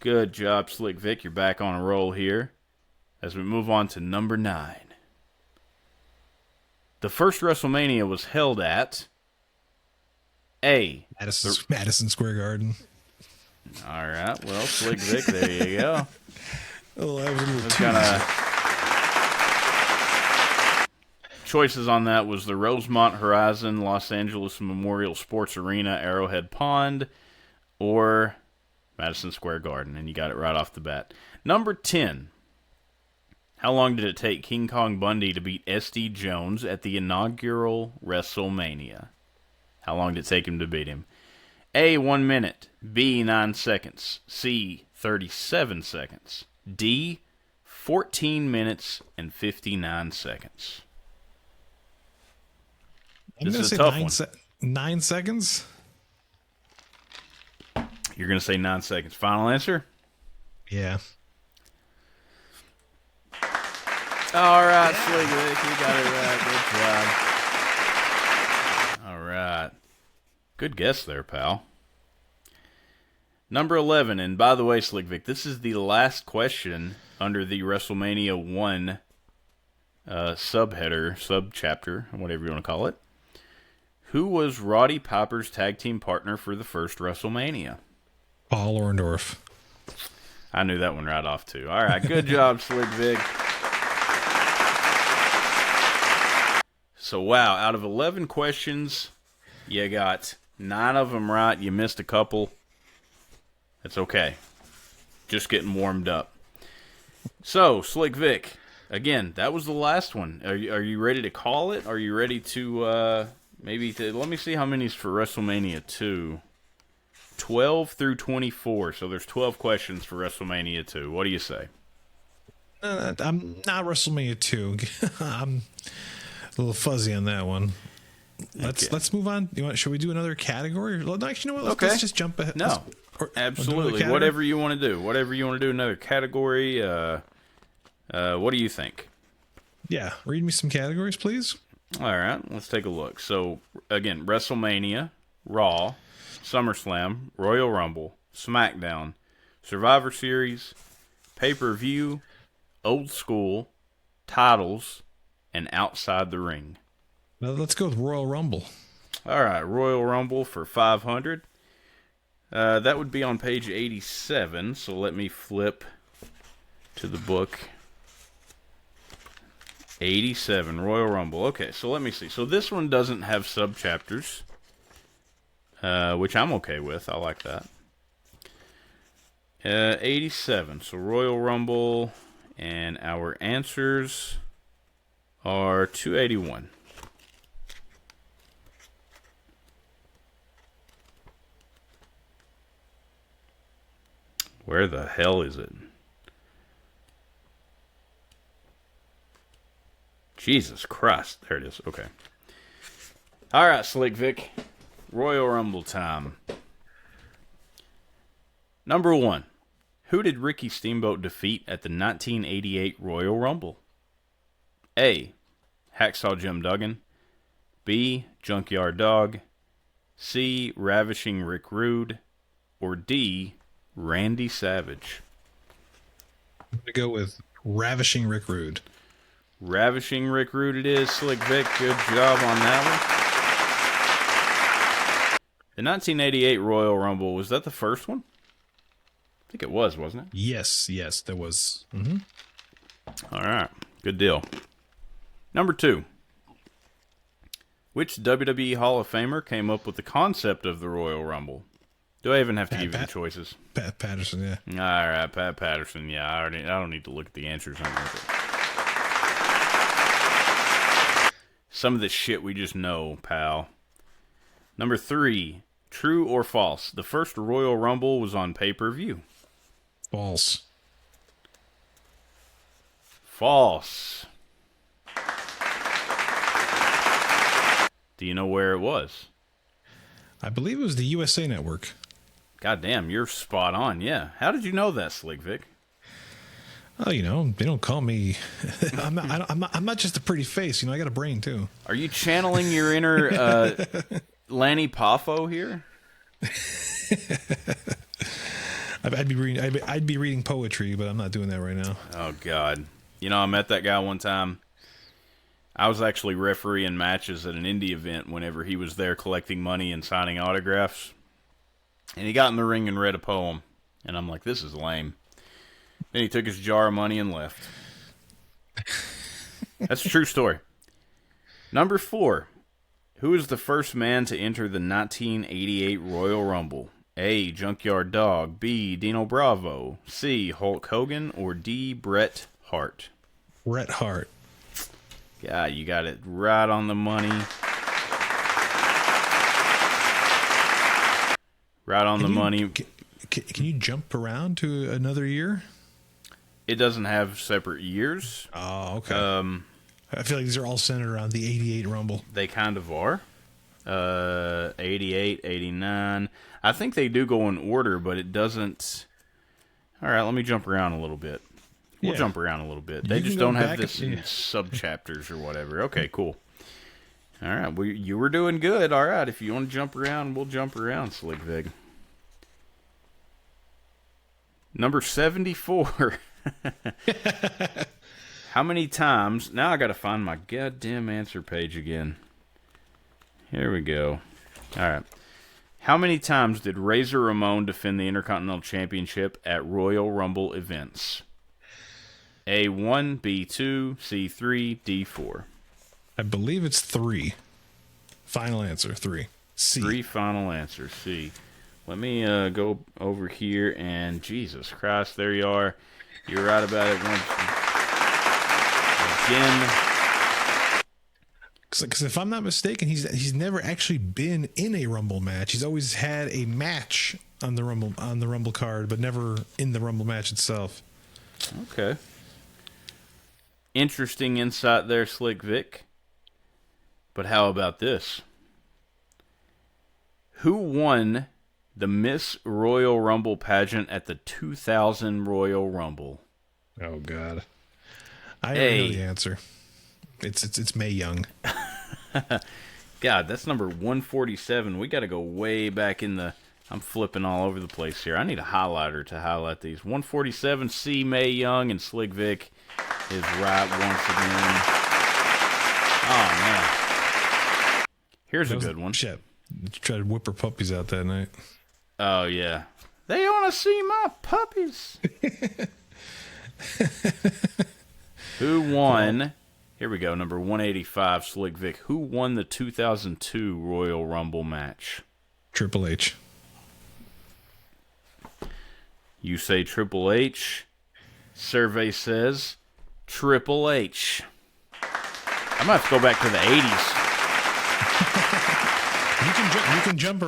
Good job, Slick Vic. You're back on a roll here. As we move on to number 9. The first WrestleMania was held at A. Madison Square Garden. All right. Well, Slick Vic, there you go. Oh, that was a little It's too gonna... Choices on that was the Rosemont Horizon, Los Angeles Memorial Sports Arena, Arrowhead Pond, or Madison Square Garden, and you got it right off the bat. Number 10. How long did it take King Kong Bundy to beat S.D. Jones at the inaugural WrestleMania? How long did it take him to beat him? A, 1 minute. B, 9 seconds. C, 37 seconds. D, 14 minutes and 59 seconds. I'm This is a gonna tough say one. 9 seconds. You're going to say 9 seconds. Final answer? Yeah. All right, Slick Vic, you got it right. Good job. All right. Good guess there, pal. Number 11, and by the way, Slick Vic, this is the last question under the WrestleMania 1 subchapter, whatever you want to call it. Who was Roddy Piper's tag team partner for the first WrestleMania? Paul Orndorff. I knew that one right off, too. All right, good job, Slick Vic. So, wow, out of 11 questions, you got 9 of them right. You missed a couple. It's okay. Just getting warmed up. So, Slick Vic, again, that was the last one. Are you ready to call it? Are you ready to, let me see how many's for WrestleMania 2. 12 through 24. So, there's 12 questions for WrestleMania 2. What do you say? I'm not WrestleMania 2. I'm a little fuzzy on that one. Let's move on. Should we do another category? Well, actually, you know what? Let's just jump ahead. No, absolutely. Whatever you want to do. Whatever you want to do. Another category. What do you think? Yeah, read me some categories, please. All right, let's take a look. So, again, WrestleMania, Raw, SummerSlam, Royal Rumble, SmackDown, Survivor Series, Pay-Per-View, Old School, Titles, and Outside the Ring. Well, let's go with Royal Rumble. All right, Royal Rumble for 500. That would be on page 87, so let me flip to the book. 87, Royal Rumble. Okay, so let me see. So this one doesn't have subchapters, which I'm okay with. I like that. 87, so Royal Rumble, and our answers are 281. Where the hell is it? Jesus Christ. There it is. Okay. All right, Slick Vic. Royal Rumble time. Number 1. Who did Ricky Steamboat defeat at the 1988 Royal Rumble? A. Hacksaw Jim Duggan. B. Junkyard Dog. C. Ravishing Rick Rude. Or D. Randy Savage. I'm going to go with Ravishing Rick Rude. Ravishing Rick Rude it is. Slick Vic, good job on that one. The 1988 Royal Rumble, was that the first one? I think it was, wasn't it? Yes, there was. Mm-hmm. All right, good deal. Number 2. Which WWE Hall of Famer came up with the concept of the Royal Rumble? Do I even have to give you the choices? Pat Patterson, yeah. All right, Pat Patterson. Yeah, I don't need to look at the answers. Some of the shit we just know, pal. Number 3. True or false? The first Royal Rumble was on pay-per-view. False. False. Do you know where it was? I believe it was the USA Network. God damn, you're spot on, yeah. How did you know that, Slick Vic? Oh, you know, they don't call me. I'm not just a pretty face. You know, I got a brain too. Are you channeling your inner Lanny Poffo here? I'd be reading poetry, but I'm not doing that right now. Oh God! You know, I met that guy one time. I was actually refereeing matches at an indie event whenever he was there collecting money and signing autographs. And he got in the ring and read a poem. And I'm like, this is lame. Then he took his jar of money and left. That's a true story. Number 4. Who is the first man to enter the 1988 Royal Rumble? A. Junkyard Dog. B. Dino Bravo. C. Hulk Hogan. Or D. Bret Hart. Bret Hart. God, you got it right on the money. Right on the money. Can you jump around to another year? It doesn't have separate years. Oh, okay. I feel like these are all centered around the 88 Rumble. They kind of are. 88, 89. I think they do go in order, but it doesn't. All right, let me jump around a little bit. We'll jump around a little bit. They just don't have this in sub-chapters or whatever. Okay, cool. All right, well, you were doing good. All right, if you want to jump around, we'll jump around, Slick Vic. Number 74. How many times... Now I got to find my goddamn answer page again. Here we go. All right. How many times did Razor Ramon defend the Intercontinental Championship at Royal Rumble events? A1, B2, C3, D4. I believe it's 3. Final answer, 3. C. 3 final answer, C. Let me go over here and Jesus Christ, there you are. You're right about it once again. Because if I'm not mistaken, he's never actually been in a Rumble match. He's always had a match on the Rumble card, but never in the Rumble match itself. Okay. Interesting insight there, Slick Vic. But how about this? Who won the Miss Royal Rumble pageant at the 2000 Royal Rumble? Oh God, I already know the answer. It's Mae Young. God, that's number 147. We got to go way back in the... I'm flipping all over the place here. I need a highlighter to highlight these. 147, C. Mae Young and Slick Vic is right once again. Oh, man. Here's a good one. Shit. Tried to whip her puppies out that night. Oh, yeah. They want to see my puppies. Who won... Here we go, number 185, Slick Vic. Who won the 2002 Royal Rumble match? Triple H. You say Triple H. Survey says Triple H. I might have to go back to the 80s.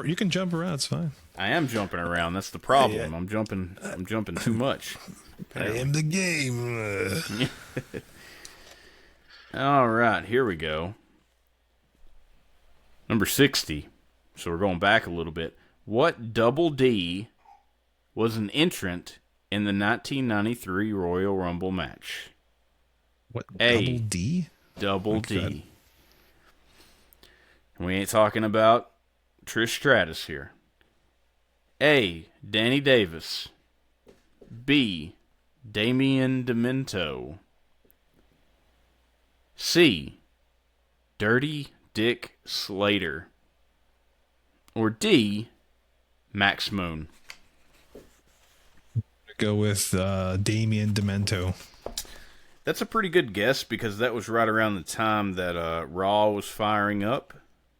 You can jump around. It's fine. I am jumping around. That's the problem. Yeah. I'm jumping too much. I am the game. All right, here we go. Number 60. So we're going back a little bit. What Double D was an entrant in the 1993 Royal Rumble match? What? A. Double D? Double D. And we ain't talking about Trish Stratus here. A. Danny Davis. B. Damian Demento. C. Dirty Dick Slater. Or D. Max Moon. Go with Damian Demento. That's a pretty good guess because that was right around the time that Raw was firing up.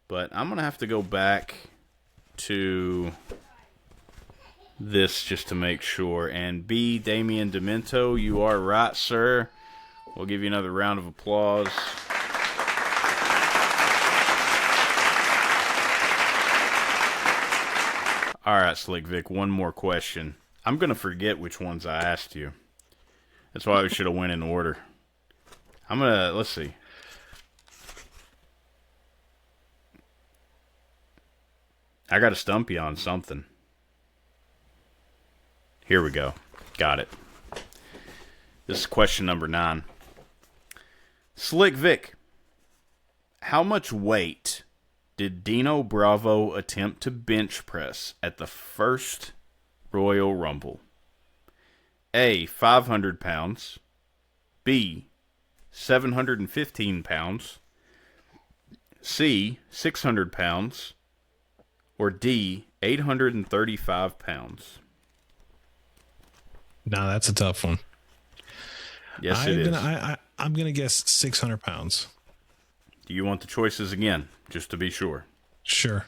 But I'm going to have to go back to this just to make sure. And B. Damian Demento, you are right, sir. We'll give you another round of applause. All right, Slick Vic, one more question. I'm going to forget which ones I asked you. That's why we should have went in order. Let's see. I got to stump you on something. Here we go. Got it. This is question number 9. Slick Vic, how much weight did Dino Bravo attempt to bench press at the first Royal Rumble? A. 500 pounds. B. 715 pounds. C. 600 pounds. Or D. 835 pounds. No, that's a tough one. Yes, it is. I'm gonna guess 600 pounds. Do you want the choices again, just to be sure? Sure.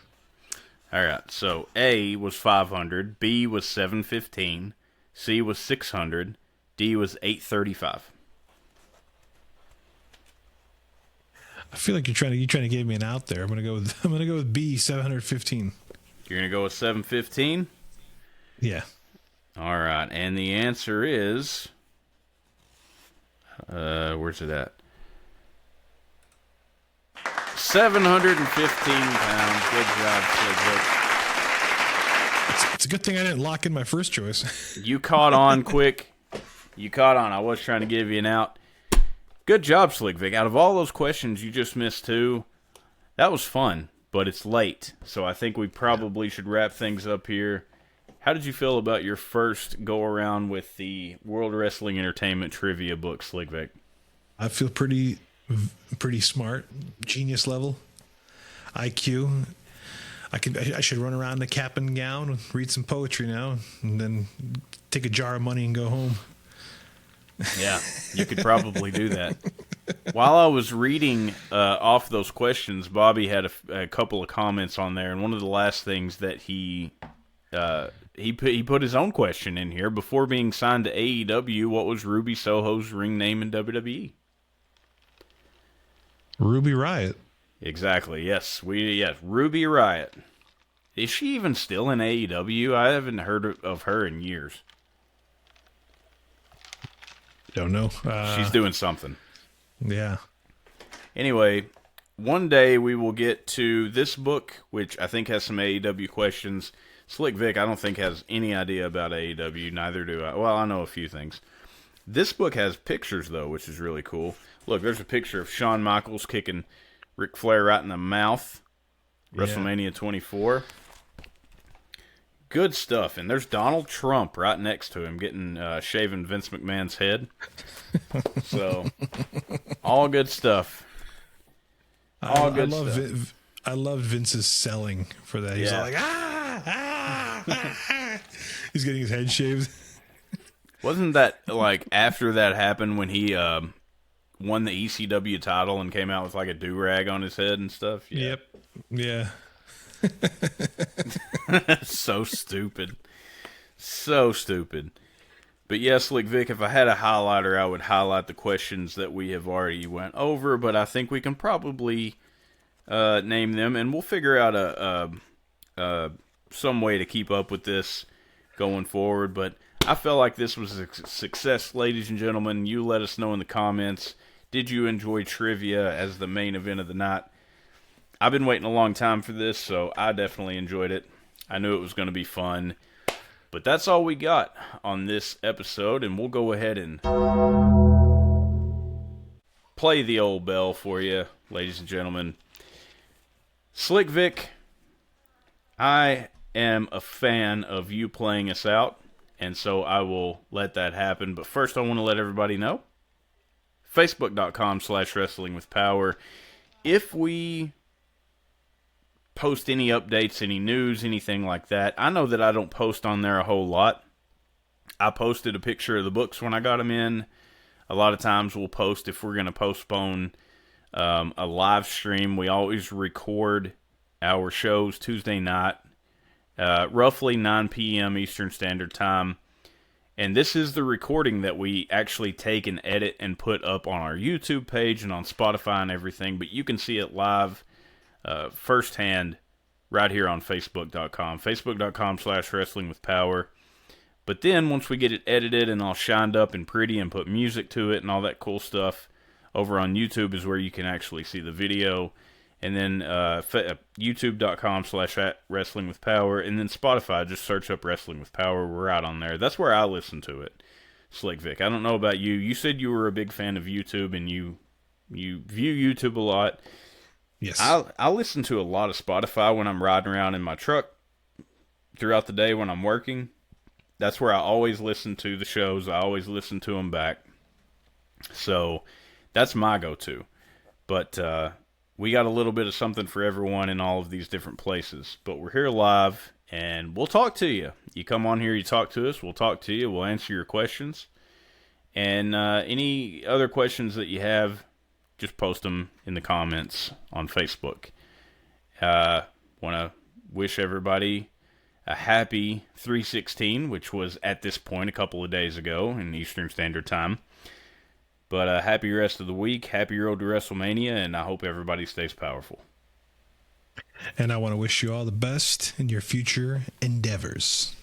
All right. So A was 500, B was 715, C was 600, D was 835. I feel like you're trying to give me an out there. I'm gonna go with B, 715. You're gonna go with 715. Yeah. All right, and the answer is, where's it at? 715 pounds. Good job, Slick Vic. It's a good thing I didn't lock in my first choice. You caught on quick. You caught on. I was trying to give you an out. Good job, Slick Vic. Out of all those questions, you just missed 2. That was fun, but it's late, so I think we probably should wrap things up here. How did you feel about your first go-around with the World Wrestling Entertainment Trivia book, Slick Vic? I feel pretty smart, genius level, IQ. I should run around in a cap and gown and read some poetry now, and then take a jar of money and go home. Yeah, you could probably do that. While I was reading off those questions, Bobby had a couple of comments on there, and one of the last things that he put his own question in here. Before being signed to AEW, what was Ruby Soho's ring name in WWE? Ruby Riott. Exactly. Yes, Ruby Riott. Is she even still in AEW? I haven't heard of her in years. Don't know. She's doing something. Yeah. Anyway, one day we will get to this book, which I think has some AEW questions. Slick Vic, I don't think, has any idea about AEW. Neither do I. Well, I know a few things. This book has pictures, though, which is really cool. Look, there's a picture of Shawn Michaels kicking Ric Flair right in the mouth. Yeah. WrestleMania 24. Good stuff. And there's Donald Trump right next to him getting shaving Vince McMahon's head. So, all good stuff. All good stuff. I loved Vince's selling for that. He's Yeah. all like, he's getting his head shaved. Wasn't that like after that happened when he won the ECW title and came out with like a do-rag on his head and stuff? Yeah. Yep. Yeah. So stupid. So stupid. But yes, Slick Vic, if I had a highlighter, I would highlight the questions that we have already went over, but I think we can probably name them, and we'll figure out some way to keep up with this going forward. But I felt like this was a success, ladies and gentlemen. You let us know in the comments. Did you enjoy trivia as the main event of the night? I've been waiting a long time for this, so I definitely enjoyed it. I knew it was going to be fun. But that's all we got on this episode, and we'll go ahead and play the old bell for you, ladies and gentlemen. Slick Vic, I am a fan of you playing us out, and so I will let that happen. But first, I want to let everybody know, Facebook.com/WrestlingWithPower. If we post any updates, any news, anything like that, I know that I don't post on there a whole lot. I posted a picture of the books when I got them in. A lot of times we'll post if we're going to postpone a live stream. We always record our shows Tuesday night, roughly 9 p.m. Eastern Standard Time. And this is the recording that we actually take and edit and put up on our YouTube page and on Spotify and everything. But you can see it live firsthand right here on Facebook.com. Facebook.com/WrestlingWithPower. But then once we get it edited and all shined up and pretty and put music to it and all that cool stuff, over on YouTube is where you can actually see the video. And then YouTube.com/WrestlingWithPower. And then Spotify, just search up Wrestling with Power. We're out on there. That's where I listen to it. Slick Vic, I don't know about you. You said you were a big fan of YouTube and you view YouTube a lot. Yes. I listen to a lot of Spotify when I'm riding around in my truck throughout the day when I'm working. That's where I always listen to the shows. I always listen to them back. So that's my go-to. But we got a little bit of something for everyone in all of these different places. But we're here live, and we'll talk to you. You come on here, you talk to us, we'll talk to you, we'll answer your questions. And any other questions that you have, just post them in the comments on Facebook. Want to wish everybody a happy 3/16, which was at this point a couple of days ago in Eastern Standard Time. But happy rest of the week, happy road to WrestleMania, and I hope everybody stays powerful. And I want to wish you all the best in your future endeavors.